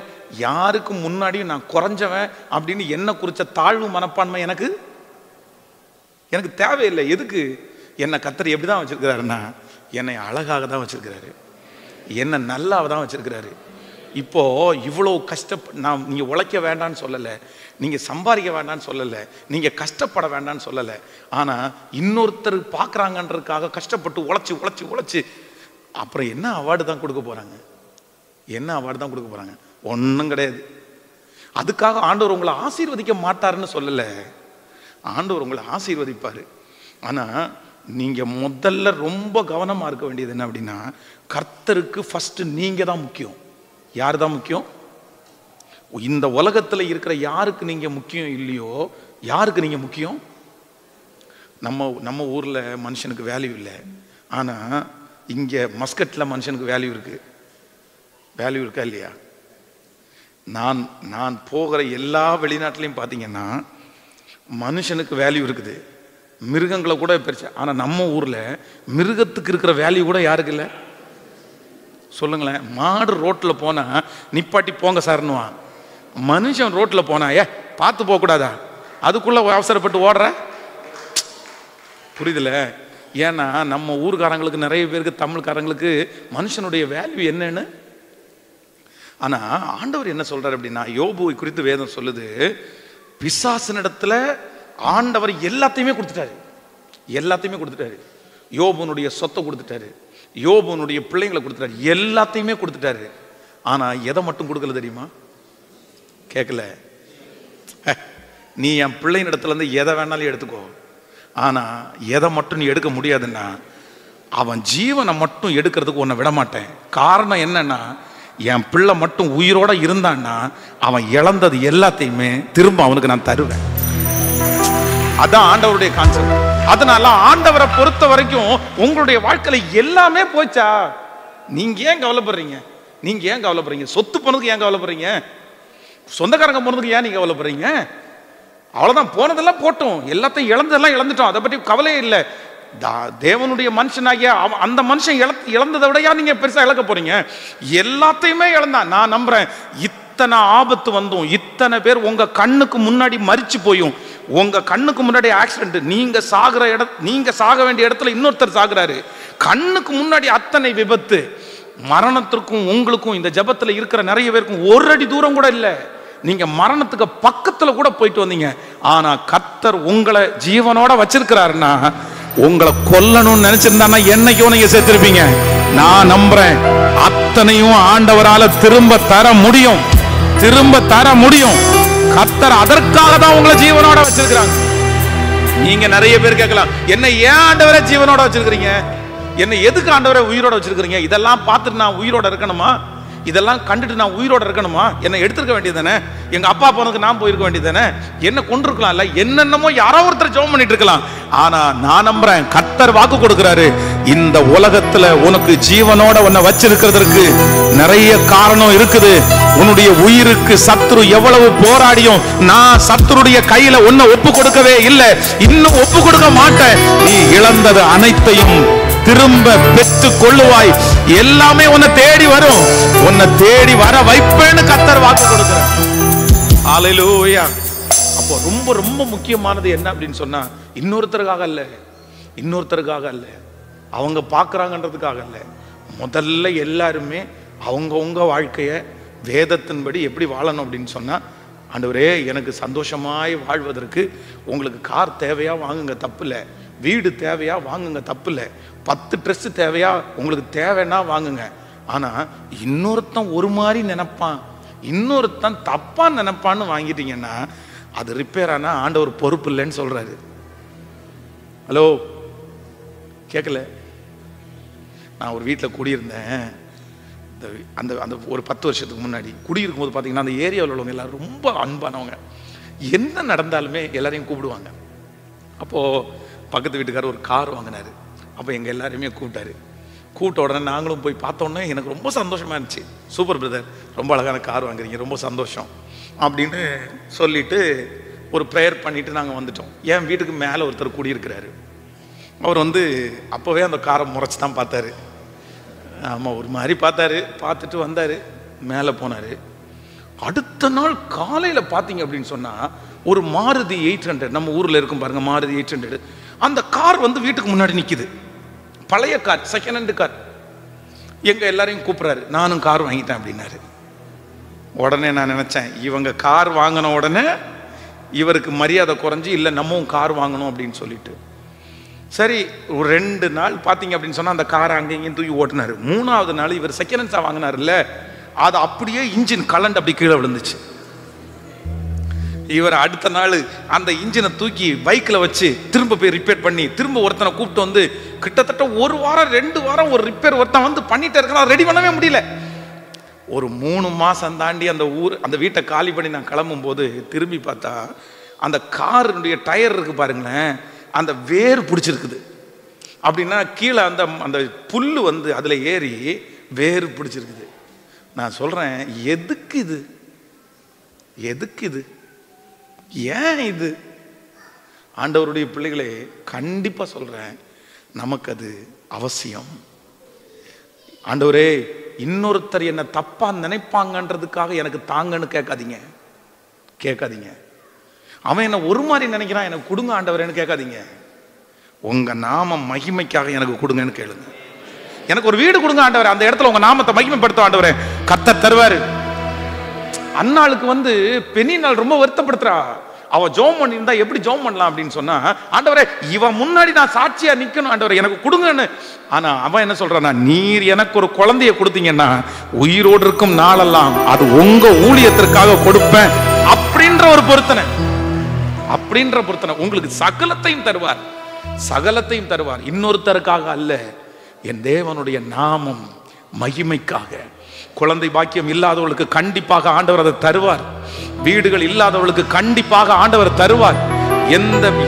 யாருக்கு முன்னாடியும் நான் குறைஞ்சவன் அப்படின்னு என்ன குறிச்ச தாழ்வு மனப்பான்மை எனக்கு தேவையில்லை. எதுக்கு? என்னை கர்த்தர் எப்படிதான் வச்சிருக்கிறாருன்னா, என்னை அழகாக தான் வச்சிருக்கிறாரு, என்னை நல்லாக தான் வச்சிருக்கிறாரு. இப்போ இவ்வளோ நான் நீங்க உழைக்க வேண்டான்னு சொல்லலை, நீங்க சம்பாதிக்க வேண்டான்னு சொல்லலை, நீங்க கஷ்டப்பட வேண்டான்னு சொல்லலை. ஆனா இன்னொருத்தர் பார்க்குறாங்கன்றதுக்காக கஷ்டப்பட்டு உழைச்சி உழைச்சி உழைச்சி அப்புறம் என்ன அவார்டு தான் கொடுக்க போறாங்க? என்ன அவார்டு தான் கொடுக்க போறாங்க? ஒன்றும் கிடையாது. அதுக்காக ஆண்டவர் உங்களை ஆசீர்வதிக்க மாட்டாருன்னு சொல்லலை, ஆண்டவர் உங்களை ஆசீர்வதிப்பாரு. ஆனா நீங்க முதல்ல ரொம்ப கவனமா இருக்க வேண்டியது என்ன அப்படின்னா, கர்த்தருக்கு ஃபர்ஸ்ட் நீங்க தான் முக்கியம். யார் தான் முக்கியம்? இந்த உலகத்துல இருக்கிற யாருக்கு நீங்க முக்கியம் இல்லையோ, யாருக்கு நீங்க முக்கியம்? நம்ம ஊர்ல மனுஷனுக்கு வேல்யூ இல்லை, ஆனா இங்க மஸ்கட்ல மனுஷனுக்கு வேல்யூ இருக்கு. வேல்யூ இருக்கா இல்லையா? நான் போகிற எல்லா வெளிநாட்டிலையும் பார்த்தீங்கன்னா மனுஷனுக்கு வேல்யூ இருக்குது, மிருகங்களை கூட பெருசு. ஆனா நம்ம ஊர்ல மிருகத்துக்கு இருக்கிற வேல்யூ கூட யாருக்கு இல்லை? சொல்லுங்களேன். மாடு ரோட்ல போனா நிப்பாட்டி போங்க சார்னுவான், மனுஷன் ரோட்ல போனா பார்த்து போக கூடாதா, அதுக்குள்ள அவசரப்பட்டு ஓடுற. புரியுதுல? ஏன்னா நம்ம ஊர்காரங்களுக்கு, நிறைய பேருக்கு, தமிழ்காரங்களுக்கு மனுஷனுடைய வேல்யூ என்னன்னு. ஆனா ஆண்டவர் என்ன சொல்றாரு அப்படின்னா, யோபுவை குறித்து வேதம் சொல்லுது, பிசாசினிடத்துல ஆண்டவர் எல்லாத்தையுமே கொடுத்துட்டாரு. எல்லாத்தையுமே கொடுத்துட்டாரு. யோபுனுடைய சொத்தை கொடுத்துட்டாரு, யோபுனுடைய பிள்ளைங்களை கொடுத்துட்டாரு, எல்லாத்தையுமே கொடுத்துட்டாரு. ஆனா எதை மட்டும் கொடுக்கல தெரியுமா? கேட்கல. நீ என் பிள்ளைங்க இடத்துல இருந்து எதை வேணாலும் எடுத்துக்கோ, ஆனா எதை மட்டும் நீ எடுக்க முடியாதுன்னா, அவன் ஜீவனை மட்டும் எடுக்கிறதுக்கு உன்னை விட மாட்டேன். காரணம் என்னன்னா, என் பிள்ளை மட்டும் உயிரோட இருந்தான்னா அவன் இழந்தது எல்லாத்தையுமே திரும்ப அவனுக்கு நான் தருவேன். அதான் ஆண்டவருடைய கான்செப்ட். அதனால ஆண்டவரை பொறுத்த வரைக்கும் உங்களுடைய வாழ்க்கையில எல்லாமே போச்சா, நீங்க ஏன் கவலைப்படுறீங்க? நீங்க ஏன் கவலைப்படுறீங்க? சொத்து போனதுக்கு ஏன் கவலைப்படுறீங்க? சொந்தக்காரங்க போனதுக்கு ஏன் நீங்க கவலைப்படுறீங்க? அவ்வளவுதான், போனதெல்லாம் போட்டோம், எல்லாத்தையும் இழந்ததெல்லாம் இழந்துட்டோம், அதை பற்றி கவலையே இல்லை. தேவனுடைய மனுஷனாகிய அந்த மனுஷன் இழந்ததை விடையா நீங்க பெருசா இழக்க போறீங்க? எல்லாத்தையுமே இழந்தான். நான் நம்புறேன், இத்தனை ஆபத்து வந்தும், இத்தனை பேர் உங்க கண்ணுக்கு முன்னாடி மரிச்சு போயும், உங்க கண்ணுக்கு முன்னாடி ஆக்சிடென்ட், நீங்க சாக வேண்டிய இடத்துல இன்னொருத்தர் சாகுறாரு, கண்ணுக்கு முன்னாடி அத்தனை விபத்து, மரணத்திற்கும் உங்களுக்கும் இந்த ஜபத்துல இருக்கிற நிறைய பேருக்கும் ஒரு அடி தூரம் கூட இல்லை. நீங்க மரணத்துக்கு பக்கத்துல கூட போயிட்டு வந்தீங்க. ஆனா கர்த்தர் உங்களை ஜீவனோட வச்சிருக்கிறாருன்னா, உங்களை கொல்லணும்னு நினைச்சிருந்தா என்னைக்கும் நீங்க சேர்த்திருப்பீங்க. நான் நம்புறேன், அத்தனையும் ஆண்டவரால திரும்ப தர முடியும், திரும்ப தர முடியும். கர்த்தர் அதற்காக தான் உங்களை ஜீவனோட வச்சிருக்கிறாங்க. நீங்க நிறைய பேர் கேட்கலாம், என்ன ஏன் ஆண்டவரை ஜீவனோட வச்சிருக்கிறீங்க, என்ன எதுக்கு ஆண்டவரை உயிரோட வச்சிருக்கிறீங்க? இதெல்லாம் பார்த்துட்டு நான் உயிரோட இருக்கணுமா? இதெல்லாம் கண்டுட்டு நான் உயிரோட இருக்கணுமா? என்ன எடுத்துருக்க வேண்டியதானே? எங்க அப்பா போனதுக்கு நான் போயிருக்க வேண்டியதானே? என்ன கொண்டிருக்கலாம்ல? என்னென்னமோ யாரோ ஒருத்தர் ஜெபம் பண்ணிட்டு இருக்கலாம். ஆனா நான் நம்புறேன், கர்த்தர் வாக்கு கொடுக்கிறாரு, இந்த உலகத்துல உனக்கு ஜீவனோட உன்னை வச்சிருக்கிறதுக்கு நிறைய காரணம் இருக்குது. உன்னுடைய உயிருக்கு சத்துரு எவ்வளவு போராடியும் நான் சத்துருடைய கையில உன்னை ஒப்பு கொடுக்கவே இல்லை, இன்னும் ஒப்பு கொடுக்க மாட்டேன். நீ இழந்தது அனைத்தையும் திரும்ப பெற்று கொள்ளுவாய். எல்லாமே உன்னை தேடி வரும், உன்னை தேடி வர வைப்பேன்னு கர்த்தர் வாக்கு கொடுக்கிறார். ஹல்லேலூயா. அப்போ ரொம்ப ரொம்ப முக்கியமானது என்ன அப்படின்னு சொன்னா, இன்னொருத்தருக்காக அல்ல, இன்னொருத்தருக்காக அல்ல, அவங்க பார்க்கறாங்கன்றதுக்காக அல்ல. முதல்ல எல்லாருமே அவங்கவுங்க வாழ்க்கைய வேதத்தின்படி எப்படி வாழணும் அப்படின்னு சொன்னா, ஆண்டவரே எனக்கு சந்தோஷமாய் வாழ்வதற்கு உங்களுக்கு கார் தேவையா வாங்குங்க, தப்பு இல்லை. வீடு தேவையா வாங்குங்க, தப்பு இல்லை. 10 ட்ரெஸ் தேவையா, உங்களுக்கு தேவைன்னா வாங்குங்க. ஆனா இன்னொருத்தன் ஒரு மாதிரி நினைப்பான், இன்னொருத்தன் தப்பா நினைப்பான்னு வாங்கிட்டீங்கன்னா அது ரிப்பேர் ஆனா ஆண்டவர் பொறுப்பு இல்லைன்னு சொல்றாரு. ஹலோ, கேட்கல? நான் ஒரு வீட்டில் குடியிருந்தேன். அந்த அந்த ஒரு 10 வருஷத்துக்கு முன்னாடி குடியிருக்கும் போது பார்த்தீங்கன்னா, அந்த ஏரியாவில் உள்ளவங்க எல்லாரும் ரொம்ப அன்பானவங்க. என்ன நடந்தாலுமே எல்லாரையும் கூப்பிடுவாங்க. அப்போது பக்கத்து வீட்டுக்காரர் ஒரு கார் வாங்கினார். அப்போ எங்கள் எல்லாரையுமே கூப்பிட்டாரு. கூப்பிட்ட உடனே நாங்களும் போய் பார்த்தோன்னே எனக்கு ரொம்ப சந்தோஷமாக இருந்துச்சு. சூப்பர் பிரதர், ரொம்ப அழகான கார் வாங்குறீங்க, ரொம்ப சந்தோஷம் அப்படின்னு சொல்லிட்டு ஒரு ப்ரேயர் பண்ணிவிட்டு நாங்கள் வந்துட்டோம். என் வீட்டுக்கு மேலே ஒருத்தர் குடியிருக்கிறாரு. அவர் அப்போவே அந்த காரை முறைச்சி தான் பார்த்தாரு. ஆமாம், ஒரு மாதிரி பார்த்தாரு. பார்த்துட்டு வந்தார், மேலே போனார். அடுத்த நாள் காலையில் பார்த்தீங்க அப்படின்னு சொன்னால், ஒரு மாருதி 800, நம்ம ஊரில் இருக்கும் பாருங்கள், மாருதி 800, அந்த கார் வீட்டுக்கு முன்னாடி நிற்கிது. பழைய கார், செகண்ட் ஹேண்டு கார். எங்கள் எல்லாரையும் கூப்பிட்றாரு, நானும் கார் வாங்கிட்டேன் அப்படின்னாரு. உடனே நான் நினச்சேன், இவங்க கார் வாங்கின உடனே இவருக்கு மரியாதை குறைஞ்சி, இல்லை நம்மவும் கார் வாங்கணும் அப்படின்னு சொல்லிட்டு, சரி ஒரு 2 நாள் பார்த்தீங்க அப்படின்னு சொன்னால் அந்த காரை அங்கே இங்கேயும் தூக்கி ஓட்டினார். 3ஆவது நாள் இவர் செகண்ட் ஹேண்ட்ஸாக வாங்கினார்ல, அது அப்படியே இன்ஜின் கலண்டு அப்படி கீழே விழுந்துச்சு. இவர் அடுத்த நாள் அந்த இன்ஜினை தூக்கி பைக்கில் வச்சு திரும்ப போய் ரிப்பேர் பண்ணி, திரும்ப ஒருத்தனை கூப்பிட்டு கிட்டத்தட்ட 1 வாரம் 2 வாரம் ஒரு ரிப்பேர் ஒருத்தன் பண்ணிட்டே இருக்கான், ரெடி பண்ணவே முடியல. ஒரு 3 மாதம் தாண்டி அந்த வீட்டை காலி பண்ணி நான் கிளம்பும் போது திரும்பி பார்த்தா, அந்த காருடைய டயர் இருக்கு பாருங்களேன், அந்த வேர் பிடிச்சிருக்குது. அப்படின்னா கீழே அந்த புல்லு அதில் ஏறி வேர் பிடிச்சிருக்குது. நான் சொல்கிறேன், எதுக்கு இது, எதுக்கு இது, ஏன் இது? ஆண்டவருடைய பிள்ளைகளே, கண்டிப்பாக சொல்கிறேன், நமக்கு அது அவசியம். ஆண்டவரே, இன்னொருத்தர் என்ன தப்பா நினைப்பாங்கன்றதுக்காக எனக்கு தாங்கன்னு கேட்காதீங்க, கேட்காதீங்க. அவன் என்ன ஒரு மாதிரி நினைக்கிறான், எனக்கு கொடுங்க ஆண்டவரேன்னு கேட்காதீங்க. உங்க நாம மகிமைக்காக எனக்கு கொடுங்கன்னு கேளுங்க. எனக்கு ஒரு வீடு கொடுங்க ஆண்டவரே, அந்த இடத்துல உங்க நாமத்தை மகிமைப்படுத்த ஆண்டவரே. கர்த்தர் தருவாரு. அன்னாளுக்கு பெனின்னாள் ரொம்ப வருத்தப்படுத்துறா. அவ ஜோம் பண்ணியிருந்தா எப்படி ஜோம் பண்ணலாம் அப்படின்னு சொன்னா, ஆண்டவரே இவன் முன்னாடி நான் சாட்சியா நிக்கணும் ஆண்டவரே, எனக்கு கொடுங்கன்னு. ஆனா அவன் என்ன சொல்றானா, நீர் எனக்கு ஒரு குழந்தைய கொடுத்தீங்கன்னா உயிரோடு இருக்கும் நாளெல்லாம் அது உங்க ஊழியத்திற்காக கொடுப்பேன் அப்படின்ற ஒரு பொருத்தனை. உங்களுக்கு சகலத்தையும் தருவார், சகலத்தையும் தருவார். இன்னொருத்தருக்காக அல்ல, என் தேவனுடைய நாமம் மகிமைக்காக. குழந்தை பாக்கியம் இல்லாதவர்களுக்கு கண்டிப்பாக ஆண்டவர் அதை தருவார். வீடுகள் இல்லாதவர்களுக்கு கண்டிப்பாக ஆண்டவர் தருவார்.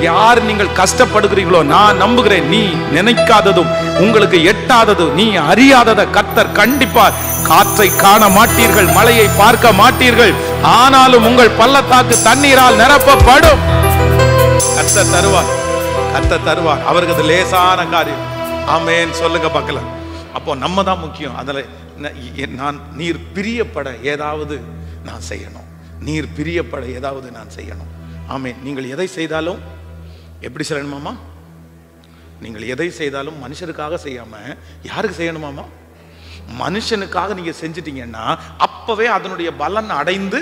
யார் நீங்கள் கஷ்டப்படுகிறீர்களோ, நான் நம்புகிறேன், நீ நினைக்காததும் உங்களுக்கு எட்டாததும் நீ அறியாததை கர்த்தர் கண்டிப்பார். காற்றை காண மாட்டீர்கள், மழையை பார்க்க மாட்டீர்கள், ஆனாலும் உங்கள் பள்ளத்தாக்கு தண்ணீரால் நிரப்பப்படும். கர்த்தர் தருவார், கர்த்தர் தருவார். அவருக்கு அது லேசான காரியம். ஆமென் சொல்லுங்க பார்க்கலாம். அப்போ நம்ம தான் முக்கியம். அதில் நீர் பிரியப்பட ஏதாவது நான் செய்யணும், நீர் பிரியப்பட ஏதாவது நான் செய்யணும். ஆமென். நீங்கள் எதை செய்தாலும் எப்படி செய்யணுமாமா? நீங்கள் எதை செய்தாலும் மனுஷருக்காக செய்யாம யாருக்கு செய்யணுமாமா? மனுஷனுக்காக நீங்க செஞ்சிட்டீங்கன்னா அப்பவே அதனுடைய பலன் அடைந்து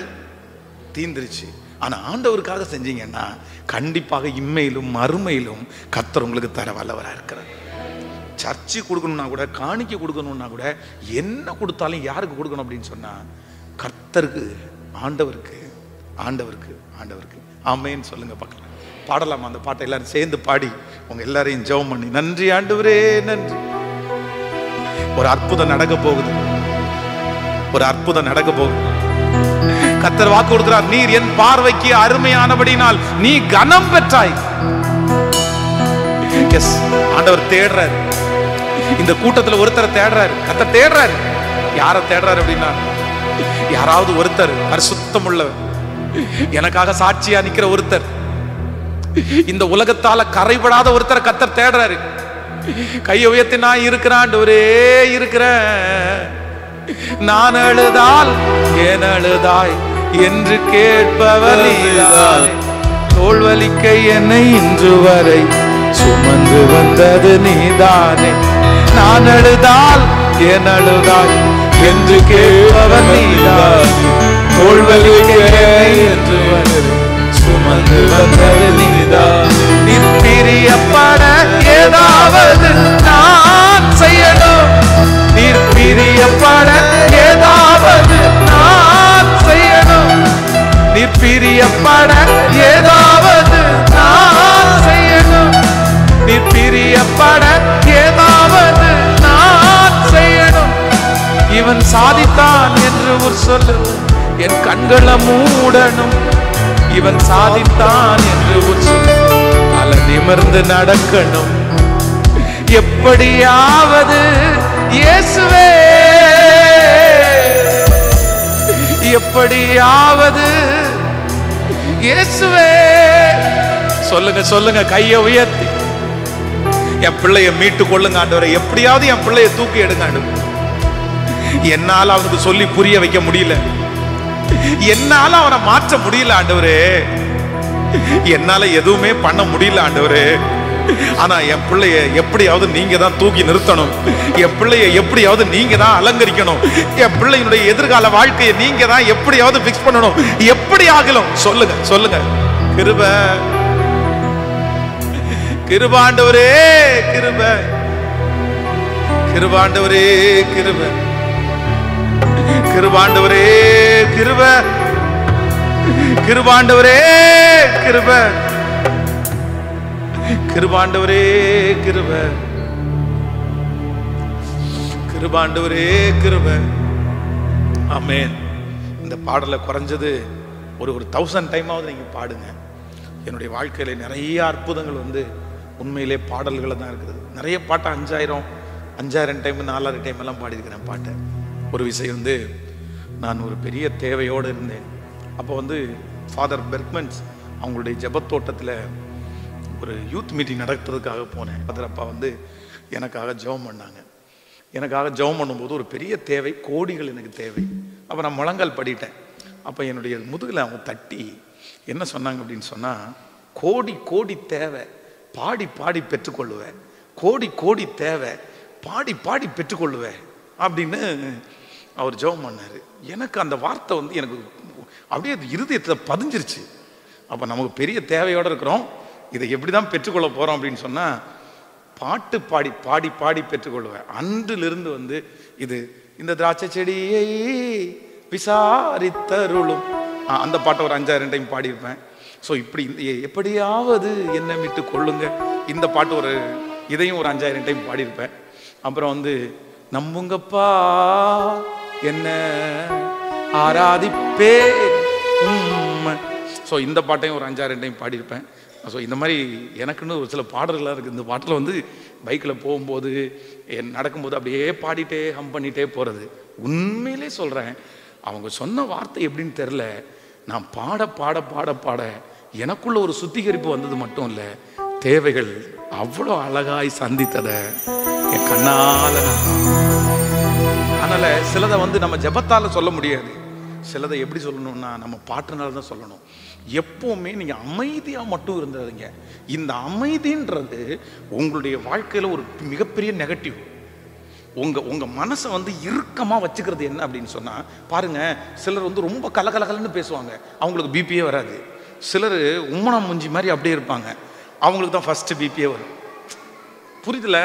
தீந்துருச்சு. ஆனா ஆண்டவருக்காக செஞ்சீங்கன்னா கண்டிப்பாக இம்மையிலும் மறுமையிலும் கர்த்தர் உங்களுக்கு தர வல்லவராக இருக்கிறார். சர்ச்சு கொடுக்கணும்னா கூட, காணிக்கை கொடுக்கணும்னா கூட, என்ன கொடுத்தாலும் யாருக்கு கொடுக்கணும் அப்படின்னு சொன்னா கர்த்தருக்கு, ஆண்டவருக்கு, ஆண்டவருக்கு, ஆண்டவருக்கு. ஆமென் சொல்லுங்க பார்க்கலாம். பாடலாமா அந்த பாட்டை எல்லாரும் சேர்ந்து பாடி உங்க எல்லாரையும் ஜெபம் பண்ணி, நன்றி ஆண்டவரே நன்றி. ஒரு அற்புதம் நடக்க போகுது, ஒரு அற்புதம் நடக்க போகுது. கர்த்தர் வாக்கு கொடுக்கிறார், நீர் என் பார்வைக்கு அருமையானபடினால் நீ கனம் பெற்றாய். எஸ், ஆண்டவர் தேடுறாரு. இந்த கூட்டத்தில் ஒருத்தரை தேடுறாரு, கர்த்தர் தேடுறாரு. யாரை தேடுறாரு அப்படின்னா, யாராவது ஒருத்தர் பரிசுத்தம் உள்ளவர், எனக்காக சாட்சியா நிக்கிற ஒருத்தர், இந்த உலகத்தால கரைபடாத ஒருத்தரை கர்த்தர் தேடுறாரு. கையை உயர்த்தி, நான் இருக்கிறான் ஒரே இருக்கிறேன், நான் அழுதால் ஏன் அழுதாய் என்று கேட்பவர் நீதான், தோல்வலிக்க என்னை இன்று வரை சுமந்து வந்தது நீதானே, நான் அழுதால் ஏன் அழுதாய் என்று கேட்பவர் நீதான், தோல்வலிக்க என்னை இன்று வரை சுமந்து வந்தது நீதான். நீர் பிரியப்பட ஏதாவது நான் செய்யணும், நீர் பிரியப்பட ஏதாவது நான் செய்யணும், நீர் பிரியப்பட ஏதாவது நான் செய்யணும், நீர் பிரியப்பட ஏதாவது நான் செய்யணும். இவன் சாதித்தான் என்று ஒரு சொல்லு, என் கண்களை மூடணும். இவன் சாதித்தான் என்று ஒரு சொல்லு, தலை நிமிர்ந்து நடக்கணும். எப்படியாவது இயேசுவே, எப்படியாவது இயேசுவே. சொல்லுங்க சொல்லுங்க, கையை உயர்த்தி, என் பிள்ளைய மீட்டு கொள்ளுங்க ஆண்டவரே, எப்படியாவது என் பிள்ளைய தூக்கி எடுங்க ஆண்டவரே. என்னால அவனுக்கு சொல்லி புரிய வைக்க முடியல, என்னால அவனை மாற்ற முடியல ஆண்டவரே, என்னால எதுவுமே பண்ண முடியல ஆண்டவரே. ஆனா என் பிள்ளைய எப்படியாவது நீங்க தான் தூக்கி நிறுத்தணும், என் பிள்ளைய எப்படியாவது நீங்க தான் அலங்கரிக்கணும், என் பிள்ளையினுடைய எதிர்கால வாழ்க்கையை நீங்க தான் எப்படியாவது பிக்ஸ் பண்ணணும். எப்படி ஆகலும் சொல்லுங்க சொல்லுங்க. கிருப கிருபாண்டவரே, கிருப கிருபாண்டவரே, கிருப கிருபாண்டவரே, கிருப கிருபாண்டவரே, கிருப கிருபாண்டவரே, கிருப கிருபாண்டவரே, கிருப. ஆமென். இந்த பாடலை குறைஞ்சது ஒரு 1000 டைமாவது நீங்க பாடுங்க. என்னுடைய வாழ்க்கையில நிறைய அற்புதங்கள் உண்மையிலே பாடல்களை தான் இருக்குது. நிறைய பாட்டை 5000 டைம் 4000 டைம் எல்லாம் பாடியிருக்கிறேன் பாட்டை. ஒரு விஷயம் நான் ஒரு பெரிய தேவையோடு இருந்தேன். அப்போ ஃபாதர் பெர்க்மன்ஸ் அவங்களுடைய ஜெபத்தோட்டத்தில் ஒரு யூத் மீட்டிங் நடத்துறதுக்காக போனேன். ஃபாதர் அப்பா எனக்காக ஜெபம் பண்ணாங்க. எனக்காக ஜெபம் பண்ணும்போது ஒரு பெரிய தேவை, கோடிகள் எனக்கு தேவை. அப்போ நான் முழங்கால் படிட்டேன். அப்போ என்னுடைய முதுகில் அவங்க தட்டி என்ன சொன்னாங்க அப்படின்னு சொன்னால், கோடி கோடி தேவை, பாடி பாடி பெற்றுக்கொள்ளுவேன், கோடி கோடி தேவை, பாடி பாடி பெற்றுக்கொள்ளுவேன் அப்படின்னு அவர் ஜெபம் பண்ணார். எனக்கு அந்த வார்த்தை வந்து எனக்கு அப்படியே இருதயத்தில் பதிஞ்சிருச்சு. அப்போ நமக்கு பெரிய தேவையோடு இருக்கிறோம், இதை எப்படி தான் பெற்றுக்கொள்ள போகிறோம் அப்படின்னு சொன்னால், பாட்டு பாடி பாடி பாடி பெற்றுக்கொள்வேன். அன்றிலிருந்து வந்து இது இந்த திராட்சை செடியை விசாரித்தருளும் அந்த பாட்டை ஒரு 5,000 டைம் பாடியிருப்பேன். ஸோ இப்படி எப்படியாவது என்னை விட்டு கொள்ளுங்க இந்த பாட்டு ஒரு இதையும் ஒரு 5,000 டைம் பாடியிருப்பேன். அப்புறம் வந்து நம்புங்கப்பா என்ன ஆராதிப்பே. ஸோ இந்த பாட்டையும் ஒரு 5,000 டைம் பாடியிருப்பேன். ஸோ இந்த மாதிரி எனக்குன்னு ஒரு சில பாடல்களாக இருக்குது. இந்த பாட்டில் வந்து பைக்கில் போகும்போது நடக்கும்போது அப்படியே பாடிட்டே ஹம் பண்ணிகிட்டே போகிறது. உண்மையிலே சொல்கிறேன், அவங்க சொன்ன வார்த்தை எப்படின்னு தெரில, நான் பாட பாட பாட பாட எனக்குள்ள ஒரு சுத்திகரிப்பு வந்தது மட்டும் இல்லை, தேவைகள் அவ்வளோ அழகாய் சந்தித்ததை என் கண்ணால். அதனால் சிலதை வந்து நம்ம ஜெபத்தால் சொல்ல முடியாது, சிலதை எப்படி சொல்லணும்னா நம்ம பாட்டுனால தான் சொல்லணும். எப்போவுமே நீங்கள் அமைதியாக மட்டும் இருந்ததுங்க. இந்த அமைதின்றது உங்களுடைய வாழ்க்கையில் ஒரு மிகப்பெரிய நெகட்டிவ். உங்கள் மனசை வந்து இறுக்கமாக வச்சுக்கிறது என்ன அப்படின்னு சொன்னால் பாருங்கள், சிலர் வந்து ரொம்ப கலகலகலன்னு பேசுவாங்க, அவங்களுக்கு பிபியே வராது. சிலர் உம்மனா முஞ்சி மாதிரி அப்படியே இருப்பாங்க, அவங்களுக்கு தான் ஃபஸ்ட்டு பிபியே வரும். புரியுதுல?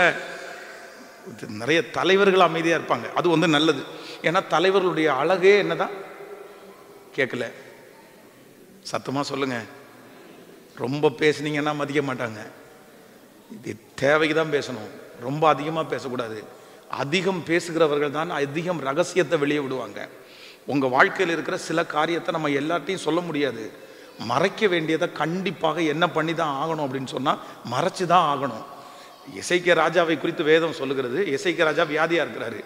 நிறைய தலைவர்கள் அமைதியாக இருப்பாங்க, அது வந்து நல்லது. ஏன்னா தலைவர்களுடைய அழகே என்னதான் கேட்கல. சத்தமாக சொல்லுங்க. ரொம்ப பேசுனீங்கன்னா மதிக்க மாட்டாங்க. இது தேவைக்கு தான் பேசணும், ரொம்ப அதிகமாக பேசக்கூடாது. அதிகம் பேசுகிறவர்கள் தான் அதிகம் ரகசியத்தை வெளியே விடுவாங்க. உங்கள் வாழ்க்கையில் இருக்கிற சில காரியத்தை நம்ம எல்லாத்தையும் சொல்ல முடியாது. மறைக்க வேண்டியதை கண்டிப்பாக என்ன பண்ணி தான் ஆகணும் அப்படின்னு சொன்னால் மறைச்சு தான் ஆகணும். எசேக்கியா ராஜாவை குறித்து வேதம் சொல்லுகிறது. எசேக்கியா ராஜா வியாதியாக இருக்கிறாரு.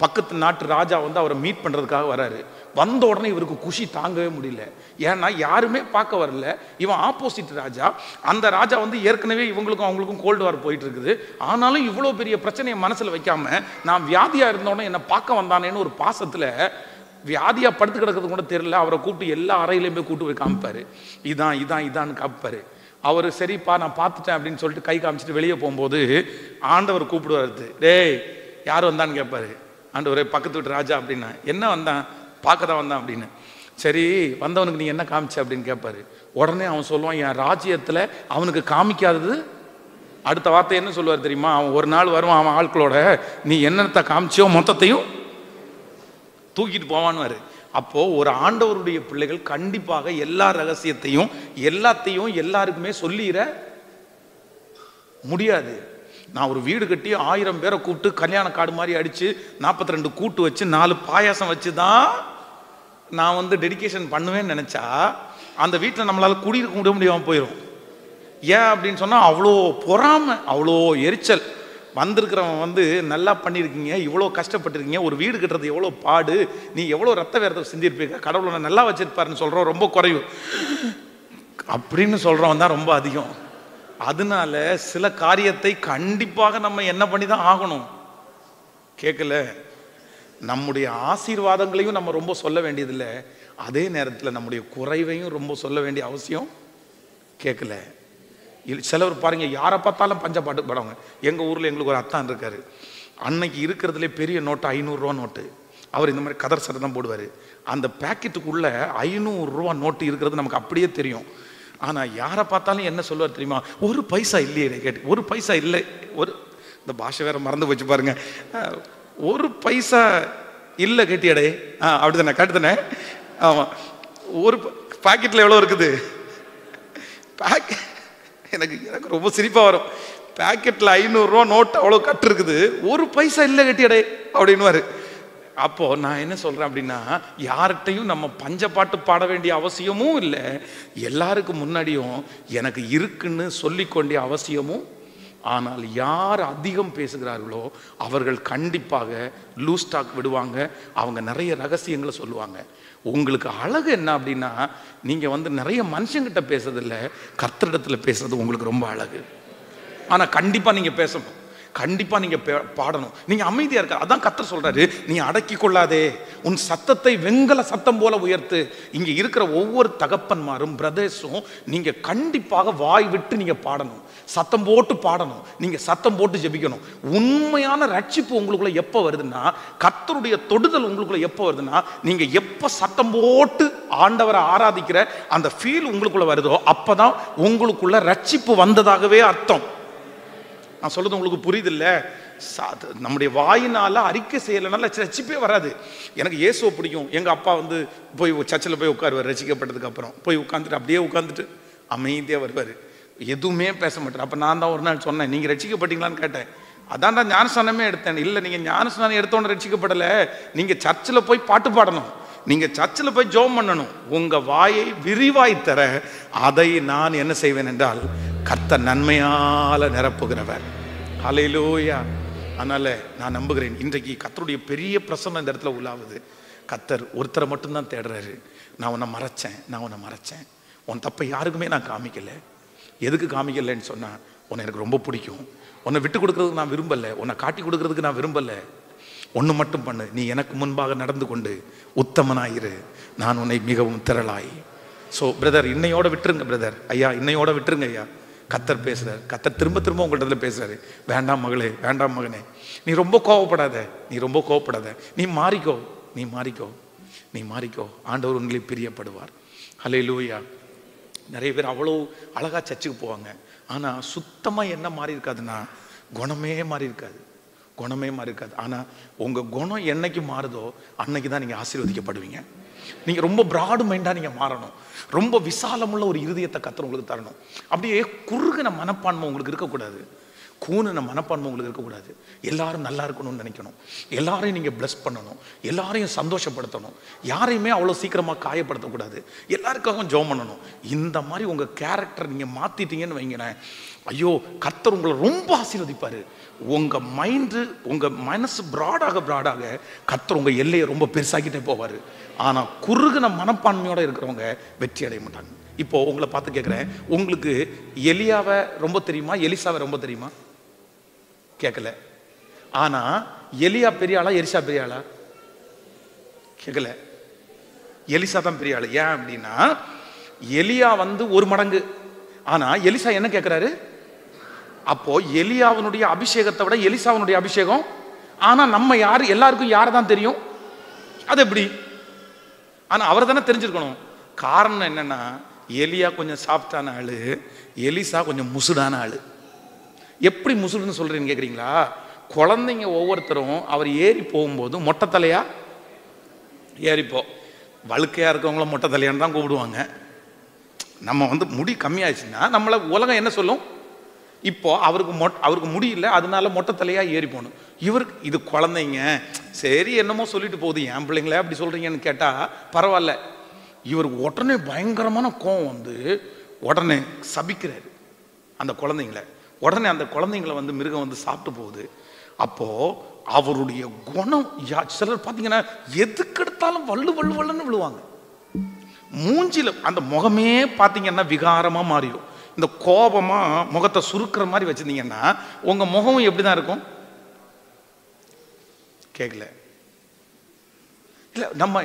பக்கத்து நாட்டு ராஜா வந்து அவரை மீட் பண்ணுறதுக்காக வராரு. வந்த உடனே இவருக்கு குஷி தாங்கவே முடியல. ஏன்னா யாருமே பார்க்க வரல, இவன் ஆப்போசிட் ராஜா. அந்த ராஜா வந்து ஏற்கனவே இவங்களுக்கும் அவங்களுக்கும் கோல்டு வார் போயிட்டு இருக்குது. ஆனாலும் இவ்வளோ பெரிய பிரச்சனையை மனசில் வைக்காம, நான் வியாதியாக இருந்தோடனே என்னை பார்க்க வந்தானேன்னு ஒரு பாசத்தில், வியாதியாக படுத்து கிடக்கிறது கூட தெரியல, அவரை கூப்பிட்டு எல்லா அறையிலையுமே கூப்பிட்டு போய் காமிப்பார். இதான்னு காமிப்பார். அவர் சரிப்பா நான் பார்த்துட்டேன் அப்படின்னு சொல்லிட்டு கை காமிச்சிட்டு வெளியே போகும்போது ஆண்டவர் கூப்பிடுவாரு. டேய் யார் வந்தான்னு கேட்பாரு. ஆண்டவரே பக்கத்து வீட்டு ராஜா அப்படின்னா. என்ன வந்தான்? பார்க்க தான் வந்தான் அப்படின்னு. சரி வந்தவனுக்கு நீ என்ன காமிச்ச அப்படின்னு கேட்பாரு. உடனே அவன் சொல்லுவான், என் ராஜ்யத்தில் அவனுக்கு காமிக்காதது. அடுத்த வார்த்தை என்ன சொல்லுவார் தெரியுமா? அவன் ஒரு நாள் வருவான், அவன் ஆட்களோட, நீ என்னத்தை காமிச்சியோ மொத்தத்தையும் தூக்கிட்டு போவான்னு. அப்போ ஒரு ஆண்டவருடைய பிள்ளைகள் கண்டிப்பாக எல்லா ரகசியத்தையும் எல்லாத்தையும் எல்லாருக்குமே சொல்லிட முடியாது. நான் ஒரு வீடு கட்டி 1000 பேரை கூப்பிட்டு கல்யாண கார்டு மாதிரி அடிச்சு 42 கூட்டு வச்சு 4 பாயாசம் வச்சு தான் நான் வந்து டெடிகேஷன் பண்ணுவேன்னு நினைச்சா அந்த வீட்டில் நம்மளால குடியிருக்க முடியாமல் போயிடும். ஏன் அப்படின்னு சொன்னால் அவ்வளோ பொறாமை, அவ்வளோ எரிச்சல். வந்திருக்கிறவன் வந்து நல்லா பண்ணியிருக்கீங்க, இவ்வளோ கஷ்டப்பட்டுருக்கீங்க, ஒரு வீடு கட்டுறது எவ்வளோ பாடு, நீ எவ்வளோ ரத்த வேறத்தை செஞ்சிருப்பீங்க, கடவுளை நல்லா வச்சிருப்பாருன்னு சொல்கிறோம் ரொம்ப குறைவு, அப்படின்னு சொல்கிறவன் தான் ரொம்ப அதிகம். அதனால சில காரியத்தை கண்டிப்பாக நம்ம என்ன பண்ணி தான் ஆகணும். கேட்கல, நம்முடைய ஆசீர்வாதங்களையும் நம்ம ரொம்ப சொல்ல வேண்டியதில்லை, அதே நேரத்தில் நம்முடைய குறைவையும் ரொம்ப சொல்ல வேண்டிய அவசியம் கேட்கல. சிலவர் பாருங்க, யாரை பார்த்தாலும் பஞ்ச பாட்டு படவங்க. எங்கள் ஊரில் எங்களுக்கு ஒரு அத்தான் இருக்காரு. அன்னைக்கு இருக்கிறதுலே பெரிய நோட்டு 500 ரூபா நோட்டு. அவர் இந்த மாதிரி கதர் சட்டை தான் போடுவார். அந்த பேக்கெட்டுக்குள்ளே 500 ரூபா நோட்டு இருக்கிறது நமக்கு அப்படியே தெரியும். ஆனால் யாரை பார்த்தாலும் என்ன சொல்லுவார் தெரியுமா? ஒரு பைசா இல்லையே கேட்டு, ஒரு பைசா இல்லை, ஒரு இந்த பாஷை வேற மறந்து வச்சு பாருங்க, ஒரு பைசா இல்லை கேட்டியடே, அப்படி தானே கேட்டு தானே? ஆமாம். ஒரு பாக்கெட்டில் எவ்வளோ இருக்குது? எனக்கு ரொம்ப சிரிப்பாக வரும். பேக்கெட்டில் 500 ரூபா நோட்டு அவ்வளோ கட்டு இருக்குது, ஒரு பைசா இல்லை கட்டியடே அப்படின்னுவாரு. அப்போது நான் என்ன சொல்கிறேன் அப்படின்னா, யார்கிட்டையும் நம்ம பஞ்சப்பாட்டு பாட வேண்டிய அவசியமும் இல்லை, எல்லாருக்கும் முன்னாடியும் எனக்கு இருக்குன்னு சொல்லிக்கொண்டிய அவசியமும். ஆனால் யார் அதிகம் பேசுகிறார்களோ அவர்கள் கண்டிப்பாக லூஸ் ஸ்டாக் விடுவாங்க, அவங்க நிறைய ரகசியங்களை சொல்லுவாங்க. உங்களுக்கு அழகு என்ன அப்படின்னா, நீங்கள் வந்து நிறைய மனுஷங்கிட்ட பேசுறதில்ல, கர்த்தரிடத்தில் பேசுறது உங்களுக்கு ரொம்ப அழகு. ஆனால் கண்டிப்பாக நீங்கள் பேசணும். கண்டிப்பா நீங்க பாடணும். நீங்க அமைதியா இருக்க, அதான் கர்த்தர் சொல்றாரு, நீ அடக்கி கொள்ளாதே, உன் சத்தத்தை வெங்கல சத்தம் போல உயர்த்து. இங்க இருக்கிற ஒவ்வொரு தகப்பன்மாரும் பிரதர்ஸும் நீங்க கண்டிப்பாக வாய் விட்டு நீங்க பாடணும், சத்தம் போட்டு பாடணும், நீங்க சத்தம் போட்டு ஜெபிக்கணும். உண்மையான ரட்சிப்பு உங்களுக்குள்ள எப்ப வருதுன்னா, கர்த்தருடைய தொடுதல் உங்களுக்குள்ள எப்ப வருதுன்னா, நீங்க எப்ப சத்தம் போட்டு ஆண்டவரை ஆராதிக்கிற அந்த ஃபீல் உங்களுக்குள்ள வருதோ அப்பதான் உங்களுக்குள்ள ரட்சிப்பு வந்ததாகவே அர்த்தம். நான் சொல்றது உங்களுக்கு புரியுது இல்ல? நம்முடைய வாயினால அறிக்கை செய்யலைனால ரட்சிப்பே வராது. எனக்கு இயேசுவை பிடிக்கும். எங்க அப்பா வந்து போய் சர்ச்சில் போய் உட்காருவார், ரட்சிக்கப்பட்டதுக்கு அப்புறம் போய் உட்காந்துட்டு அப்படியே உட்காந்துட்டு அமைதியா வருவார், எதுவுமே பேச மாட்டார். அப்ப நான் தான் ஒரு நாள் சொன்னேன், நீங்க ரட்சிக்கப்பட்டீங்களான்னு கேட்டேன். அதான்டா ஞானஸ்நானமே எடுத்தேன். இல்லை, நீங்க ஞானஸ்நானம் எடுத்தோன்னு ரட்சிக்கப்படல, நீங்க சர்ச்சில் போய் பாட்டு பாடணும், நீங்க சர்ச்சில் போய் ஜெபம் பண்ணணும். உங்க வாயை விரிவாய் தர அதை நான் என்ன செய்வேன் என்றால், கர்த்தர் நன்மையால நிரப்புகிறவர். ஹல்லேலூயா. அதனால நான் நம்புகிறேன், இன்றைக்கு கர்த்தருடைய பெரிய பிரசன்னம் இந்த இடத்துல உள்ளாவது. கர்த்தர் ஒருத்தரை மட்டும்தான் தேடுறாரு. நான் உன்னை மறைச்சேன், உன் தப்பை யாருக்குமே நான் காமிக்கல. எதுக்கு காமிக்கலன்னு சொன்னா, உன்னை எனக்கு ரொம்ப பிடிக்கும், உன்னை விட்டு கொடுக்கறதுக்கு நான் விரும்பல, உன்னை காட்டி கொடுக்கறதுக்கு நான் விரும்பல. ஒன்று மட்டும் பண்ணு, நீ எனக்கு முன்பாக நடந்து கொண்டு உத்தமனாயிரு, நான் உன்னை மிகவும் திரளாய். ஸோ பிரதர், இன்னையோட விட்டுருங்க பிரதர், ஐயா இன்னையோட விட்டுருங்க ஐயா. கர்த்தர் பேசுறாரு, கர்த்தர் திரும்ப திரும்ப உங்கள்கிட்ட பேசுறாரு. வேண்டாம் மகளே, வேண்டாம் மகனே, நீ ரொம்ப கோவப்படாத, நீ மாறிக்கோ, ஆண்டவர் உங்களை பிரியப்படுவார். ஹல்லேலூயா. நிறைய பேர் அவ்வளோ அழகா சர்ச்சுக்கு போவாங்க, ஆனா சுத்தமா என்ன மாறி இருக்காதுன்னா, குணமே மாறி இருக்காது. ஆனா உங்க குணம் என்னைக்கு மாறுதோ அன்னைக்கு தான் நீங்க ஆசீர்வதிக்கப்படுவீங்க. நீங்க ரொம்ப பிராட் மைண்டா நீங்க மாறணும். ரொம்ப விசாலமுள்ள ஒரு இருதயத்தை கர்த்தர் உங்களுக்கு தரணும். அப்படியே குறுகின மனப்பான்மை உங்களுக்கு இருக்கக்கூடாது, கூணுன மனப்பான்மை உங்களுக்கு இருக்கக்கூடாது. எல்லாரும் நல்லா இருக்கணும்னு நினைக்கணும், எல்லாரையும் நீங்க பிளஸ் பண்ணணும், எல்லாரையும் சந்தோஷப்படுத்தணும், யாரையுமே அவ்வளோ சீக்கிரமா காயப்படுத்தக்கூடாது, எல்லாருக்காகவும் ஜெபம் பண்ணணும். இந்த மாதிரி உங்க கேரக்டர் நீங்க மாத்திட்டீங்கன்னு வைங்களேன், ஐயோ கர்த்தர் உங்களை ரொம்ப ஆசீர்வதிப்பாரு. உங்க மைண்டு, உங்க மனசு பிராடாக கர்த்தர் உங்க எல்லையை ரொம்ப பெருசாக்கிட்டே போவாரு. ஆனா குறுகின மனப்பான்மையோட இருக்கிறவங்க வெற்றி அடைய மாட்டாங்க. இப்போ உங்களை பார்த்து கேட்கிறேன், உங்களுக்கு எலியாவை ரொம்ப தெரியுமா, எலிசாவை ரொம்ப தெரியுமா? கேட்கல. ஆனா எலியா பெரிய ஆளா, எலிசா பெரிய ஆளா? கேட்கல. எலிசா தான் பெரிய ஆளு. ஏன் அப்படின்னா, எலியா வந்து ஒரு மடங்கு, ஆனா எலிசா என்ன கேட்கிறாரு? அப்போ எலியாவனுடைய அபிஷேகத்தை விட எலிசாவனுடைய அபிஷேகம். ஆனா நம்ம யாரு, எல்லாருக்கும் யாரை தான் தெரியும்? அது எப்படி? ஆனா அவரை தானே தெரிஞ்சிருக்கணும். காரணம் என்னன்னா, எலியா கொஞ்சம் சாஃப்டான ஆளு, எலிசா கொஞ்சம் முசுடான ஆளு. எப்படி முசுடுன்னு சொல்றீங்கன்னு கேக்குறீங்களா? குழந்தைங்க ஒவ்வொருத்தரும் அவர் ஏறி போகும்போது மொட்டை தலையா ஏறிப்போ, வழுக்கையா இருக்கவங்கள மொட்டை தலையான்னு தான் கூப்பிடுவாங்க. நம்ம வந்து முடி கம்மியாச்சுன்னா நம்மள உலகம் என்ன சொல்லும்? இப்போ அவருக்கு முடியல, அதனால மொட்டை தலையா ஏறி போகணும். இவருக்கு இது குழந்தைங்க, சரி என்னமோ சொல்லிட்டு போகுது, என் பிள்ளைங்களே அப்படி சொல்றீங்கன்னு கேட்டா பரவாயில்ல. இவருக்கு உடனே பயங்கரமான கோவம் வந்து உடனே சபிக்கிறாரு அந்த குழந்தைங்கள. உடனே அந்த குழந்தைங்கள வந்து மிருகம் வந்து சாப்பிட்டு போகுது. அப்போ அவருடைய குணம், சிலர் பார்த்தீங்கன்னா எதுக்கு எடுத்தாலும் வள்ளுன்னு விழுவாங்க. மூஞ்சில அந்த முகமே பார்த்தீங்கன்னா விகாரமா மாறிடும். இந்த கோபமா முகத்தை சுருக்கிற மாதிரி வச்சிருந்தீங்கன்னா உங்க முகம் எப்படிதான் இருக்கும்? கேட்கல. இல்ல, நம்ம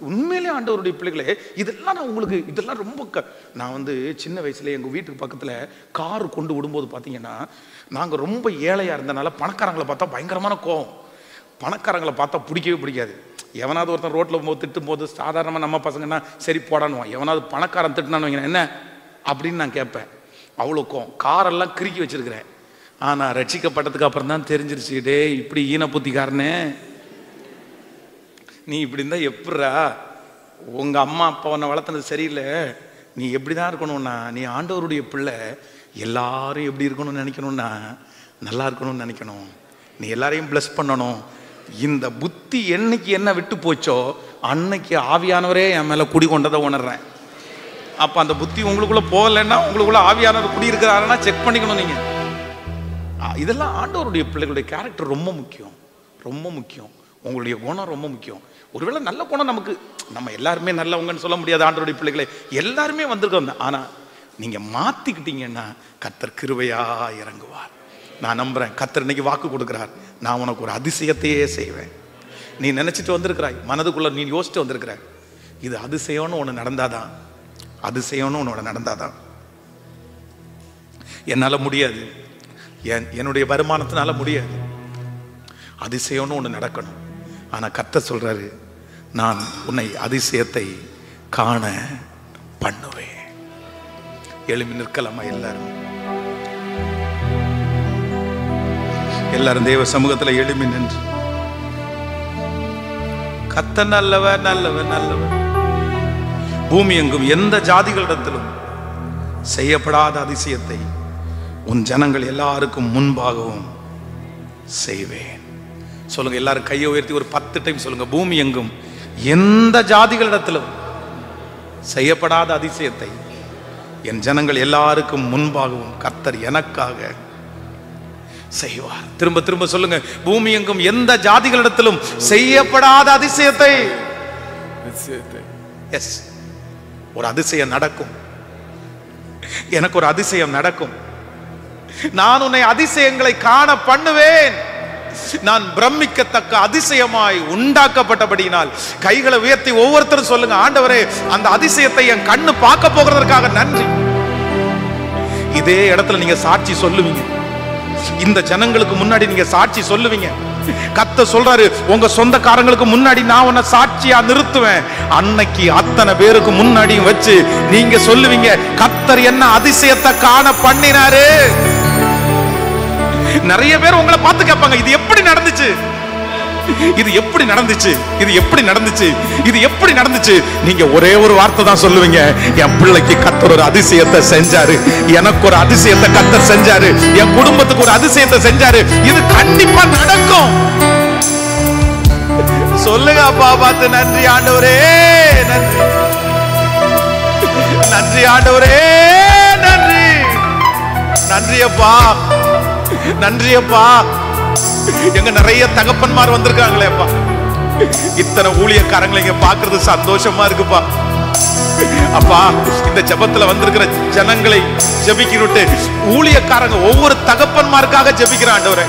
உண்மையிலே ஆண்டவருடைய பிள்ளைகளே, இதெல்லாம் நான் உங்களுக்கு, இதெல்லாம் ரொம்ப நான் வந்து சின்ன வயசுல எங்க வீட்டுக்கு பக்கத்துல கார் கொண்டு விடும்போது பாத்தீங்கன்னா, நாங்க ரொம்ப ஏழையா இருந்தனால பணக்காரங்களை பார்த்தா பயங்கரமான கோவம். பணக்காரங்களை பார்த்தா பிடிக்கவே பிடிக்காது. எவனாவது ஒருத்தன் ரோட்ல போது திட்டும் போது சாதாரணமா நம்ம பசங்கன்னா சரி போடானுவான். எவனாவது பணக்காரன் திட்டினான்னு வைங்க, என்ன அப்படின்னு நான் கேட்பேன். அவ்வளோக்கும் காரெல்லாம் கிறுக்கி வச்சிருக்கிறேன். ஆனா ரட்சிக்கப்பட்டதுக்கு அப்புறம் தான் தெரிஞ்சிருச்சு, டே இப்படி ஈன புத்திக்காரனே, நீ இப்படி இருந்தா எப்படா, உங்க அம்மா அப்பா உன்னை வளர்த்தனது சரியில்லை, நீ எப்படிதான் இருக்கணும்னா, நீ ஆண்டவருடைய பிள்ளை, எல்லாரும் எப்படி இருக்கணும்னு நினைக்கணும்னா நல்லா இருக்கணும்னு நினைக்கணும், நீ எல்லாரையும் பிளஸ் பண்ணணும். இந்த புத்தி என்னைக்கு என்ன விட்டு போச்சோ அன்னைக்கு ஆவியானவரே என் மேல குடி கொண்டதை உணர்றேன். அப்ப அந்த புத்தி உங்களுக்குள்ள போகலைன்னா, உங்களுக்குள்ள ஆவியானவர் குடி இருக்கிறாருன்னா செக் பண்ணிக்கணும் நீங்க. இதெல்லாம் ஆண்டவருடைய பிள்ளைகளுடைய கேரக்டர் ரொம்ப முக்கியம், ரொம்ப முக்கியம். உங்களுடைய குணம் ரொம்ப முக்கியம். ஒருவேளை நல்ல குணம் நமக்கு, நம்ம எல்லாருமே நல்லவங்கன்னு சொல்ல முடியாது, ஆண்டவருடைய பிள்ளைகளை எல்லாருமே வந்திருக்கோம். ஆனா நீங்க மாத்திக்கிட்டீங்கன்னா கர்த்தர் கிருபையா இறங்குவார். நான் நம்புறேன் கர்த்தர் இன்னைக்கு வாக்கு கொடுக்கிறார், நான் உனக்கு ஒரு அதிசயத்தையே செய்வேன். நீ நினைச்சிட்டு வந்திருக்கிறாய், மனதுக்குள்ள நீ யோசிச்சுட்டு வந்திருக்கிற, இது அதிசயம்னு ஒன்று நடந்தாதான், அதிசயம்னு உன்னோட நடந்தாதான். என்னால் முடியாது, என்னுடைய வருமானத்தினால முடியாது, அதிசயம்னு ஒன்று நடக்கணும். ஆனால் கர்த்தர் சொல்றாரு, நான் உன்னை அதிசயத்தை காண பண்ணுவேன். எழுப்பி நிற்கலாமா? எல்லாரும் தேவ சமூகத்தில் எழுப்பி நின்று, கர்த்தர் நல்லவர் நல்லவர் நல்லவர், பூமி எங்கும் எந்த ஜாதிகளிடத்திலும் செய்யப்படாத அதிசயத்தை உன் ஜனங்கள் எல்லாருக்கும் முன்பாகவும் செய்வேன். சொல்லுங்க எல்லாரும் கையை உயர்த்தி ஒரு 10 டைம் சொல்லுங்க. பூமி எங்கும் எந்த ஜாதிகளிடத்திலும் செய்யப்படாத அதிசயத்தை என் ஜனங்கள் எல்லாருக்கும் முன்பாகவும் கர்த்தர் எனக்காக செய்வார். திரும்ப திரும்ப சொல்லுங்க. பூமி எங்கும் எந்த ஜாதிகளிடத்திலும் செய்யப்படாத அதிசயத்தை. எஸ், ஒரு அதிசயம் நடக்கும். எனக்கு ஒரு அதிசயம் நடக்கும். நான் உன்னை அதிசயங்களை காண பண்ணுவேன். நான் பிரமிக்கத்தக்க அதிசயமாய் உண்டாக்கப்பட்டபடியினால் கைகளை உயர்த்தி ஒவ்வொருத்தரும் சொல்லுங்க, ஆண்டவரே அந்த அதிசயத்தை என் கண்ணு பார்க்க போகிறதற்காக நன்றி. இதே இடத்துல நீங்க சாட்சி சொல்லுவீங்க. இந்த ஜனங்களுக்கு முன்னாடி நீங்க சாட்சி சொல்லுவீங்க. கர்த்தர் சொல்றாரு, உங்க சொந்தக்காரங்களுக்கு முன்னாடி நான் உன்னை சாட்சியா நிறுத்துவேன். அன்னைக்கு அத்தனை பேருக்கு முன்னாடியும் வச்சு நீங்க சொல்லுவீங்க, கர்த்தர் என்ன அதிசயத்தை காண பண்ணினாரு. நிறைய பேர் உங்களை பார்த்து கேட்பாங்க, இது எப்படி நடந்துச்சு, இது எப்படி நடந்துச்சு, இது எப்படி நடந்துச்சு, இது எப்படி நடந்துச்சு. நீங்க ஒரே ஒரு வார்த்தை தான் சொல்லுவீங்க, என் பிள்ளைக்கு கர்த்தர் ஒரு அதிசயத்தை செஞ்சாரு, எனக்கு ஒரு அதிசயத்தை கர்த்தர் செஞ்சாரு, என் குடும்பத்துக்கு ஒரு அதிசயத்தை செஞ்சாரு, இது கண்டிப்பா நடக்கும். சொல்லுங்க அப்பா பார்த்து, நன்றி ஆண்டவரே, நன்றி நன்றி ஆண்டவரே, நன்றி நன்றி அப்பா, நன்றி அப்பா. எங்க நிறைய தகப்பன்மார் வந்திருக்காங்களே அப்பா, இத்தனை ஊழியக்காரங்களை இங்க பாக்குறது சந்தோஷமா இருக்குப்பா. அப்பா இந்த ஜெபத்துல வந்திருக்கிற ஜனங்களை ஜெபிக்கிட்டு ஊழியக்காரங்க ஒவ்வொரு தகப்பன்மாருக்காக ஜெபிக்கிற ஆண்டவரே.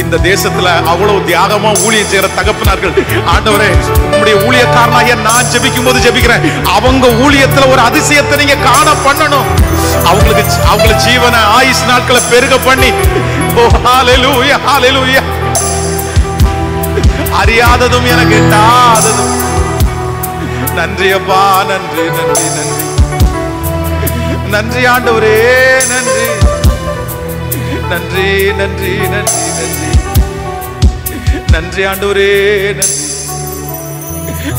இந்த தேசத்துல அவ்வளவு தியாகமா ஊழியம் செய்யற தகப்பனார்கள், ஆண்டவரே உங்களுடைய ஊழியக்காரனாக நான் ஜெபிக்கும் போது ஜெபிக்கிறேன், அவங்க ஊழியத்துல ஒரு அதிசயத்தை நீங்க காண பண்ணணும். அவங்களுக்கு ஜீவன ஆயுஷ் நாட்களை பெருக பண்ணி, ஓ ஹalleluya ஹalleluya, அறியாததும் எனக்கு எட்டாததும். நன்றி அப்பா, நன்றி நன்றி நன்றி நன்றி ஆண்டவரே, நன்றி நன்றி நன்றி நன்றி நன்றி நன்றி ஆண்டவரே, நன்றி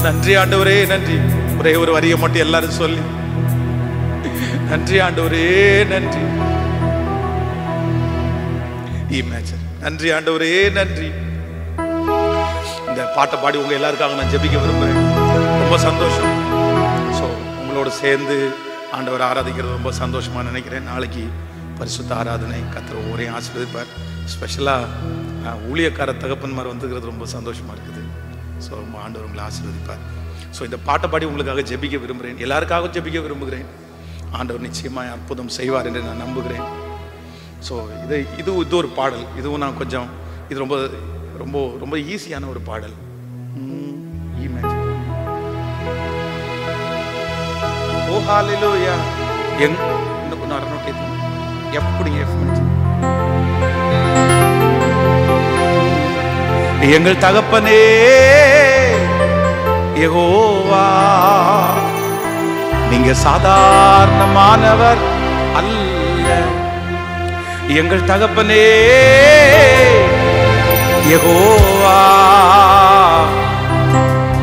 நன்றி ஆண்டவரே, நன்றி. ஒரே ஒரு வரியை மட்டும் எல்லாரும் சொல்லி, நன்றி ஆண்டவரே, நன்றி. நன்றி ஆண்டவரே, நன்றி. இந்த பாட்டை பாடி உங்க எல்லாருக்காக நான் ஜெபிக்க விரும்புறேன். ரொம்ப சந்தோஷம். ஸோ உங்களோட சேர்ந்து ஆண்டவர் ஆராதிக்கிறது ரொம்ப சந்தோஷமா நினைக்கிறேன். நாளைக்கு பரிசுத்த ஆராதனை, கர்த்தர் ஒவ்வொரையும் ஆசீர்வதிப்பார். ஸ்பெஷலாக ஊழியக்கார தகப்பன்மார் வந்துக்கிறது ரொம்ப சந்தோஷமா இருக்குது. ஸோ ரொம்ப ஆண்டவர் உங்களை ஆசீர்வதிப்பார். ஸோ இந்த பாட்டை பாடி உங்களுக்காக ஜெபிக்க விரும்புகிறேன், எல்லாருக்காகவும் ஜெபிக்க விரும்புகிறேன். ஆண்டவர் நிச்சயமாக அற்புதம் செய்வார் என்று நான் நம்புகிறேன். ஸோ இது ஒரு பாடல். இதுவும் நான் கொஞ்சம், இது ரொம்ப ரொம்ப ரொம்ப ஈஸியான ஒரு பாடல். ஓ ஹalleluya, இன்னும் கொஞ்சம் அரநோட்டி எப்படி எங்கள் தகப்பனே யெகோவா, நீங்க சாதாரணமானவர் அல்ல. எங்கள் தகப்பனே யெகோவா,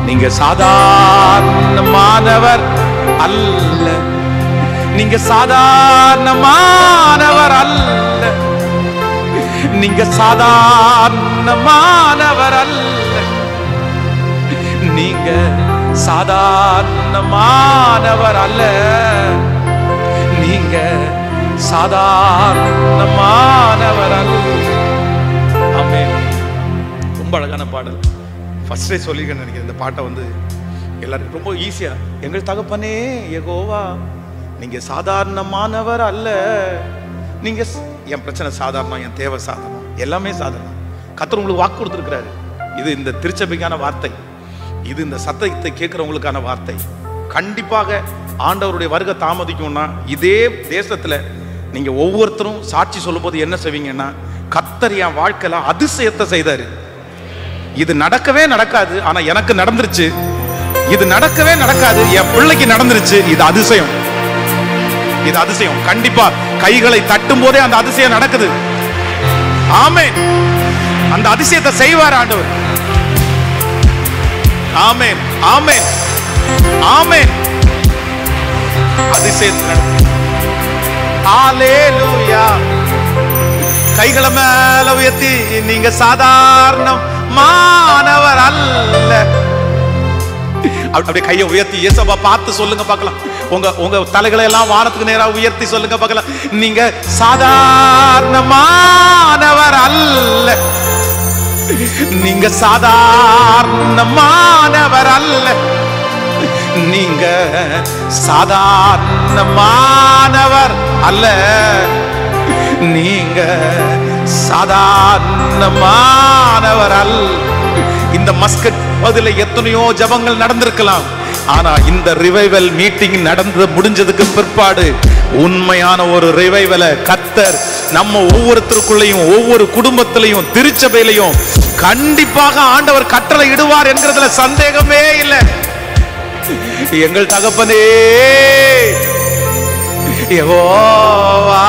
நீங்க சாதாரணமானவர் அல்ல. நீங்க சாதாரணமானவர் அல்ல. நீங்க சாதாரணமானவர் அல்ல. நீங்க சாதாரணமானவர் அல்ல. நீங்க சாதாரணமானவர் அல்ல. ஆமென். ரொம்ப அழகான பாடல். ஃபர்ஸ்டே சொல்லிருக்கேன்னு நினைக்கிறேன். இந்த பாட்டை வந்து எல்லாருக்கும் ரொம்ப ஈஸியா, எங்கள் தகப்பனே யெகோவா, நீங்க சாதாரணமானவர் அல்ல. நீங்க என் பிரச்சனை சாதாரணம், என் தேவை சாதாரணம், எல்லாமே சாதாரணம். கர்த்தர் உங்களுக்கு வாக்கு கொடுத்துருக்கிறாரு. இது இந்த திருச்சபைக்கான வார்த்தை, இது இந்த சத்தத்தை கேட்கிறவங்களுக்கான வார்த்தை. கண்டிப்பாக ஆண்டவருடைய வருகை தாமதிக்கும்னா இதே தேசத்துல நீங்க ஒவ்வொருத்தரும் சாட்சி சொல்லும் போது என்ன செய்வீங்கன்னா, கர்த்தர் என் வாழ்க்கையில அதிசயத்தை செய்தாரு, இது நடக்கவே நடக்காது ஆனா எனக்கு நடந்துருச்சு, இது நடக்கவே நடக்காது என் பிள்ளைக்கு நடந்துருச்சு, இது அதிசயம், இது அதிசயம். கண்டிப்பா கைகளை தட்டும் போதே அந்த அதிசயம் நடக்குது. ஆமென். அந்த அதிசயத்தை செய்வார் ஆண்டவர். ஆமென், ஆமென், ஆமென். அதிசயத்தை ஹalleluya. கைகளை மேல உயர்த்தி, நீங்க சாதாரணமானவர் அல்ல. அப்படியே கையை உயர்த்தி இயேசுவை பார்த்து சொல்லுங்க பார்க்கலாம். உங்க தலைகளை எல்லாம் வானத்துக்கு நேரா உயர்த்தி சொல்லுங்க பார்க்கலாம். நீங்க சாதாரணமானவர் அல்ல, நீங்க சாதாரணமானவர் அல்ல, நீங்க சாதாரணமானவர் அல்ல, நீங்க சாதாரணமானவர் அல்ல. இந்த மஸ்கட் பதில எத்தனையோ ஜபங்கள் நடந்திருக்கலாம், ஆனா இந்த ரிவைவல் மீட்டிங் நடந்து முடிஞ்சதுக்கு பிற்பாடு உண்மையான ஒரு ரிவைவலை கர்த்தர் நம்ம ஒவ்வொருத்தருக்குள்ளேயும் ஒவ்வொரு குடும்பத்திலையும் திருச்சபையிலையும் கண்டிப்பாக ஆண்டவர் கட்டளை இடுவார் என்கிறதுல சந்தேகமே இல்லை. எங்கள் தகப்பனே யெகோவா,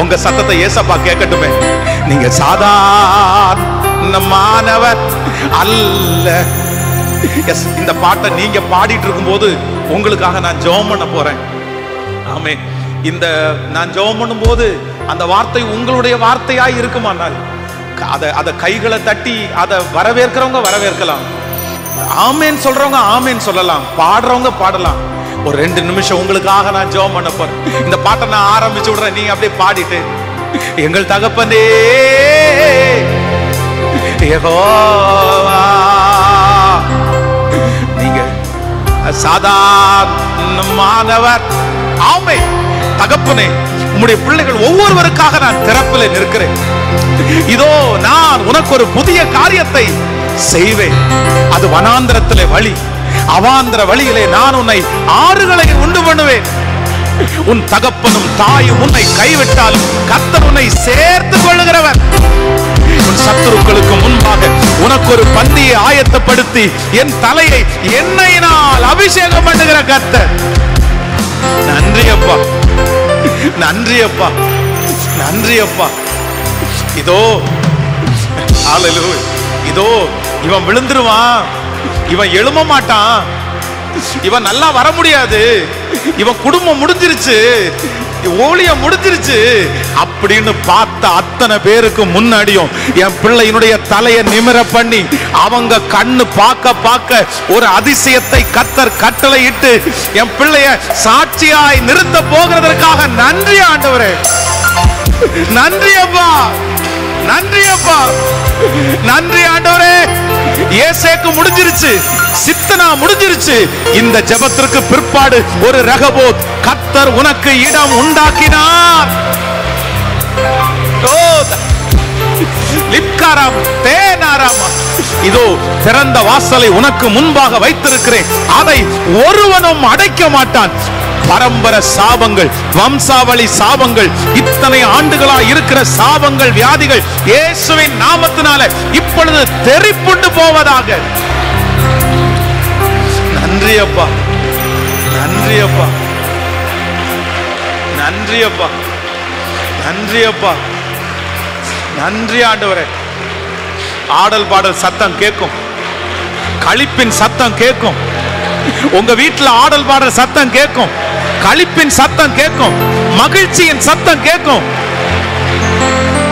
உங்க சத்தத்தை ஏசப்பா கேட்கட்டுமே. நீங்க சாதாரணமானவர் அல்ல. இந்த பாட்டை நீங்க பாடிட்டு இருக்கும் போது உங்களுக்காக நான் ஜெபம் பண்ண போறேன். ஆமே, இந்த நான் ஜெபம் பண்ணும் போது அந்த வார்த்தை உங்களுடைய வார்த்தையாய் இருக்குமானால் அத கைகளை தட்டி அதை வரவேற்கிறவங்க வரவேற்கலாம், ஆமேன் சொல்றவங்க ஆமேன் சொல்லலாம், பாடுறவங்க பாடலாம். ஒரு 2 நிமிஷம் உங்களுக்காக நான் ஜெபம் பண்ண போறேன். இந்த பாட்டை நான் ஆரம்பிச்சு விடுறேன், நீங்க அப்படியே பாடிட்டு, எங்கள் தகப்பனே யெகோவா, நீங்க சாதாரணமானவர். ஆமே தகப்பனே, உம்முடைய பிள்ளைகள் ஒவ்வொருவருக்காக நான் திறப்பில் நிற்கிறேன். இதோ நான் உனக்கு ஒரு புதிய காரியத்தை செய்வேன். அது வனாந்திரத்திலே வழி, அவாந்திர வழியிலே நான் உன்னை ஆறுகளை உண்டு பண்ணுவேன். உன் தகப்பனும் தாயும் உன்னை கைவிட்டாலும் கர்த்தர் உன்னை சேர்த்து கொள்ளுகிறவர். உன் சத்துருக்களுக்கு முன்பாக உனக்கு ஒரு பந்தியை ஆயத்தப்படுத்தி என் தலையை எண்ணெயினால் அபிஷேகம் பண்ணுகிற கர்த்தர். நன்றி அப்பா, நன்றி அப்பா, நன்றி அப்பா. இதோ ஹல்லேலூயா. இதோ இவன் விழுந்துருவான், இவன் எழும்ப மாட்டான், இவன் நல்லா வர முடியாது, இவன் குடும்பம் முடிஞ்சிருச்சு, ஊழியம் முடிஞ்சிருச்சு அப்படின்னு பார்த்த அத்தனை பேருக்கு முன்னாடியும் என் பிள்ளையினுடைய தலையை நிமிர பண்ணி அவங்க கண்ணு பார்க்க பார்க்க ஒரு அதிசயத்தை கர்த்தர் கட்டளை இட்டு என் பிள்ளைய சாட்சியாய் நிறுத்த போகிறதற்காக நன்றி ஆண்டவரே. நன்றி அப்பா, நன்றி அப்பா, நன்றி ஆண்டவரே. ஏசேக்கு முடிஞ்சிருச்சு, சித்தனா முடிஞ்சிருச்சு. இந்த ஜெபத்திற்கு பிற்பாடு ஒரு ரகபோத் கர்த்தர் உனக்கு இடம் உண்டாக்கினார். இதோ திறந்த வாசலை உனக்கு முன்பாக வைத்திருக்கிறேன், அதை ஒருவனும் அடைக்க மாட்டான். பரம்பரை சாபங்கள், வம்சாவளி சாபங்கள், இத்தனை ஆண்டுகளா இருக்கிற சாபங்கள், வியாதிகள் இயேசுவின் நாமத்தினால இப்பொழுது தெறிப்புண்டு போவதாக. நன்றி அப்பா, நன்றி அப்பா, நன்றி அப்பா, நன்றி அப்பா, நன்றி ஆண்டவரே. ஆடல் பாடல் சத்தம் கேட்கும், களிப்பின் சத்தம் கேட்கும், உங்க வீட்டுல ஆடல் பாடல் சத்தம் கேட்கும், களிப்பின் சத்தம் கேட்கும், மகிழ்ச்சியின் சத்தம் கேட்கும்.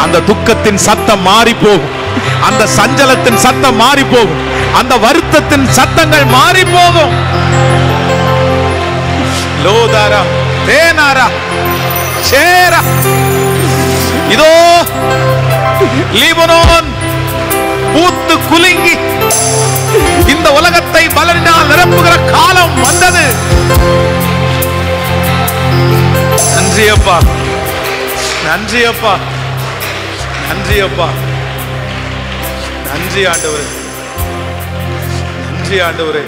அந்த துக்கத்தின் சத்தம் மாறி போகும், அந்த சஞ்சலத்தின் சத்தம் மாறி போகும், அந்த வருத்தத்தின் சத்தங்கள் மாறி போகும். லோதாரா தேனாரா சேரா. இதோ லீபனோன் பூத்து குலுங்கி இந்த உலகத்தை பலனினால் நிரப்புகிற காலம் வந்தது. நன்றி அப்பா, நன்றி அப்பா, நன்றி அப்பா, நன்றி ஆண்டவரே, நன்றி ஆண்டவரே,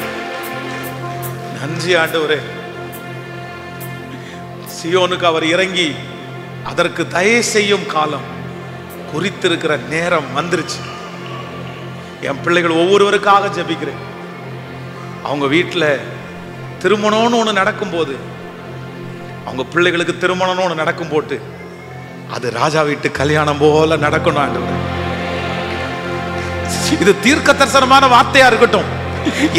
நன்றி ஆண்டவரே. சியோனுக்கு அவர் இறங்கி அதற்கு தயை செய்யும் காலம் குறித்திருக்கிற நேரம் வந்துருச்சு. என் பிள்ளைகள் ஒவ்வொருவருக்காக ஜெபிக்கிறேன். அவங்க வீட்டில் திருமணம்னு ஒன்று நடக்கும்போது, அவங்க பிள்ளைகளுக்கு திருமணம்னு ஒன்று நடக்கும் போட்டு அது ராஜா வீட்டு கல்யாணம் போல நடக்கணும் ஆண்டவரே. இது தீர்க்க தரிசனமான வார்த்தையா இருக்கட்டும்.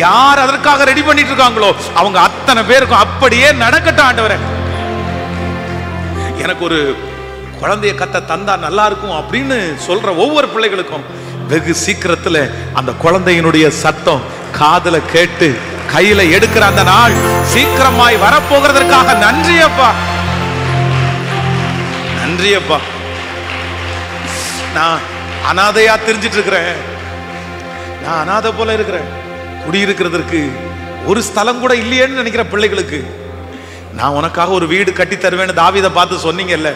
யார் அதற்காக ரெடி பண்ணிட்டு இருக்காங்களோ அவங்க அத்தனை பேருக்கும் அப்படியே நடக்கட்டும் ஆண்டவரே. எனக்கு ஒரு குழந்தைய கத்த தந்தா நல்லா இருக்கும் அப்படின்னு சொல்ற ஒவ்வொரு பிள்ளைகளுக்கும் வெகு சீக்கிரத்துல அந்த குழந்தையினுடைய சத்தம் காதுல கேட்டு கையில எடுக்கிற அந்த நாள் சீக்கிரமாய் வரப்போகிறதற்காக நன்றி அப்பா, நன்றி அப்பா. நான் அனாதையா தெரிஞ்சிட்டு இருக்கிறேன், நான் அனாதை போல இருக்கிறேன். குடியிருக்கிறதுக்கு ஒரு ஸ்தலம் கூட இல்லையேன்னு நினைக்கிற பிள்ளைகளுக்கு நான் உனக்காக ஒரு வீடு கட்டி தருவேன்னு தாவீதை பார்த்து சொன்னீங்கல்ல.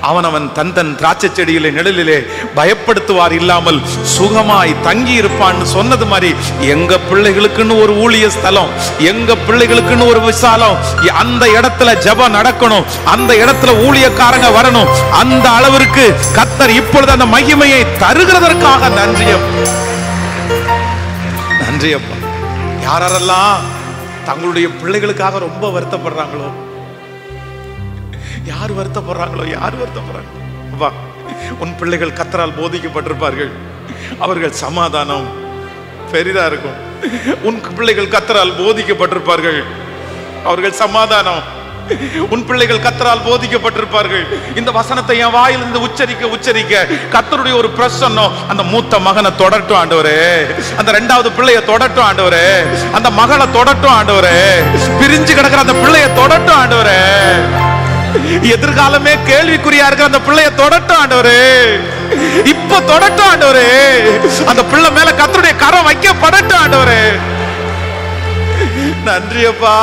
அவன் தன் தன் திராட்சை செடியிலே நிழலிலே பயப்படுத்துவார் இல்லாமல் சுகமாய் தங்கி இருப்பான்னு சொன்னது மாதிரி எங்க பிள்ளைகளுக்குன்னு ஒரு ஊழிய ஸ்தலம், எங்க பிள்ளைகளுக்குன்னு ஒரு விசாலம், அந்த இடத்துல ஜெபம் நடக்கணும், அந்த இடத்துல ஊழியக்காரங்க வரணும். அந்த அளவிற்கு கர்த்தர் இப்பொழுது அந்த மகிமையை தருகிறதற்காக நன்றி நன்றி அப்பா. யாரெல்லாம் தங்களுடைய பிள்ளைகளுக்காக ரொம்ப வருத்தப்படுறாங்களோ, யார் வருத்தப்படுறாங்களோ, யார் வருத்தப்படுறாங்களோ, உன் பிள்ளைகள் கர்த்தரால் போதிக்கப்பட்டிருப்பார்கள், அவர்கள் சமாதானம் பெரிதா இருக்கும். உன் பிள்ளைகள் கர்த்தரால் போதிக்கப்பட்டிருப்பார்கள், அவர்கள் சமாதானம். உன் பிள்ளைகள் கர்த்தரால் போதிக்கப்பட்டிருப்பார்கள். இந்த வசனத்தை என் வாயிலிருந்து உச்சரிக்க உச்சரிக்க கர்த்தருடைய ஒரு பிரசன்னம் அந்த மூத்த மகனை தொடட்டும் ஆண்டவரே, அந்த இரண்டாவது பிள்ளையை தொடட்டும் ஆண்டவரே, அந்த மகளை தொடட்டும் ஆண்டவரே, பிரிஞ்சு கிடக்கிற அந்த பிள்ளையை தொடட்டும் ஆண்டவரே, எதிர்காலமே கேள்விக்குறியா இருக்கிற அந்த பிள்ளைய தொடட்டும் ஆண்டவரே, இப்ப தொடட்டும் ஆண்டவரே, அந்த பிள்ளை மேல கர்த்தருடைய கரம் வைக்கப்படட்டும் ஆண்டவரே. நன்றி அப்பா,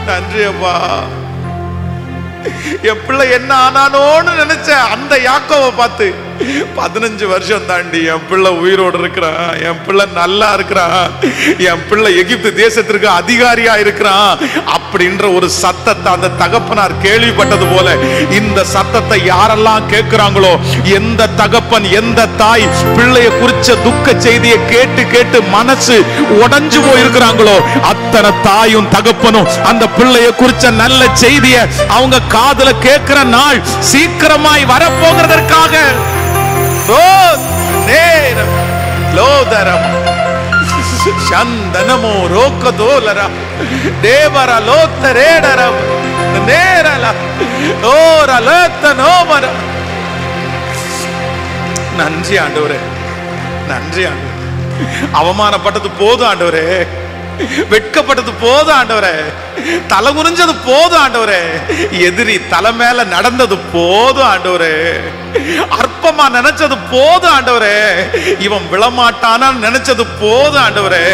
நன்றி அப்பா. என் பிள்ளை என்ன ஆனானோன்னு நினைச்ச அந்த யாக்கோவை பார்த்து 15 வருஷம் தாண்டி என் பிள்ளை உயிரோடு இருக்கிறான், என் பிள்ளை நல்லா இருக்கிறான், என் பிள்ளை எகிப்து தேசத்திற்கு அதிகாரியா இருக்கிறான் அப்படின்ற ஒரு சத்தத்தை அந்த தகப்பனார் கேள்விப்பட்டது போல இந்த சத்தத்தை யாரெல்லாம் கேட்கிறாங்களோ, எந்த தகப்பன் எந்த தாய் பிள்ளைய குறிச்ச துக்க செய்தியை கேட்டு கேட்டு மனசு உடைஞ்சு போயிருக்கிறாங்களோ அத்தனை தாயும் தகப்பனும் அந்த பிள்ளைய குறிச்ச நல்ல செய்தியை அவங்க காதுல கேட்கிற நாள் சீக்கிரமாய் வரப்போகிறதற்காக சந்தனமோ ரோக்கதோலரா தேவரா லோத்தரேடரா நேரலா ஓரா லோத்தனோமர. நன்றி ஆண்டவரே, நன்றி ஆண்டவரே. அவமானப்பட்டது போதும் ஆண்டவரே, வெட்கப்பட்டது போதும் ஆண்டவரே, தலை குனிஞ்சது போதும் ஆண்டவரே, எதிரி தலை மேல நடந்தது போதும் ஆண்டவரே, அற்பமா நினைச்சது போதும் ஆண்டவரே, இவன் விழமாட்டானா நினைச்சது போதும் ஆண்டவரே,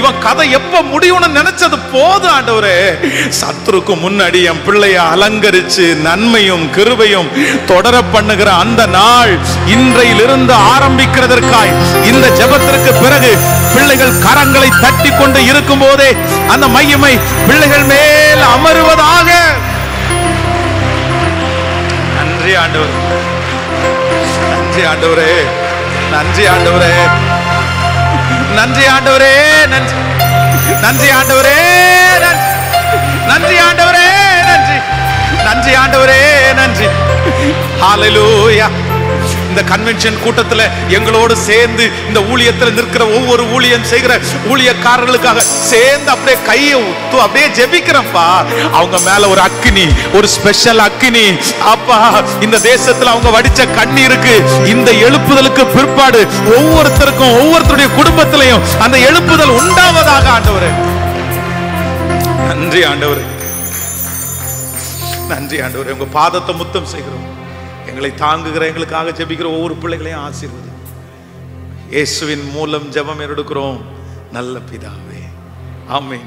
இவன் கதை எப்ப முடியும்னு நினைச்சது போதும் ஆண்டவரே. சத்துருக்கு முன்னாடி என் பிள்ளைய அலங்கரிச்சு நன்மையும் கிருபையும் தொடர பண்ணுகிற அந்த நாள் இன்றையிலிருந்து ஆரம்பிக்கிறதற்காய் இந்த ஜெபத்திற்கு பிறகு பிள்ளைகள் கரங்களை தட்டி கொண்டு இருக்கும் போதே அந்த மகிமை பிள்ளைகள் மேல் அமருவதாக. நன்றி ஆண்டவர், நன்றி ஆண்டவரே, நன்றி ஆண்டவரே, நன்றி ஆண்டவரே, நன்றி, நன்றி ஆண்டவரே, நன்றி ஆண்டவரே, நன்றி, நன்றி ஆண்டவரே, நன்றி. ஹல்லேலூயா. இந்த கன்வென்ஷன் கூட்டத்தில் எங்களோடு சேர்ந்து இந்த ஊழியத்தில் நிற்கிற ஒவ்வொரு ஊழியம் செய்கிற ஊழியக்காரர்களுக்காக சேர்ந்து அப்படியே கையை அப்படியே ஜெபிக்கிறப்பா. அவங்க மேல ஒரு அக்கினி, ஒரு ஸ்பெஷல் அக்கினி அப்பா இந்த தேசத்துல அவங்க வடிச்ச கண்ணீருக்கு இந்த எழுப்புதலுக்கு பிற்பாடு ஒவ்வொருத்தருக்கும் ஒவ்வொருத்தருடைய குடும்பத்திலையும் அந்த எழுப்புதல் உண்டாவதாக ஆண்டவரே. நன்றி ஆண்டவரே, நன்றி ஆண்டவரே. உங்க பாதத்தை முத்தம் செய்கிறோம். எங்களை தாங்குகிற எங்களுக்காக ஜெபிக்கிற ஒவ்வொரு பிள்ளைகளையும் ஆசீர்வதி. இயேசுவின் மூலம் ஜெபம் எடுக்கிறோம் நல்ல பிதாவே, ஆமென்.